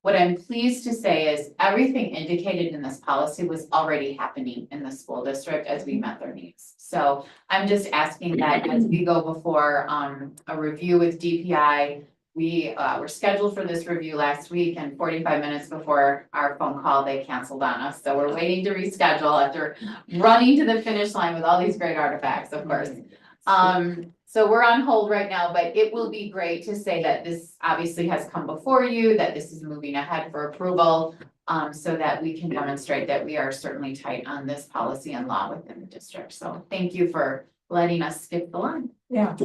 what I'm pleased to say is everything indicated in this policy was already happening in the school district as we met their needs. So I'm just asking that as we go before a review with DPI. We were scheduled for this review last week, and 45 minutes before our phone call, they canceled on us. So we're waiting to reschedule after running to the finish line with all these great artifacts, of course. So we're on hold right now, but it will be great to say that this obviously has come before you, that this is moving ahead for approval, so that we can demonstrate that we are certainly tight on this policy and law within the district. So thank you for letting us skip the line. Yeah,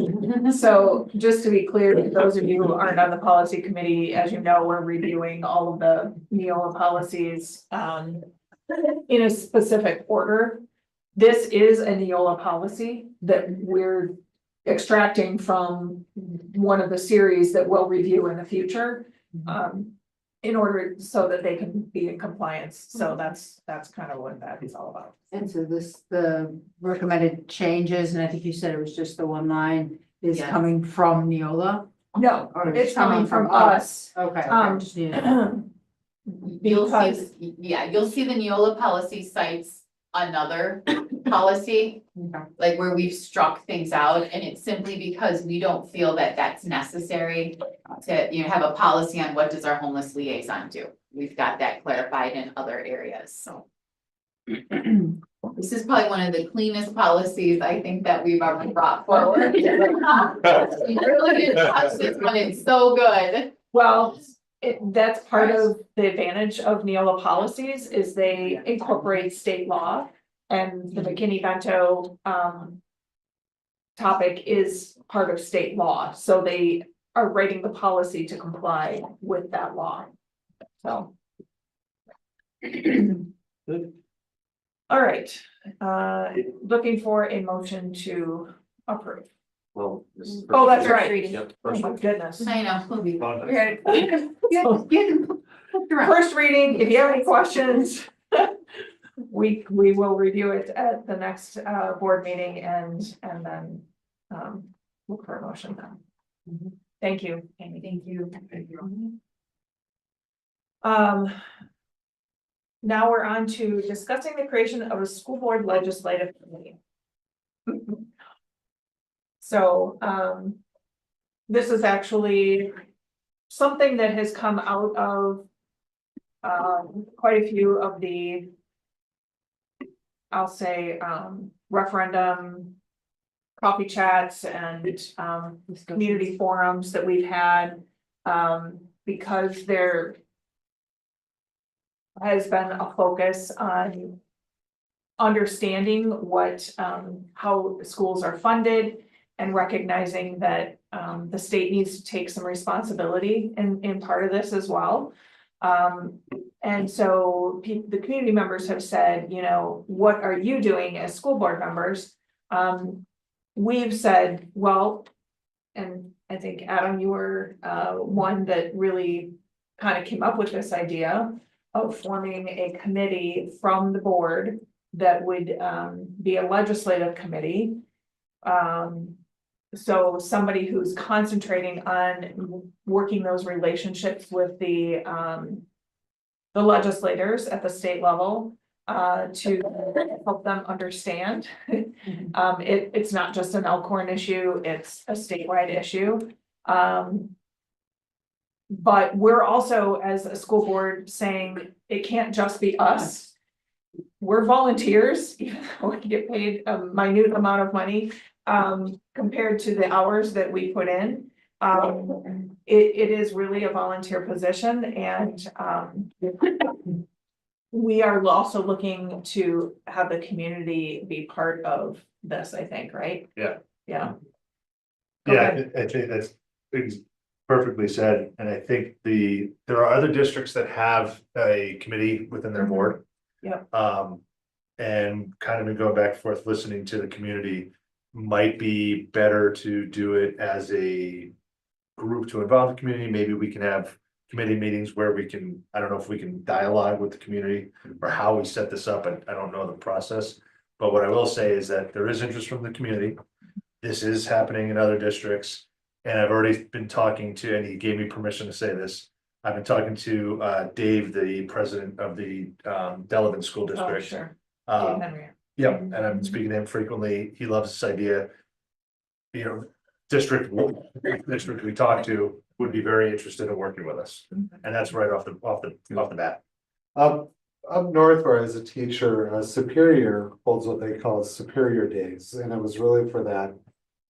so just to be clear, to those of you who aren't on the policy committee, as you know, we're reviewing all of the Neola policies in a specific order. This is a Neola policy that we're extracting from one of the series that we'll review in the future. In order so that they can be in compliance. So that's kind of what that is all about. And so the recommended changes, and I think you said it was just the 1 line, is Yes. coming from Neola? No, Or it's coming from us. Okay. Because You'll see the Neola policy cites another policy, like where we've struck things out, and it's simply because we don't feel that that's necessary to, have a policy on what does our homeless liaison do. We've got that clarified in other areas, so. This is probably one of the cleanest policies I think that we've ever brought forward. We really didn't touch this one, it's so good. Well, that's part of the advantage of Neola policies is they incorporate state law, and the McKinney-Vento topic is part of state law, so they are writing the policy to comply with that law. So. Good. All right, looking for a motion to approve. Well, this is. Oh, that's right. Yep. Oh my goodness. I know, we'll be. So, first reading, if you have any questions, we will review it at the next board meeting and then look for a motion then. Thank you, Amy. Thank you. Thank you. Now we're on to discussing the creation of a school board legislative committee. So, this is actually something that has come out of quite a few of the, I'll say, referendum, coffee chats and community forums that we've had, because there has been a focus on understanding what, how schools are funded and recognizing that, the state needs to take some responsibility in part of this as well. And so the community members have said, you know, what are you doing as school board members? We've said, well, and I think Adam, you were, one that really kind of came up with this idea of forming a committee from the board that would, be a legislative committee. So somebody who's concentrating on working those relationships with the legislators at the state level, to help them understand. It's not just an Elkhorn issue, it's a statewide issue. But we're also, as a school board, saying it can't just be us. We're volunteers, even though we get paid a minute amount of money, compared to the hours that we put in. It is really a volunteer position, and we are also looking to have the community be part of this, I think, right? Yeah. Yeah. Yeah, I think that's perfectly said, and I think there are other districts that have a committee within their board. Yep. And kind of been going back and forth, listening to the community, might be better to do it as a group to involve the community. Maybe we can have committee meetings where we can, I don't know if we can dialogue with the community or how we set this up, and I don't know the process. But what I will say is that there is interest from the community. This is happening in other districts. And I've already been talking to, and he gave me permission to say this. I've been talking to Dave, the president of the Delavan School Oh, District. sure. Um, Dave Henry. Yep, and I've been speaking to him frequently. He loves this idea. You know, district we talked to would be very interested in working with us. And that's right off the bat. Up north where I was a teacher, Superior holds what they call Superior Days, and it was really for that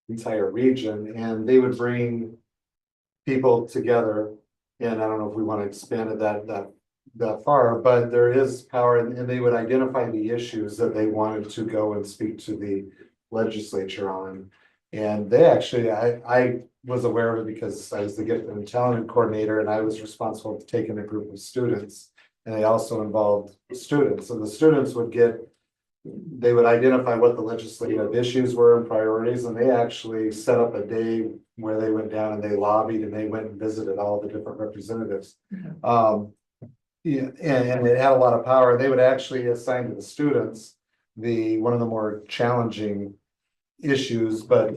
entire region, and they would bring people together. And I don't know if we want to expand it that far, but there is power, and they would identify the issues that they wanted to go and speak to the legislature on. And they actually, I was aware of it because I was the gift and talent coordinator, and I was responsible for taking a group of students. And they also involved students, and the students they would identify what the legislative issues were and priorities, and they actually set up a day where they went down and they lobbied and they went and visited all the different representatives. Yeah, and it had a lot of power. They would actually assign to the students one of the more challenging issues, but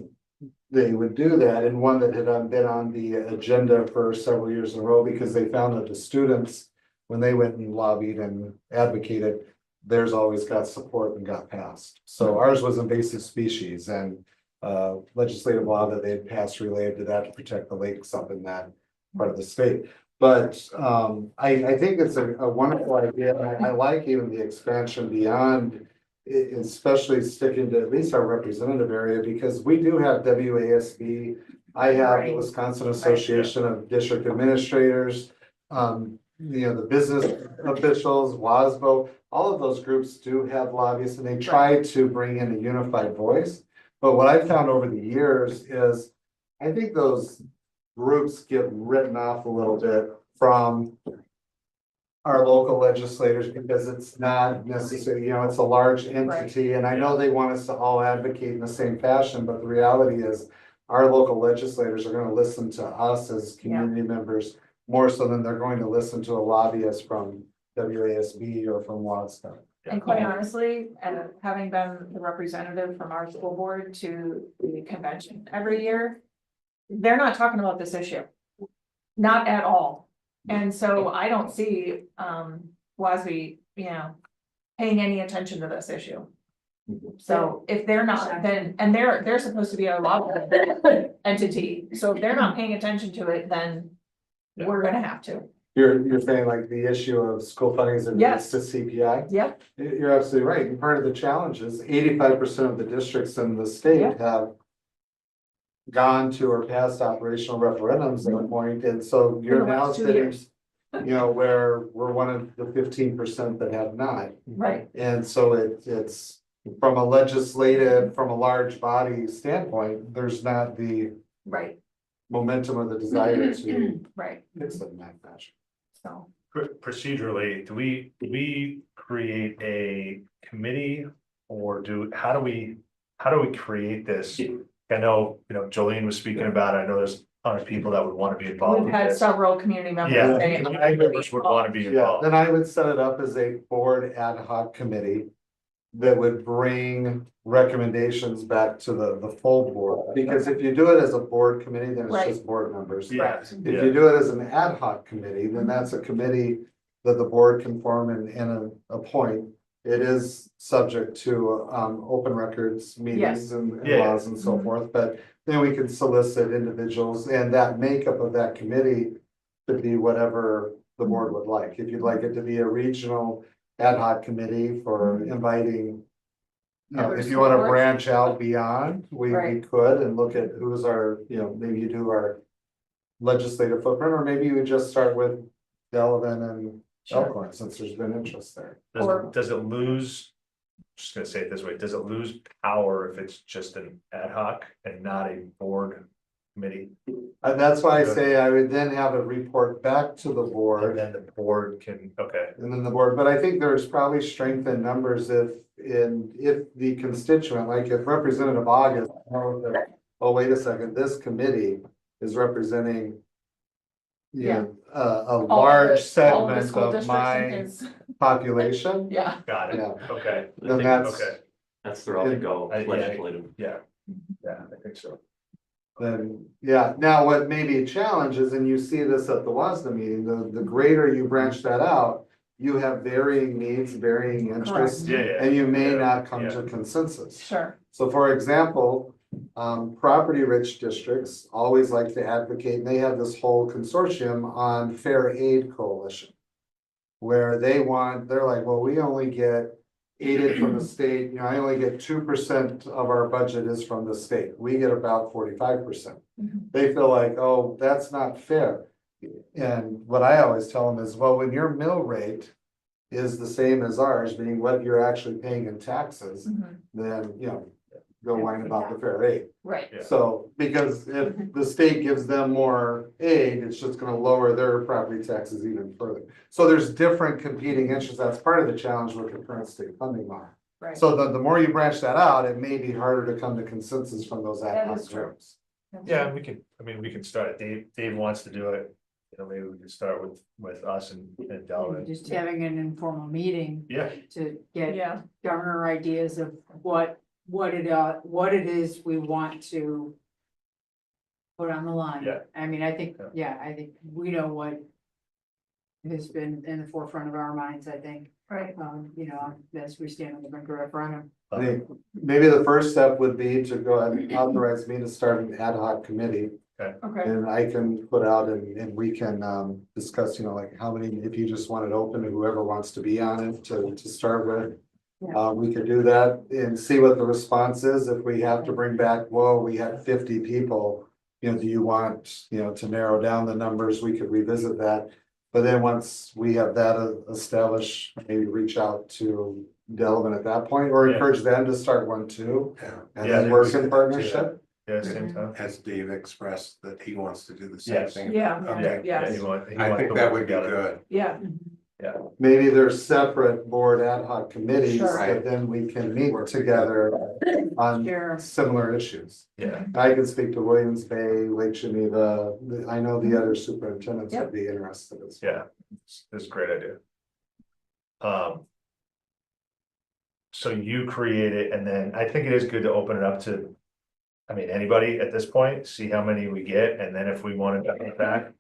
they would do that, and one that had been on the agenda for several years in a row, because they found that the students, when they went and lobbied and advocated, theirs always got support and got passed. So ours was invasive species, and legislative law that they had passed related to that to protect the lakes up in that part of the state. But I think it's a wonderful idea. I like even the expansion beyond, especially sticking to at least our representative area, because we do have WASB. I have the Wisconsin Association of District Administrators, the business officials, WASBO, all of those groups do have lobbyists, and they try to bring in a unified voice. But what I've found over the years is, I think those groups get written off a little bit from our local legislators, because it's not necessarily, it's a large entity, and I know they want us to all advocate in the same fashion, but the reality is our local legislators are going to listen to us as community members more so than they're going to listen to a lobbyist from WASB or from WASDA. And quite honestly, and having been the representative from our school board to the convention every year, they're not talking about this issue. Not at all. And so I don't see WASB paying any attention to this issue. So if they're not, then, and they're supposed to be our law entity, so if they're not paying attention to it, then we're gonna have to. You're saying like the issue of school funding is Yes. to CPI? Yep. You're absolutely right. And part of the challenge is 85% of the districts in the state Yep. have gone to or passed operational referendums at a point, and so In you're the now last 2 sitting, years. where we're one of the 15% that have not. Right, And so it's from a legislative, from a large body standpoint, there's not the right, momentum or the desire to right, fix it in that fashion. so. Procedurally, do we create a committee or how do we create this? I know, Jolene was speaking about it. I know there's other people that would want to be involved We've with had this. several community members Yeah, say. members would want to be Yeah, involved. then I would set it up as a board ad hoc committee that would bring recommendations back to the full board. Because if you do it as a board committee, then it's Right. just board members. Yeah, If you do it as an ad hoc committee, then that's a committee that the board can form and appoint. It is subject to open records meetings Yes. and Yeah. laws and so forth, but then we can solicit individuals and that makeup of that committee could be whatever the board would like. If you'd like it to be a regional ad hoc committee for inviting. Other If you wanna schools. branch out beyond, we Right. could and look at who's our, maybe you do our. Legislative footprint, or maybe you would just start with Delavan and Elkhorn, since there's been interest there. Does it lose? Just gonna say it this way, does it lose power if it's just an ad hoc and not a board committee? And that's why I say I would then have it report back to the And board then the board can, okay, and then the board, but I think there's probably strength in numbers if the constituent, like if Representative August. knows that, oh, wait a second, this committee is representing. A All large the segment school of districts my in his- population. Yeah, got it, Yeah. okay, Then that's, okay, That's the route to go, Yeah. legislative. yeah, I think so. then, yeah, now what may be a challenge is, and you see this at the WASDA meeting, the greater you branch that out. You have varying needs, varying interests, Yeah, and you may not come yeah. to consensus. sure, So for example, property rich districts always like to advocate, and they have this whole consortium on Fair Aid Coalition. Where they're like, well, we only get aided from the state, I only get 2% of our budget is from the state, we get about 45%. Mhm. They feel like, oh, that's not fair. And what I always tell them is, well, when your mill rate is the same as ours, meaning what you're actually paying in taxes, Mhm. then, go whine about the fair aid. right, Yeah. So, because if the state gives them more aid, it's just gonna lower their property taxes even further. So there's different competing interests, that's part of the challenge with the current state funding model. right. So the more you branch that out, it may be harder to come to consensus from those ad That hoc is true. groups. Yeah, we can start, Dave wants to do it, maybe we can start with us and Delvin. Just having an informal meeting Yeah, to get Yeah, governor ideas of what it is we want to put on the line. Yeah. I mean, I think we know what has been in the forefront of our minds, I think, right, as we stand on the brink of referendum. I think maybe the first step would be to go ahead and authorize me to start an ad hoc committee. okay, And I can put out and we can discuss, like how many, if you just want it open to whoever wants to be on it to start with. We could do that and see what the response is. If we have to bring back, whoa, we had 50 people. Do you want, to narrow down the numbers? We could revisit that. But then once we have that established, maybe reach out to Delavan at that point or Yeah. encourage them to start one too. And Yeah, then work in partnership. yeah, same time. Has Dave expressed that he wants to do the same Yes. thing? yeah, Okay. yes, He I wants think to that work would be together. good. yeah, Maybe there's separate board ad hoc committees, Sure. but then we can meet together on Sure. similar issues. Yeah, I can speak to Williams Bay, Lake Geneva, I know the other superintendents would be interested as well. yeah, it's a great idea. So you create it, and then I think it is good to open it up to. Anybody at this point, see how many we get, and then if we want to get back,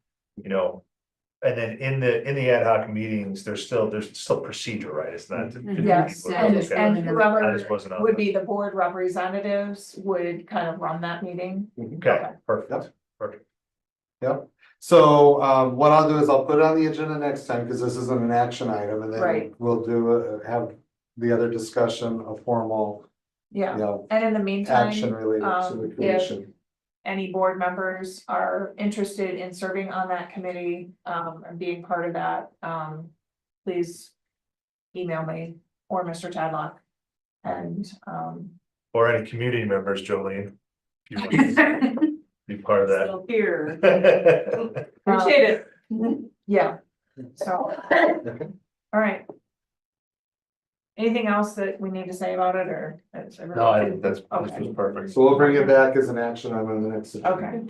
And then in the ad hoc meetings, there's still procedure, right? It's not. Yes, and Okay. and whoever I just wasn't on would that. be the board representatives would kind of run that meeting. Okay, perfect. Yep. So, what I'll do is I'll put it on the agenda next time, because this isn't an action item, and then Right. we'll have the other discussion, a formal, you Yeah, know, and in the meantime, action related to the if commission. any board members are interested in serving on that committee, and being part of that, please email me or Mr. Tadlock. And, Or any community members, Jolene. if you want to Be part of that. still here, appreciate it. Yeah, so, all right. Anything else that we need to say about it, or? That's everything? No, I think this Okay. was perfect. So we'll bring it back as an action item on the next. Okay.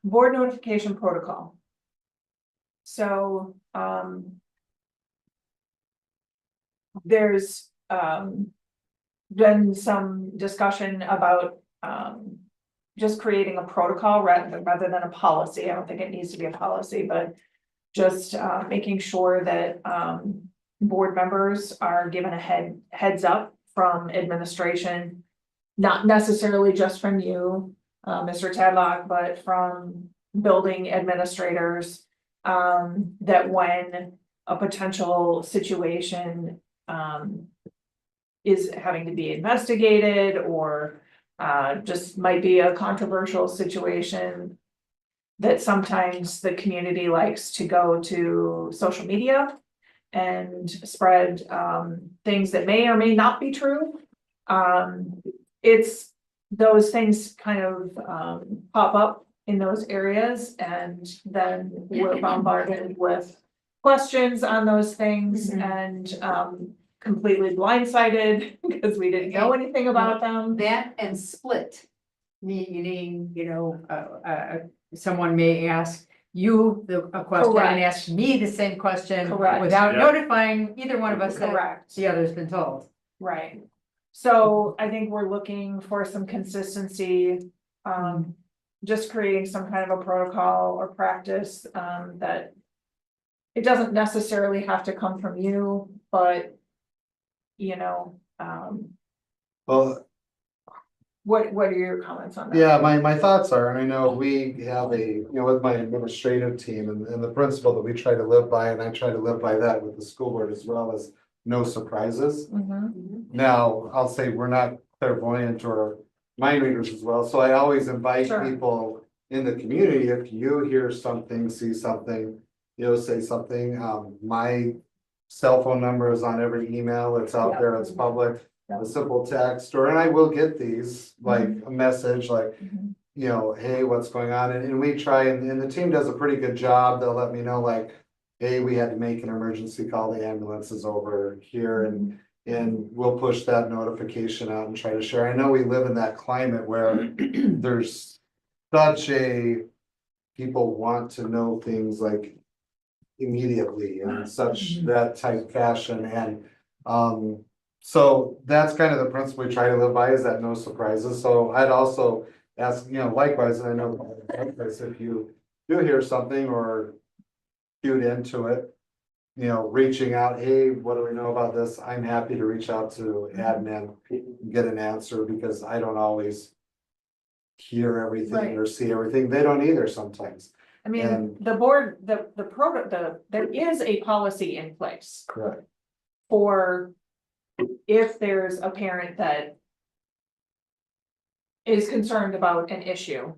Board notification protocol. So, there's, been some discussion about, just creating a protocol rather than a policy. I don't think it needs to be a policy, but just, making sure that, board members are given a heads up from administration. Not necessarily just from you, Mr. Tadlock, but from building administrators. That when a potential situation, is having to be investigated or, just might be a controversial situation. That sometimes the community likes to go to social media and spread, things that may or may not be true. It's those things kind of pop up in those areas, and then we're bombarded with questions on those things and completely blindsided because we didn't know anything about them. That and split, meaning, someone may ask you a question Correct. and ask me the same question. Correct. Without Yeah. notifying either one of us that Correct. the other's been told. Right. So I think we're looking for some consistency, just creating some kind of a protocol or practice, that. It doesn't necessarily have to come from you, but. Well, What are your comments on that? yeah, my thoughts are, and I know we have with my administrative team and the principle that we try to live by, and I try to live by that with the school board as well, as no surprises. Mhm. Now, I'll say we're not clairvoyant or mind readers as well, so I always invite Sure. people in the community, if you hear something, see something, say something, my cell phone number is on every email, it's out Yeah. there, it's public. Yeah. A simple text, and I will get these, like a message, like, Mhm. hey, what's going on? And we try, and the team does a pretty good job. They'll let me know, like, hey, we had to make an emergency call, the ambulance is over here, and we'll push that notification out and try to share. I know we live in that climate where there's such people want to know things like immediately and such that type fashion, and, so that's kind of the principle we try to live by, is that no surprises. So I'd also ask, likewise, and I know if you do hear something or cued into it, reaching out, hey, what do we know about this? I'm happy to reach out to admin, and get an answer, because I don't always hear everything Right. or see everything. They don't either sometimes. I mean, And- the board, the program, there is a policy in place Correct. for if there's a parent that is concerned about an issue.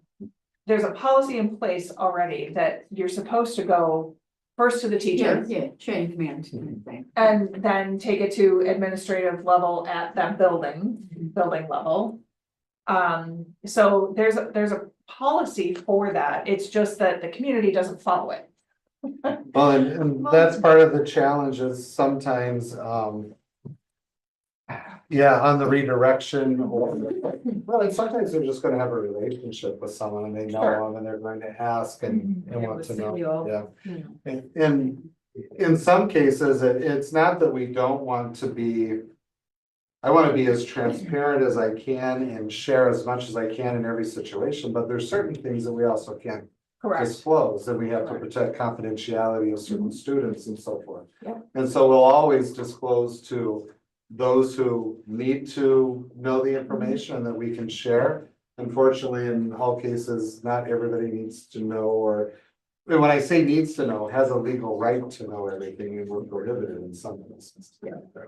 There's a policy in place already that you're supposed to go first to the teacher. Yeah, chain of command kind of thing. And then take it to administrative level at that building level. So there's a policy for that. It's just that the community doesn't follow it. Well, and that's part of the challenge is sometimes, on the redirection or, well, and sometimes they're just gonna have a relationship with someone and they know Sure. them and they're going to ask and And it want was to know, simple. yeah. And in some cases, it's not that we don't want to be. I want to be as transparent as I can and share as much as I can in every situation, but there's certain things that we also can't Correct. disclose, and we have to protect confidentiality of certain students and so forth. Yep. And so we'll always disclose to those who need to know the information that we can share. Unfortunately, in all cases, not everybody needs to know, or and when I say needs to know, has a legal right to know everything, and we're prohibited in some instances.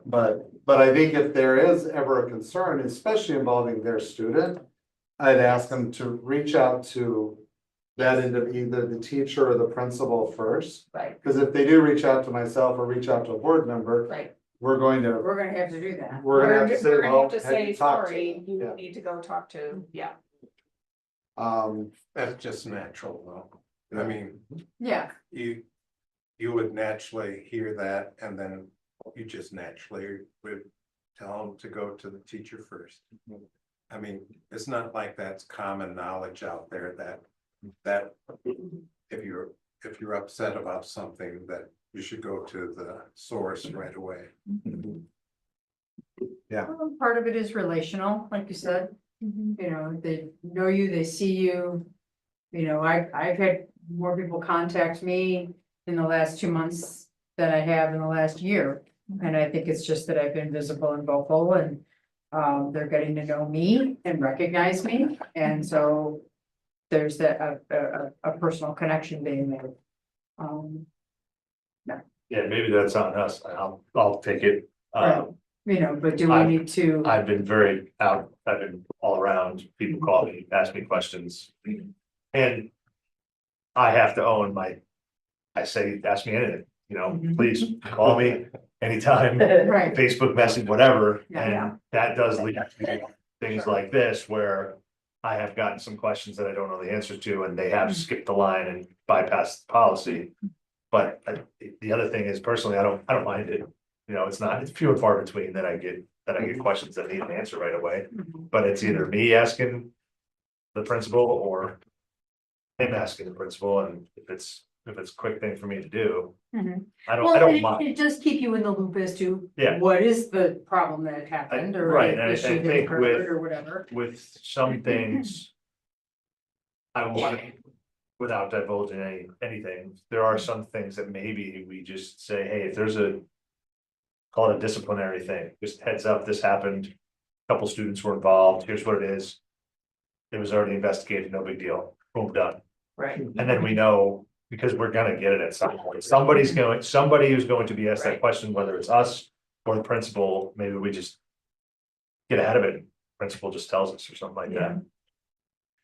But I think if there is ever a concern, especially involving their student, I'd ask them to reach out to that end of either the teacher or the principal first. Right. Because if they do reach out to myself or reach out to a board member, Right. we're gonna have to do that. We're gonna have to say, We're gonna well, have to have say, you talked to sorry, them? you Yeah. need to go talk to, yeah. That's just natural though. I mean, Yeah. you would naturally hear that and then you just naturally would tell them to go to the teacher first. I mean, it's not like that's common knowledge out there that if you're upset about something, that you should go to the source right away. Yeah. Part of it is relational, like you said, you know, they know you, they see you. You know, I've had more people contact me in the last 2 months than I have in the last year. And I think it's just that I've been visible and vocal, and they're getting to know me and recognize me. And so there's that, a personal connection being made. Yeah, maybe that's on us. I'll take it. Right. You know, but do we need to? I've been very out, I've been all around, people call me, ask me questions. And I have to own I say, ask me anything, you know, please call me anytime, Right. Facebook message, whatever. Yeah. And that does lead to things like this where I have gotten some questions that I don't know the answer to, and they have skipped the line and bypassed the policy. But the other thing is personally, I don't mind it. You know, it's few and far between that I get questions that need an answer right away. But it's either me asking the principal or him asking the principal, and if it's a quick thing for me to do, I don't mind. It does keep you in the loop as to. Yeah. What is the problem that happened or Right, and I issue that think occurred or whatever. with some things. I want to, without divulging anything, there are some things that maybe we just say, hey, if there's call it a disciplinary thing, just heads up, this happened. A couple students were involved, here's what it is. It was already investigated, no big deal, boom, done. Right. And then we know, because we're gonna get it at some point, somebody who's going to be asked that question, whether it's us or the principal, maybe we just. Get ahead of it, principal just tells us or something like that.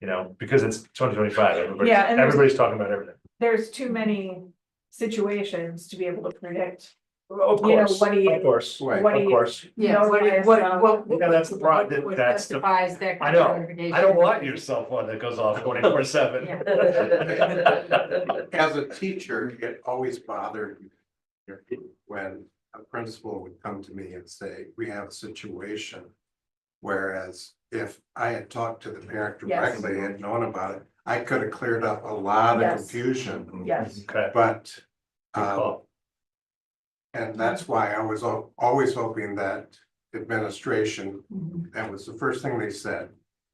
You know, because it's 2025, Yeah, and everybody's talking about everything. There's too many situations to be able to predict. Of You know, course, what do you- of course, what of do you- course. Yeah, what is, Yeah, that's the problem, What that's the, justifies that I kind of know, notification. I don't want your cell phone that goes off 24/7. As a teacher, it always bothered me when a principal would come to me and say, we have a situation. Whereas if I had talked to the parent Yes. directly and known about it, I could have cleared up a lot of Yes. confusion. yes, Okay. But, Good call. and that's why I was always hoping that administration, that was the first thing they said.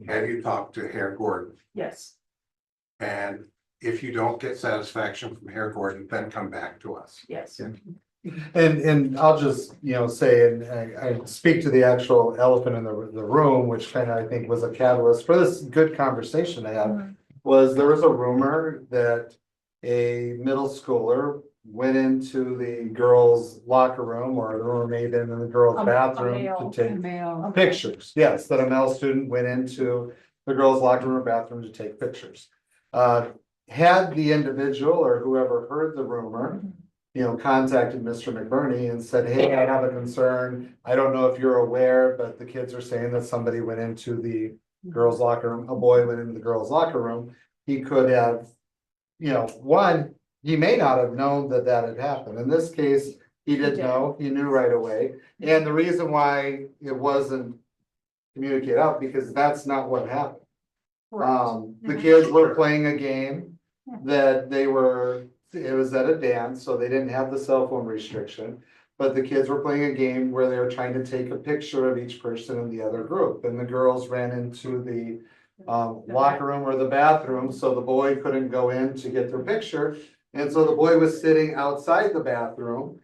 Have you talked to Herr Gordon? yes, And if you don't get satisfaction from Herr Gordon, then come back to us. yes. And I'll just, say, and I speak to the actual elephant in the room, which kind of I think was a catalyst for this good conversation to have. Was there was a rumor that a middle schooler went into the girls' locker room, or the roommate in the girls' bathroom to take pictures. Yes, that a male student went into the girls' locker room or bathroom to take pictures. Had the individual or whoever heard the rumor, contacted Mr. McBurney and said, hey, I have a concern. I don't know if you're aware, but the kids are saying that somebody went into the girls' locker room, a boy went into the girls' locker room. He could have, he may not have known that had happened. In this case, he did know, he knew right away. And the reason why it wasn't communicated out, because that's not what happened. The kids were playing a game that it was at a dance, so they didn't have the cell phone restriction. But the kids were playing a game where they were trying to take a picture of each person in the other group, and the girls ran into the locker room or the bathroom, so the boy couldn't go in to get their picture. And so the boy was sitting outside the bathroom,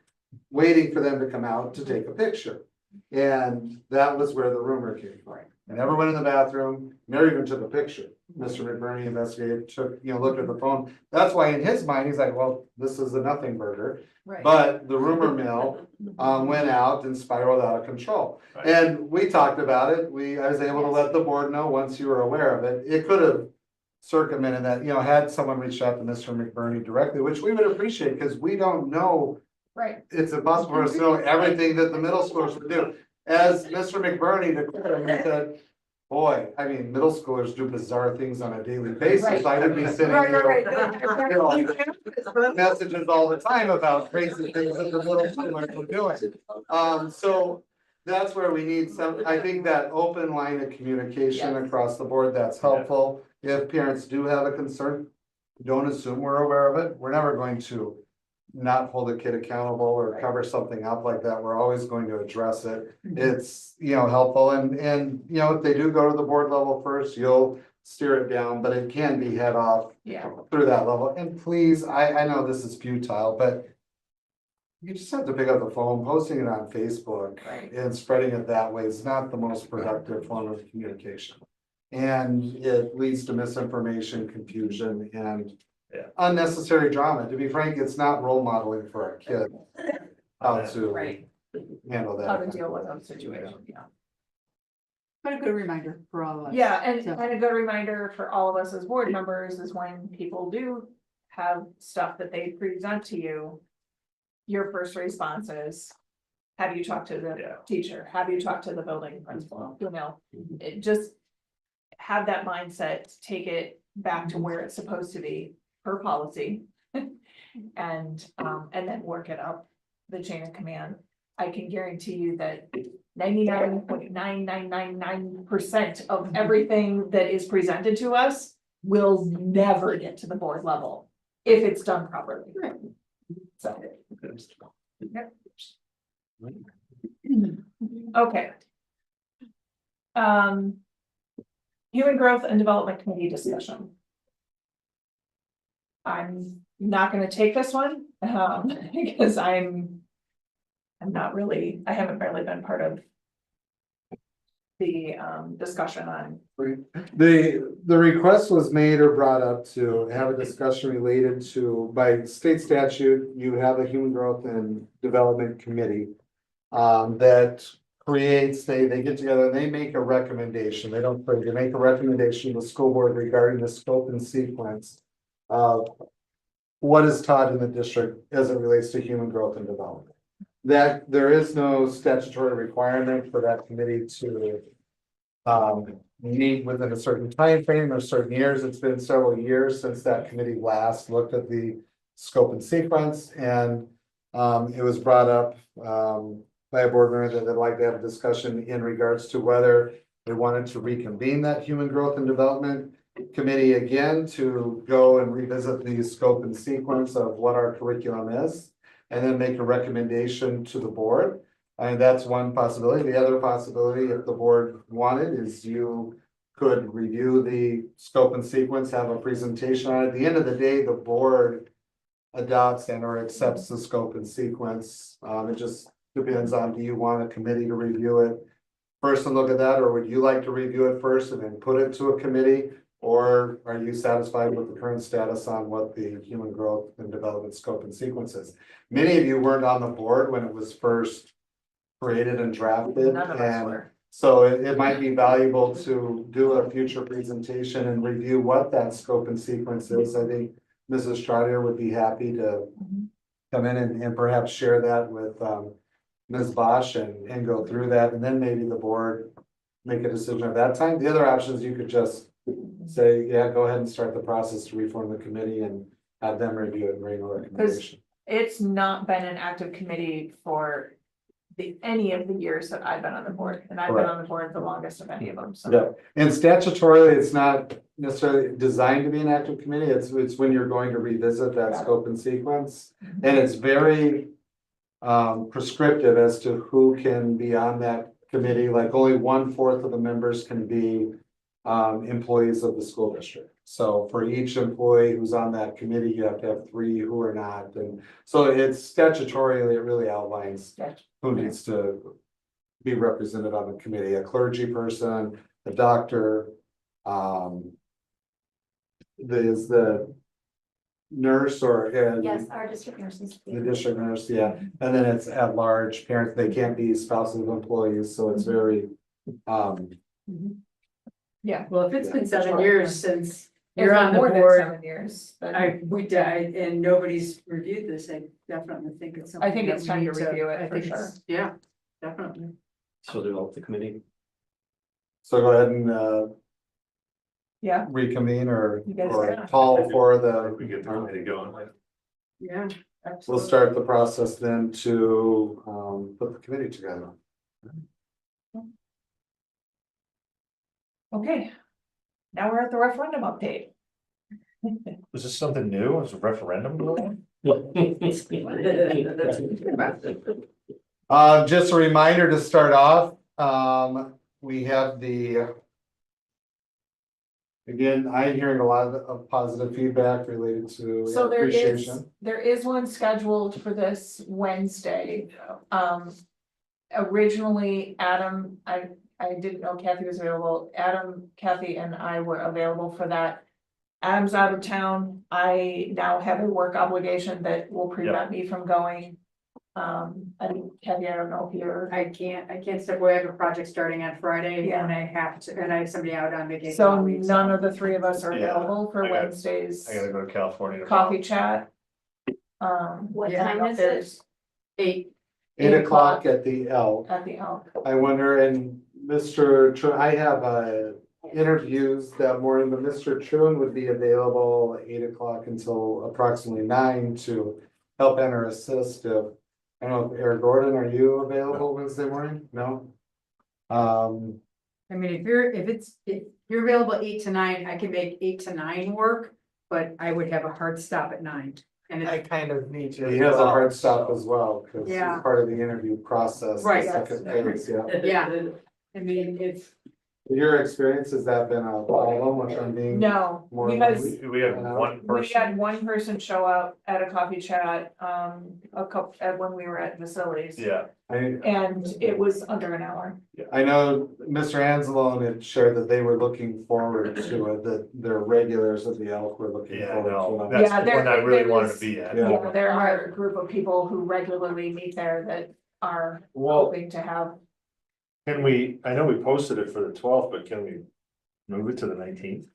waiting for them to come out to take a picture. And that was where the rumor came from. I never went in the bathroom, never even took a picture. Mr. McBurney investigated, looked at the phone. That's why in his mind, he's like, well, this is a nothing burger. Right. But the rumor mill went out and spiraled out of control. And we talked about it. I was able to let the board know once you were aware of it. It could have circumvented that, had someone reached out to Mr. McBurney directly, which we would appreciate because we don't know. Right. It's impossible for us to know everything that the middle schoolers would do. As Mr. McBurney declared, he said, boy, I mean, middle schoolers do bizarre things on a daily basis. Right. I would be sitting here. Messages all the time about crazy things that the middle schoolers are doing. So that's where we need I think that open line of communication across the board, that's helpful. If parents do have a concern, don't assume we're aware of it. We're never going to not hold a kid accountable or cover something up like that. We're always going to address it. It's, helpful and, if they do go to the board level first, you'll steer it down, but it can be head off through that level. And please, I know this is futile, but you just have to pick up the phone, posting it on Facebook and spreading it that way is not the most productive form of communication. And it leads to misinformation, confusion, and unnecessary drama. To be frank, it's not role modeling for our kids. How to handle that. How to deal with those situations, But a good reminder for all of us. Yeah, and So- a good reminder for all of us as board members is when people do have stuff that they present to you. Your first response is, have you talked to the teacher? Have you talked to the building principal? It just have that mindset, take it back to where it's supposed to be per policy. And then work it up the chain of command. I can guarantee you that 99.9999% of everything that is presented to us will never get to the board level if it's done properly. So. Yep. Okay. Human Growth and Development Committee discussion. I'm not gonna take this one, because I'm not really, I haven't barely been part of the discussion on. The request was made or brought up to have a discussion related to, by state statute, you have a Human Growth and Development Committee. That creates, they get together and they make a recommendation. They make a recommendation to the school board regarding the scope and sequence of what is taught in the district as it relates to human growth and development. That there is no statutory requirement for that committee to meet within a certain time frame or certain years. It's been several years since that committee last looked at the scope and sequence, and it was brought up by a board member that they'd like to have a discussion in regards to whether they wanted to reconvene that human growth and development committee again to go and revisit the scope and sequence of what our curriculum is, and then make a recommendation to the board. And that's one possibility. The other possibility, if the board wanted, is you could review the scope and sequence, have a presentation on it. At the end of the day, the board adopts and or accepts the scope and sequence. It just depends on, do you want a committee to review it first and look at that, or would you like to review it first and then put it to a committee? Or are you satisfied with the current status on what the human growth and development scope and sequence is? Many of you weren't on the board when it was first created and drafted. None of us were. So it might be valuable to do a future presentation and review what that scope and sequence is. I think Mrs. Stradier would be happy to come in and perhaps share that with Ms. Bosch and go through that, and then maybe the board make a decision at that time. The other options, you could just say, yeah, go ahead and start the process to reform the committee and have them review it and bring a recommendation. It's not been an active committee for any of the years that I've been on the board, and I've been on the board the longest of any of them, so. Yeah, and statutorily, it's not necessarily designed to be an active committee. It's when you're going to revisit that scope and sequence. And it's very prescriptive as to who can be on that committee. Like only 1/4 of the members can be employees of the school district. So for each employee who's on that committee, you have to have 3 who are not, and so it's statutorily, it really outlines who needs to be represented on the committee, a clergy person, a doctor, is the nurse or Yes, our district nurses. the district nurse, yeah, and then it's at large parents, they can't be spouses of employees, so it's very, Yeah. Well, if it's been Yeah. 7 years since It's you're on the more than board, 7 years, but we died and nobody's reviewed this, I definitely think it's something. I think that it's we time to need review it I for think sure. it's- Yeah, definitely. So develop the committee. so go ahead and yeah, reconvene or You guys can. call for the. We get the committee going. Yeah. We'll absolutely. start the process then to put the committee together. okay. Now we're at the referendum update. Was this something new? Was a referendum going? Just a reminder to start off, we have the. Again, I'm hearing a lot of positive feedback related to So appreciation. there is one scheduled for this Wednesday. Originally, Adam, I didn't know Kathy was available. Adam, Kathy and I were available for that. Adam's out of town. I now have a work obligation that will prevent me from going. Kathy, I don't know if you're. I can't step away. I have a project starting on Friday Yeah. and I have somebody out on vacation. So all week, none of the 3 of us are Yeah, available for I got- Wednesdays. I gotta go to California. Coffee chat. What Yeah, time is it? 8. 8 o'clock at the Elk. At the Elk. I wonder, and Mr. I have interviews that morning, but Mr. Truen would be available at 8 o'clock until approximately 9 to help enter assist if. I don't know, Eric Gordon, are you available Wednesday morning? No? I mean, if you're available 8 to 9, I can make 8 to 9 work, but I would have a hard stop at 9. And I it's kind of need to. He has a hard stop as well, because he's Yeah. part of the interview process. the Right. second phase, yeah. Yeah, I mean, it's, Your experience, has that been a problem with them being? No, More because We have one we person. had one person show up at a coffee chat, when we were at facilities. Yeah, And it was under an hour. I know Mr. Anzalone had shared that they were looking forward to it, that their regulars of the Elk were looking yeah, forward no, to it. that's Yeah, the one I there really wanted is- to be at. Yeah. Yeah, there are a group of people who regularly meet there that are Well, hoping to have. can we, I know we posted it for the 12th, but can we move it to the 19th?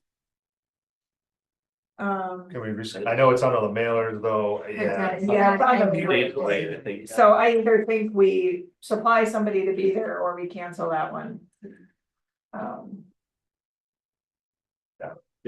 Can we resend? I know it's on all the mailers though, yeah. Yeah, I don't Few days away, I think. So I either think we supply somebody to be there or we cancel that one.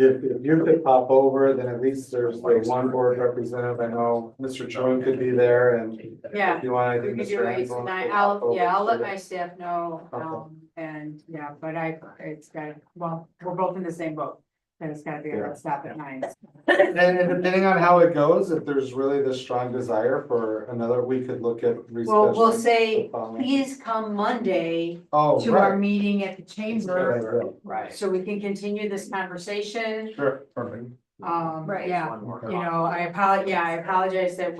If you could pop over, then at least there's the one board representative, I know Mr. Chuen could be there and. yeah. If you want, I We think could Mr. do 8 to Anzalone. 9. could pop over I'll let for my that. staff know, Okay. and yeah, but it's got, well, we're both in the same boat. And it's gotta be a Yeah. hard stop at 9. And depending on how it goes, if there's really this strong desire for another, we could look at. Well, we'll rescheduling say, the following- please come Monday Oh, to our right. meeting at the chamber, Right. so we can continue this conversation. Sure, perfect. Right. Yeah, you know, I apologize that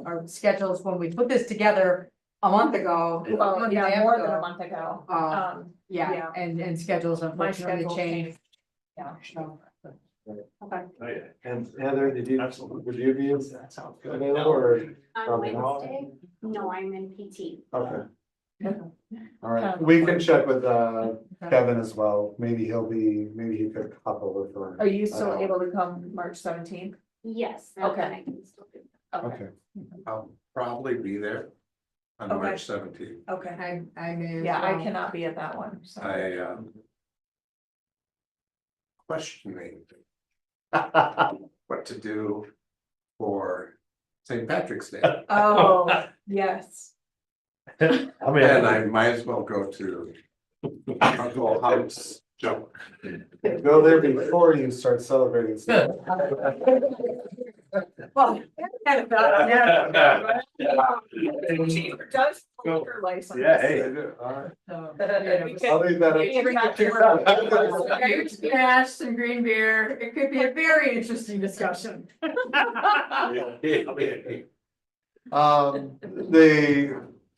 our schedules, when we put this together a month ago. Well, yeah, month more ago, than a month ago. Yeah, yeah. and schedules My unfortunately schedule changed. Yeah. So, okay. And Heather, would you be That sounds good. available or? On Probably not. Wednesday? No, I'm in PT. Okay. All right, we can check with Kevin as well, maybe maybe he could hop over for. Are you still able to come March 17th? Yes. Okay. I can still do that. Okay, I'll probably be there on Okay. March 17th. Okay. I mean. Yeah, I cannot be at that one, so. I questioning what to do for St. Patrick's Day. Oh, yes. I mean, And I might as well go to Uncle Hunt's Joe. Go there before you start celebrating. stuff. Well, kind of thought, yeah. Does liquor license. Yeah, hey. All So, right. I'll leave that up. Gas and green beer, it could be a very interesting discussion.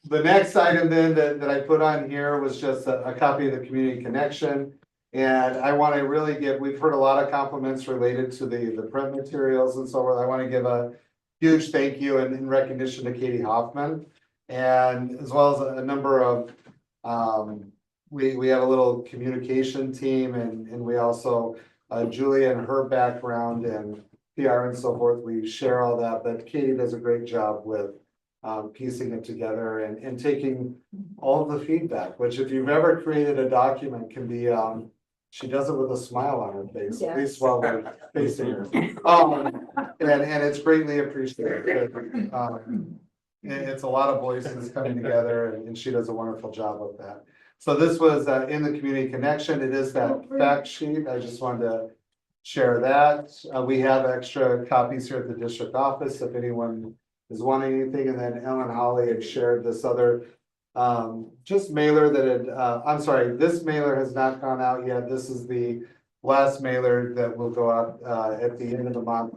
The next item then that I put on here was just a copy of the community connection. And I want to really give, we've heard a lot of compliments related to the print materials and so forth. I want to give a huge thank you and in recognition to Katie Hoffman. And as well as a number of, we have a little communication team and we also, Julia and her background and PR and so forth, we share all that, but Katie does a great job with piecing it together and taking all of the feedback, which if you've ever created a document can be, she does it with a smile on her face, at least while we're facing her. And it's greatly appreciated. It's a lot of voices coming together and she does a wonderful job of that. So this was in the community connection. It is that fact sheet. I just wanted to share that. We have extra copies here at the district office if anyone is wanting anything. And then Ellen Holly had shared this other just mailer that had, I'm sorry, this mailer has not gone out yet. This is the last mailer that will go out at the end of the month.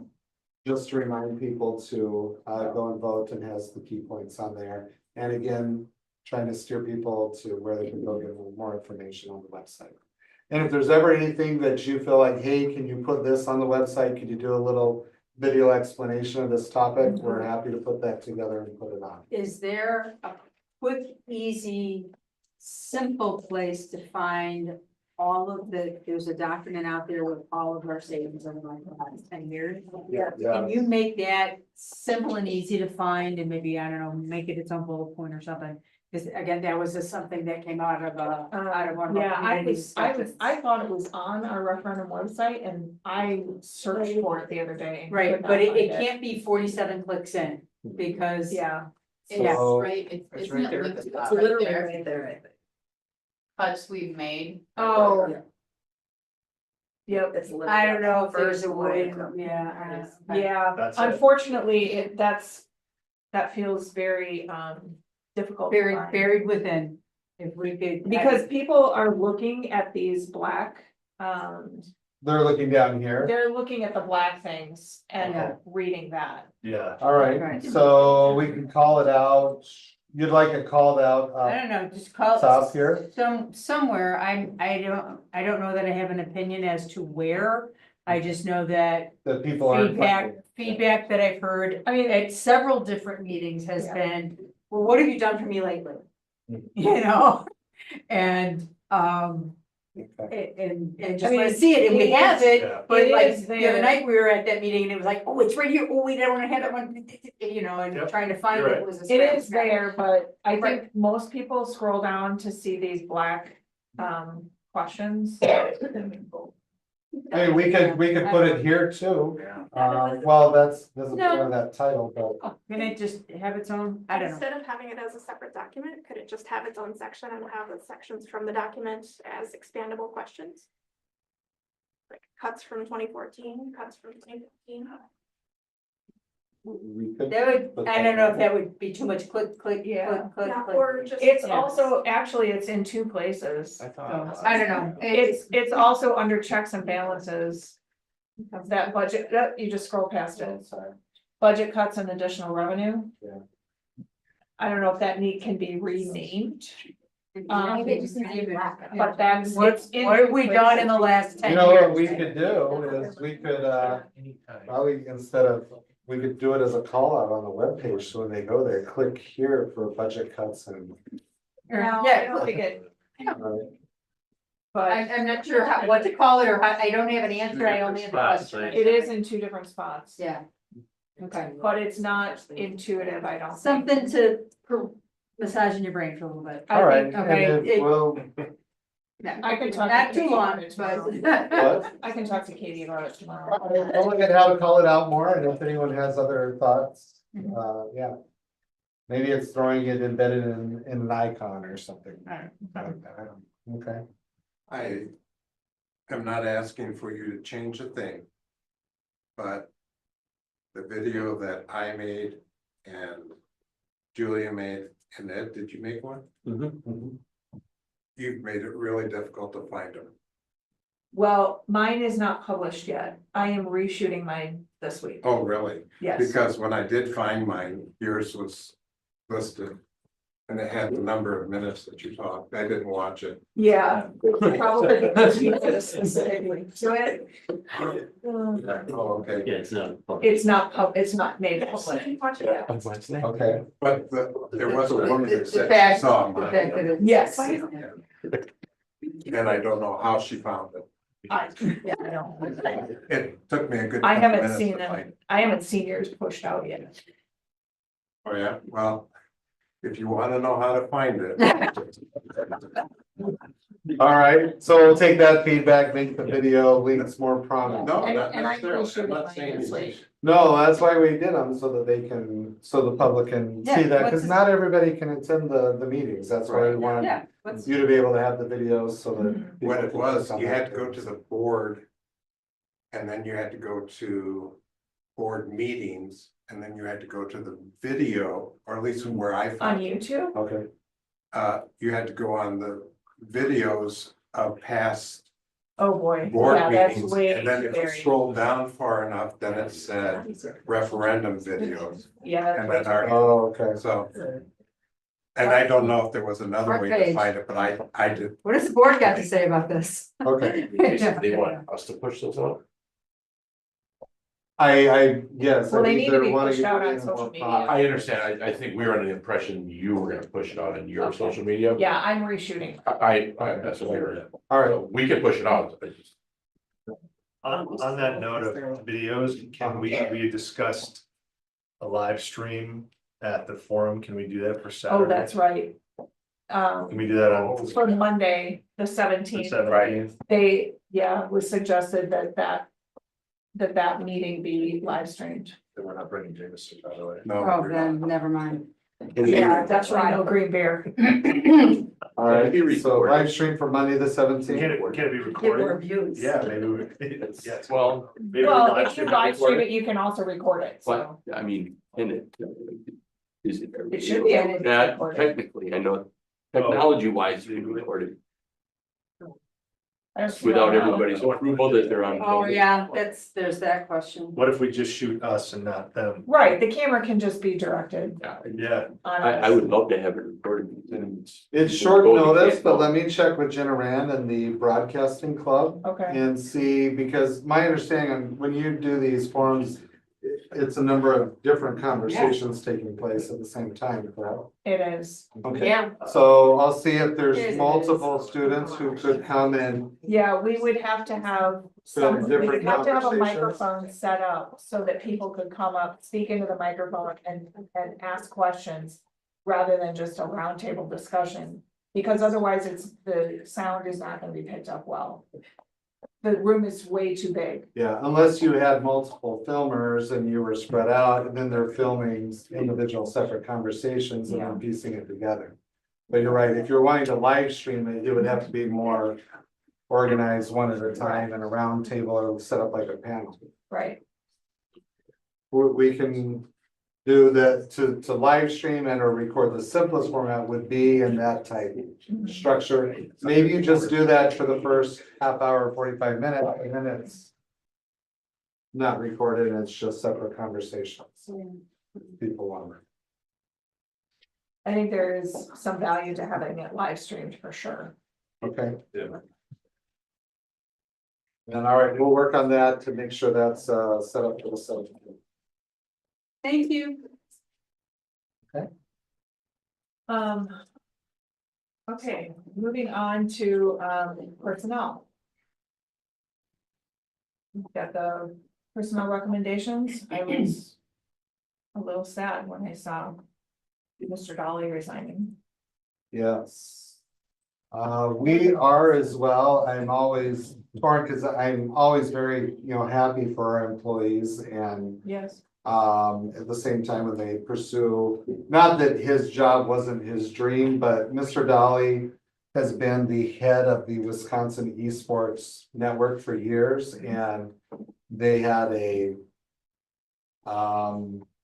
Just to remind people to go and vote and has the key points on there. And again, trying to steer people to where they can go get more information on the website. And if there's ever anything that you feel like, hey, can you put this on the website? Could you do a little video explanation of this topic? We're happy to put that together and put it on. Is there a quick, easy, simple place to find all of there's a document out there with all of our savings over like the last 10 years? Yeah. Can you make that simple and easy to find and maybe, I don't know, make it its own bullet point or something? Because again, that was just something that came out of one of our Yeah, communities. I thought it was on our referendum website and I searched for it the other day. and Right, could not but it find can't be 47 clicks in because. Yeah. It's So- right, it's right not there at listed, the it's top. right Literally there, right there, I think. cuts we've made. Oh. Yep. It's literally I don't know if there's a first way, line. yeah. I don't know. Yeah, That's it. unfortunately, that feels very difficult. to Buried, find. buried within, if we could. Because people are looking at these black, They're looking down here. they're looking at the black things and Yeah. reading that. Yeah. All right, Right. so we can call it out. You'd like it called out I don't know, just call. south here? Somewhere, I don't know that I have an opinion as to where. I just know that That people aren't. feedback that I've heard, I mean, at several different meetings has Yeah. been, well, what have you done for me lately? You know, and, Okay. and I just mean, want to see it, and we it have is- it, Yeah. but it like, is the other there. night we were at that meeting and it was like, oh, it's right here, oh, we don't have that one, you know, and Yep, trying to find you're it right. was. a It is scrap. there, but I Right. think most people scroll down to see these black questions. I mean, we could put it here too. Yeah. Well, doesn't No. have that title, but Can it just have its own, I don't know. Instead of having it as a separate document, could it just have its own section and have the sections from the document as expandable questions? Like cuts from 2014, cuts from 2015. we could. That would, put I that don't know in. if that would be too much click, Yeah. Yeah, click. or just. It's Yeah. also, actually, it's in two places. I thought. I don't know. It's also under checks and balances. Of that budget, you just scroll past Oh, it, sorry. budget cuts and additional revenue. Yeah. I don't know if that need can be renamed, Maybe it just needs to be black. but that's. What it's in what have we two done in the places. last 10 You years? know what we could do is we could, probably instead of, we could do it as a call out on the webpage, so when they go there, click here for budget cuts and. Or- No, I Yeah, don't think it, Right. but I'm not sure what to call it, or how, I don't have an answer, I only have a Spots, question. right? it is in two different spots. Yeah. Okay. But it's not intuitive, I don't think. Something to massage in your brain for a little bit. All right, Okay, and then we'll, I can talk. to Not too Katie long, about it tomorrow. but. what? I can talk to Katie about it tomorrow. I'll look at how to call it out more, and if anyone has other thoughts, yeah. Maybe it's throwing it embedded in an icon or something. Alright. Like that, I don't- Okay. am not asking for you to change a thing. But the video that I made and Julia made, and Ed, did you make one? You've made it really difficult to find them. Well, mine is not published yet. I am reshooting mine this week. Oh, really? Yes. Because when I did find mine, yours was listed. And it had the number of minutes that you talked. I didn't watch it. Yeah, probably because you did specifically to it. Oh, okay. Yeah, it's not. It's not made public. Okay, but there was a woman that The said she fact, saw the mine. fact that it's. Yes. And I don't know how she found it. Yeah, I know. It took me a good. I couple haven't minutes seen to them. find it. I haven't seen yours pushed out yet. Oh, yeah, well, if you wanna know how to find it. All right, so we'll take that feedback, make the video links more prominent. No, And- not and I necessarily. appreciate I'm not it, saying honestly. it's- No, that's why we did them, so that they can, so the public can see Yeah, that, because what's- not everybody can attend the meetings, that's why we wanted Yeah, what's, you to be able to have the videos so that. people What it can was, click on you that. had to go to the board. And then you had to go to board meetings, and then you had to go to the video, or at least where I On found it. YouTube? Okay, You had to go on the videos of past Oh, boy. board Yeah, that's meetings. way And then if you very- scroll down far enough, then it said referendum videos. Yeah. that's And way then our, oh, okay. so. And I don't know if there was another way to Front find it, but I did. what does the board got to say about this? Okay, They want us to push those out? yes. Well, I they think need to they're be wanting pushed to out be on in social more media. prominent. I understand. I think we were under the impression you were gonna push it out on your social media. Yeah, I'm reshooting. That's what we heard. All right, So we can push it out. I just- On that note of videos, can we discussed a live stream at the forum? Can we do that for Saturday? Oh, that's right. Can we do that on For Monday, the the 17th, 17th? they, yeah, was suggested that meeting be live streamed. We're not bringing Jameson, by the way. No. Oh, then, never mind. Yeah, that's right, no Green Bear. all right, so live stream for Monday, the Can it 17th. be Get more recorded? views. Yeah, maybe we, yes. Well, Maybe Well, we if you live stream it, you can also record it, so. But, I mean, in it. Is it? It should be able to be Yeah, recorded. technically, I know, technology wise, you can record it I don't see without why not. everybody's approval that they're on. Oh, yeah, there's that question. What if we just shoot us and not them? Right, the camera can just be directed Yeah, on I us. would love to have it recorded. and It's short Go to notice, camp. but let me check with Jenna Rand and the broadcasting club. Okay, And see, because my understanding, when you do these forums, it's a number of different conversations taking place at the same time, correct? it is. Okay, Yeah, so I'll see if It there's is. multiple students who could come in. yeah, we would have to have Film we would different have to have a conversations. microphone set up so that people could come up, speak into the microphone and ask questions. Rather than just a roundtable discussion, because otherwise the sound is not gonna be picked up well. The room is way too big. Yeah, unless you had multiple filmers and you were spread out, and then they're filming individual separate conversations and then piecing it together. But you're right, if you're wanting to live stream it, it would have to be more organized one at a time and a round table or set up like a panel. Right. We can do to live stream and or record, the simplest format would be in that type structure. Maybe you just do that for the first half hour, 45 minutes, and then it's not recorded, and it's just separate conversations. People want. I think there is some value to having it live streamed for sure. Okay. Yeah. And all right, we'll work on that to make sure that's set up for the 17th. Thank you. Okay, moving on to personnel. We've got the personnel recommendations. I was a little sad when I saw Mr. Dolly resigning. Yes. We are as well. I'm always torn because I'm always very, happy for our employees and Yes. at the same time when they pursue, not that his job wasn't his dream, but Mr. Dolly has been the head of the Wisconsin Esports Network for years, and they had a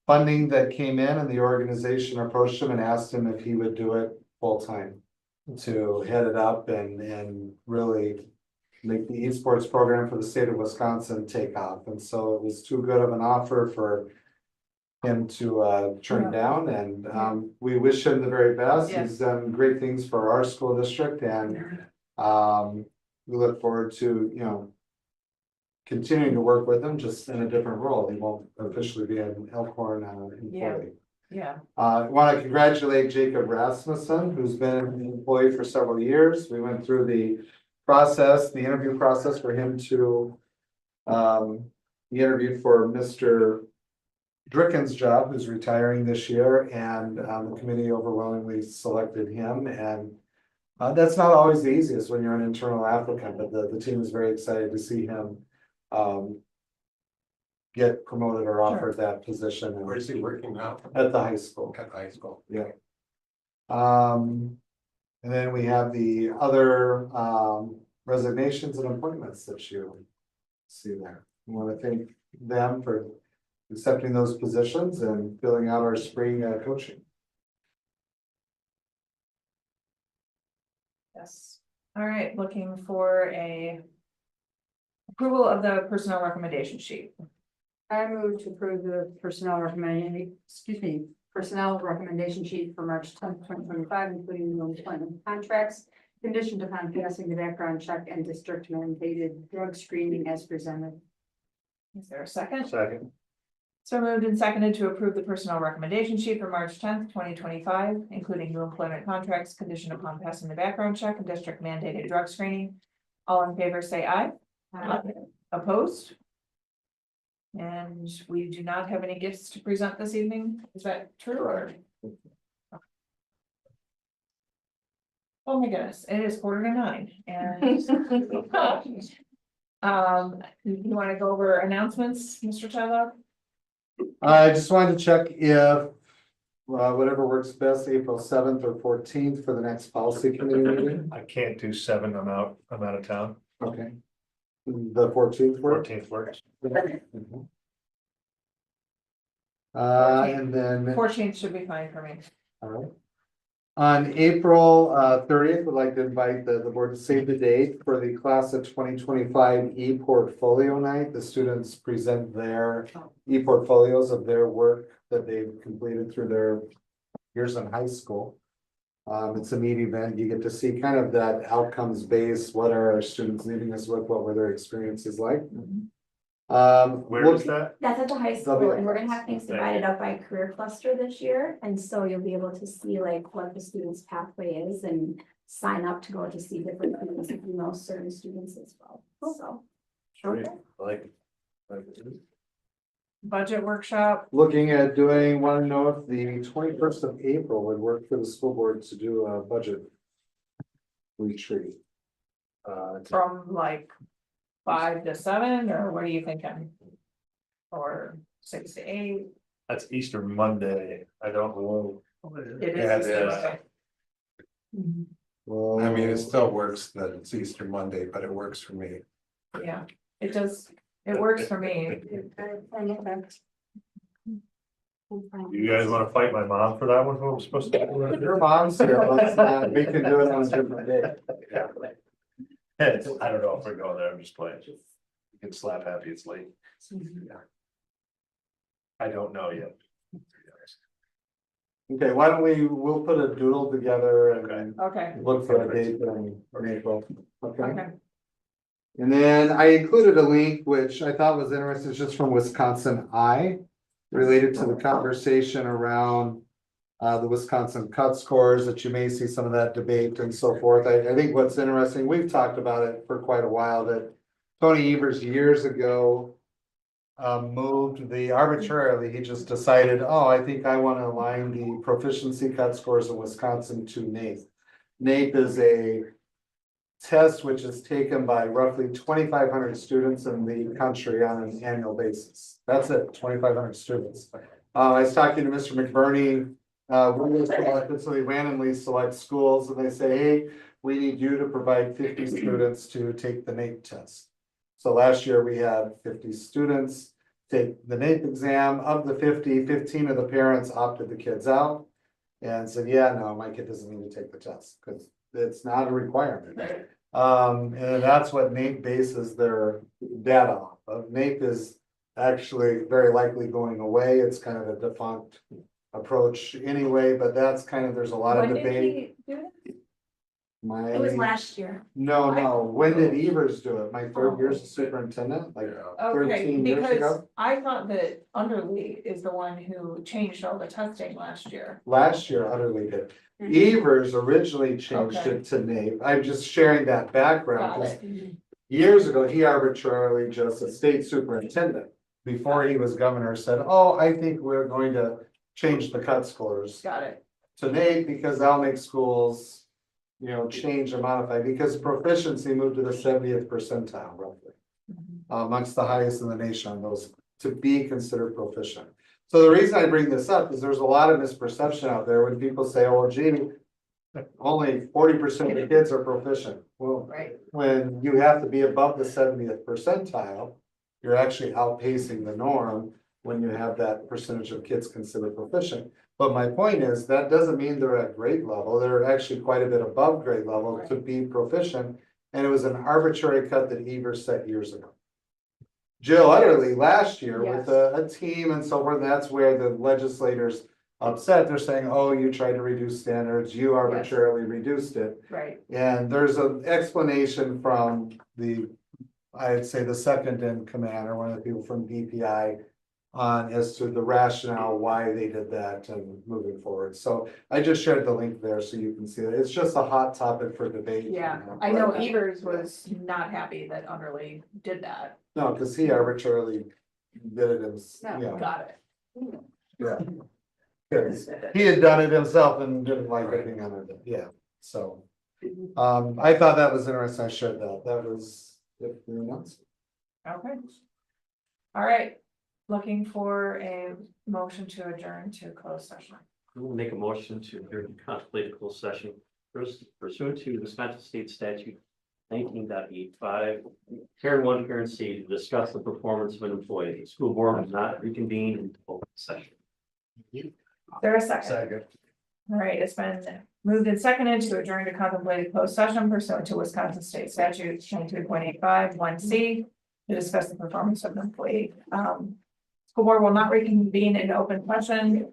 funding that came in, and the organization approached him and asked him if he would do it full-time to head it up and really make the esports program for the state of Wisconsin take off. And so it was too good of an offer for him to turn down, and we wish him the very best. Yeah. He's done great things for our school district, and we look forward to, you know, continuing to work with him, just in a different role. He won't officially be an Elkhorn employee. Yeah. I want to congratulate Jacob Rasmussen, who's been an employee for several years. We went through the process, the interview process for him to he interviewed for Mr. Dricken's job, who's retiring this year, and the committee overwhelmingly selected him. And that's not always the easiest when you're an internal applicant, but the team is very excited to see him get promoted or offered that position. And Where is he working now? at the high school. At high school. Yeah. And then we have the other resignations and appointments that you see there. We want to thank them for accepting those positions and filling out our spring coaching. Yes. All right, looking for a approval of the personnel recommendation sheet. I move to approve the personnel recommendation sheet for March 10th, 2025, including the employment contracts, conditioned upon passing the background check and district mandated drug screening as presented. Is there a second? Second. So moved and seconded to approve the personnel recommendation sheet for March 10th, 2025, including new employment contracts conditioned upon passing the background check and district mandated drug screening. All in favor, say aye. Opposed? And we do not have any gifts to present this evening. Is that true or? Oh my goodness, it is 8:45 and. You want to go over announcements, Mr. Tyler? I just wanted to check if whatever works best, April 7th or 14th for the next policy committee meeting. I can't do 7, I'm out of town. Okay. The 14th work? 14th works. And then. 14th should be fine for me. All right. On April 30th, we'd like to invite the board to save the date for the class of 2025 e-portfolio night. The students present their e-portfolios of their work that they've completed through their years in high school. It's a neat event. You get to see kind of that outcomes based, what are our students leaving us with, what were their experiences like? Where is that? That's at the high school, W- and we're gonna have things divided up by career cluster this year, and so you'll be able to see like what the student's pathway is and sign up to go to see different things if you know certain students as well, so. Like. Budget workshop. Looking at doing, want to know if the 21st of April would work for the school board to do a budget retreat. From like 5 to 7, or what are you thinking? Or 6 to 8? That's Easter Monday. I don't know. It Yeah, is. it is. Okay. Well, I mean, it still works that it's Easter Monday, but it works for me. Yeah, it does, it works for me. You guys wanna fight my mom for that one? What was supposed to do? Your mom's here, we can do it on a different day. I don't know if we're going there, I'm just playing. You can slap happy, it's late. I don't know yet. Okay, why don't we'll put a doodle together and Okay, look for a date in April, okay? okay. And then I included a link, which I thought was interesting, just from Wisconsin Eye, related to the conversation around the Wisconsin cut scores, that you may see some of that debate and so forth. I think what's interesting, we've talked about it for quite a while, that Tony Evers years ago moved the arbitrarily, he just decided, oh, I think I want to align the proficiency cut scores in Wisconsin to NAEP. NAEP is a test which is taken by roughly 2,500 students in the country on an annual basis. That's it, 2,500 students. I was talking to Mr. McBurney, so they randomly select schools and they say, hey, we need you to provide 50 students to take the NAEP test. So last year we had 50 students take the NAEP exam. Of the 50, 15 of the parents opted the kids out and said, yeah, no, my kid doesn't need to take the test because it's not a requirement. And that's what NAEP bases their data off of. NAEP is actually very likely going away. It's kind of a defunct approach anyway, but that's kind of, there's a lot of When did debate. he do it? It was last year. No, when did Evers do it? My third year as superintendent, like Okay, 13 years because ago? I thought that Underly is the one who changed all the testing last year. Last year, utterly did. Mhm. Evers originally changed Okay. it to NAEP. I'm just sharing that background. Got 'Cause it. years ago, he arbitrarily, just a state superintendent, before he was governor, said, oh, I think we're going to change the cut scores Got it. to NAEP because that'll make schools, change or modify, because proficiency moved to the 70th percentile roughly. Amongst the highest in the nation on those to be considered proficient. So the reason I bring this up is there's a lot of misperception out there when people say, oh, gee, only 40% of the kids are proficient. Well, Right. when you have to be above the 70th percentile, you're actually outpacing the norm when you have that percentage of kids considered proficient. But my point is, that doesn't mean they're at grade level. They're actually quite a bit above grade level to be proficient. And it was an arbitrary cut that Evers set years ago. Jill Utterly last year with a team and so forth, that's where the legislators upset. They're saying, oh, you tried to reduce standards, you arbitrarily reduced it. Right. And there's an explanation from I'd say the second in command or one of the people from DPI on as to the rationale why they did that and moving forward. So I just shared the link there so you can see it. It's just a hot topic for debate. Yeah, I know Evers was not happy that Underly did that. No, because he arbitrarily did it himself. Got it. Yeah. 'Cause he had done it himself and didn't like it being under it, yeah, so. I thought that was interesting, I shared that, that was it for the announcement. Okay. All right, looking for a motion to adjourn to closed session. We'll make a motion to contemplate a closed session pursuant to Wisconsin State Statute 19.85. Parent 1, Parent C, to discuss the performance of an employee. The school board will not reconvene in open session. Is there a second? All right, it's been moved and seconded to adjourn to contemplate a closed session pursuant to Wisconsin State Statute 22.85 1C to discuss the performance of an employee. School board will not reconvene in open session.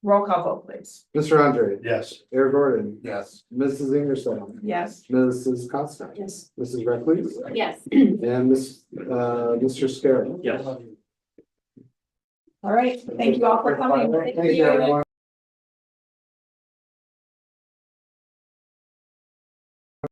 Roll call vote, please. Mr. Andre. Yes. Mayor Gordon. Yes. Mrs. Ingersoll. Yes. Mrs. Costa. Yes. Mrs. Reckles. Yes. And Mr. Scarrow. Yes. All right, thank you all for coming. Thank you, everyone.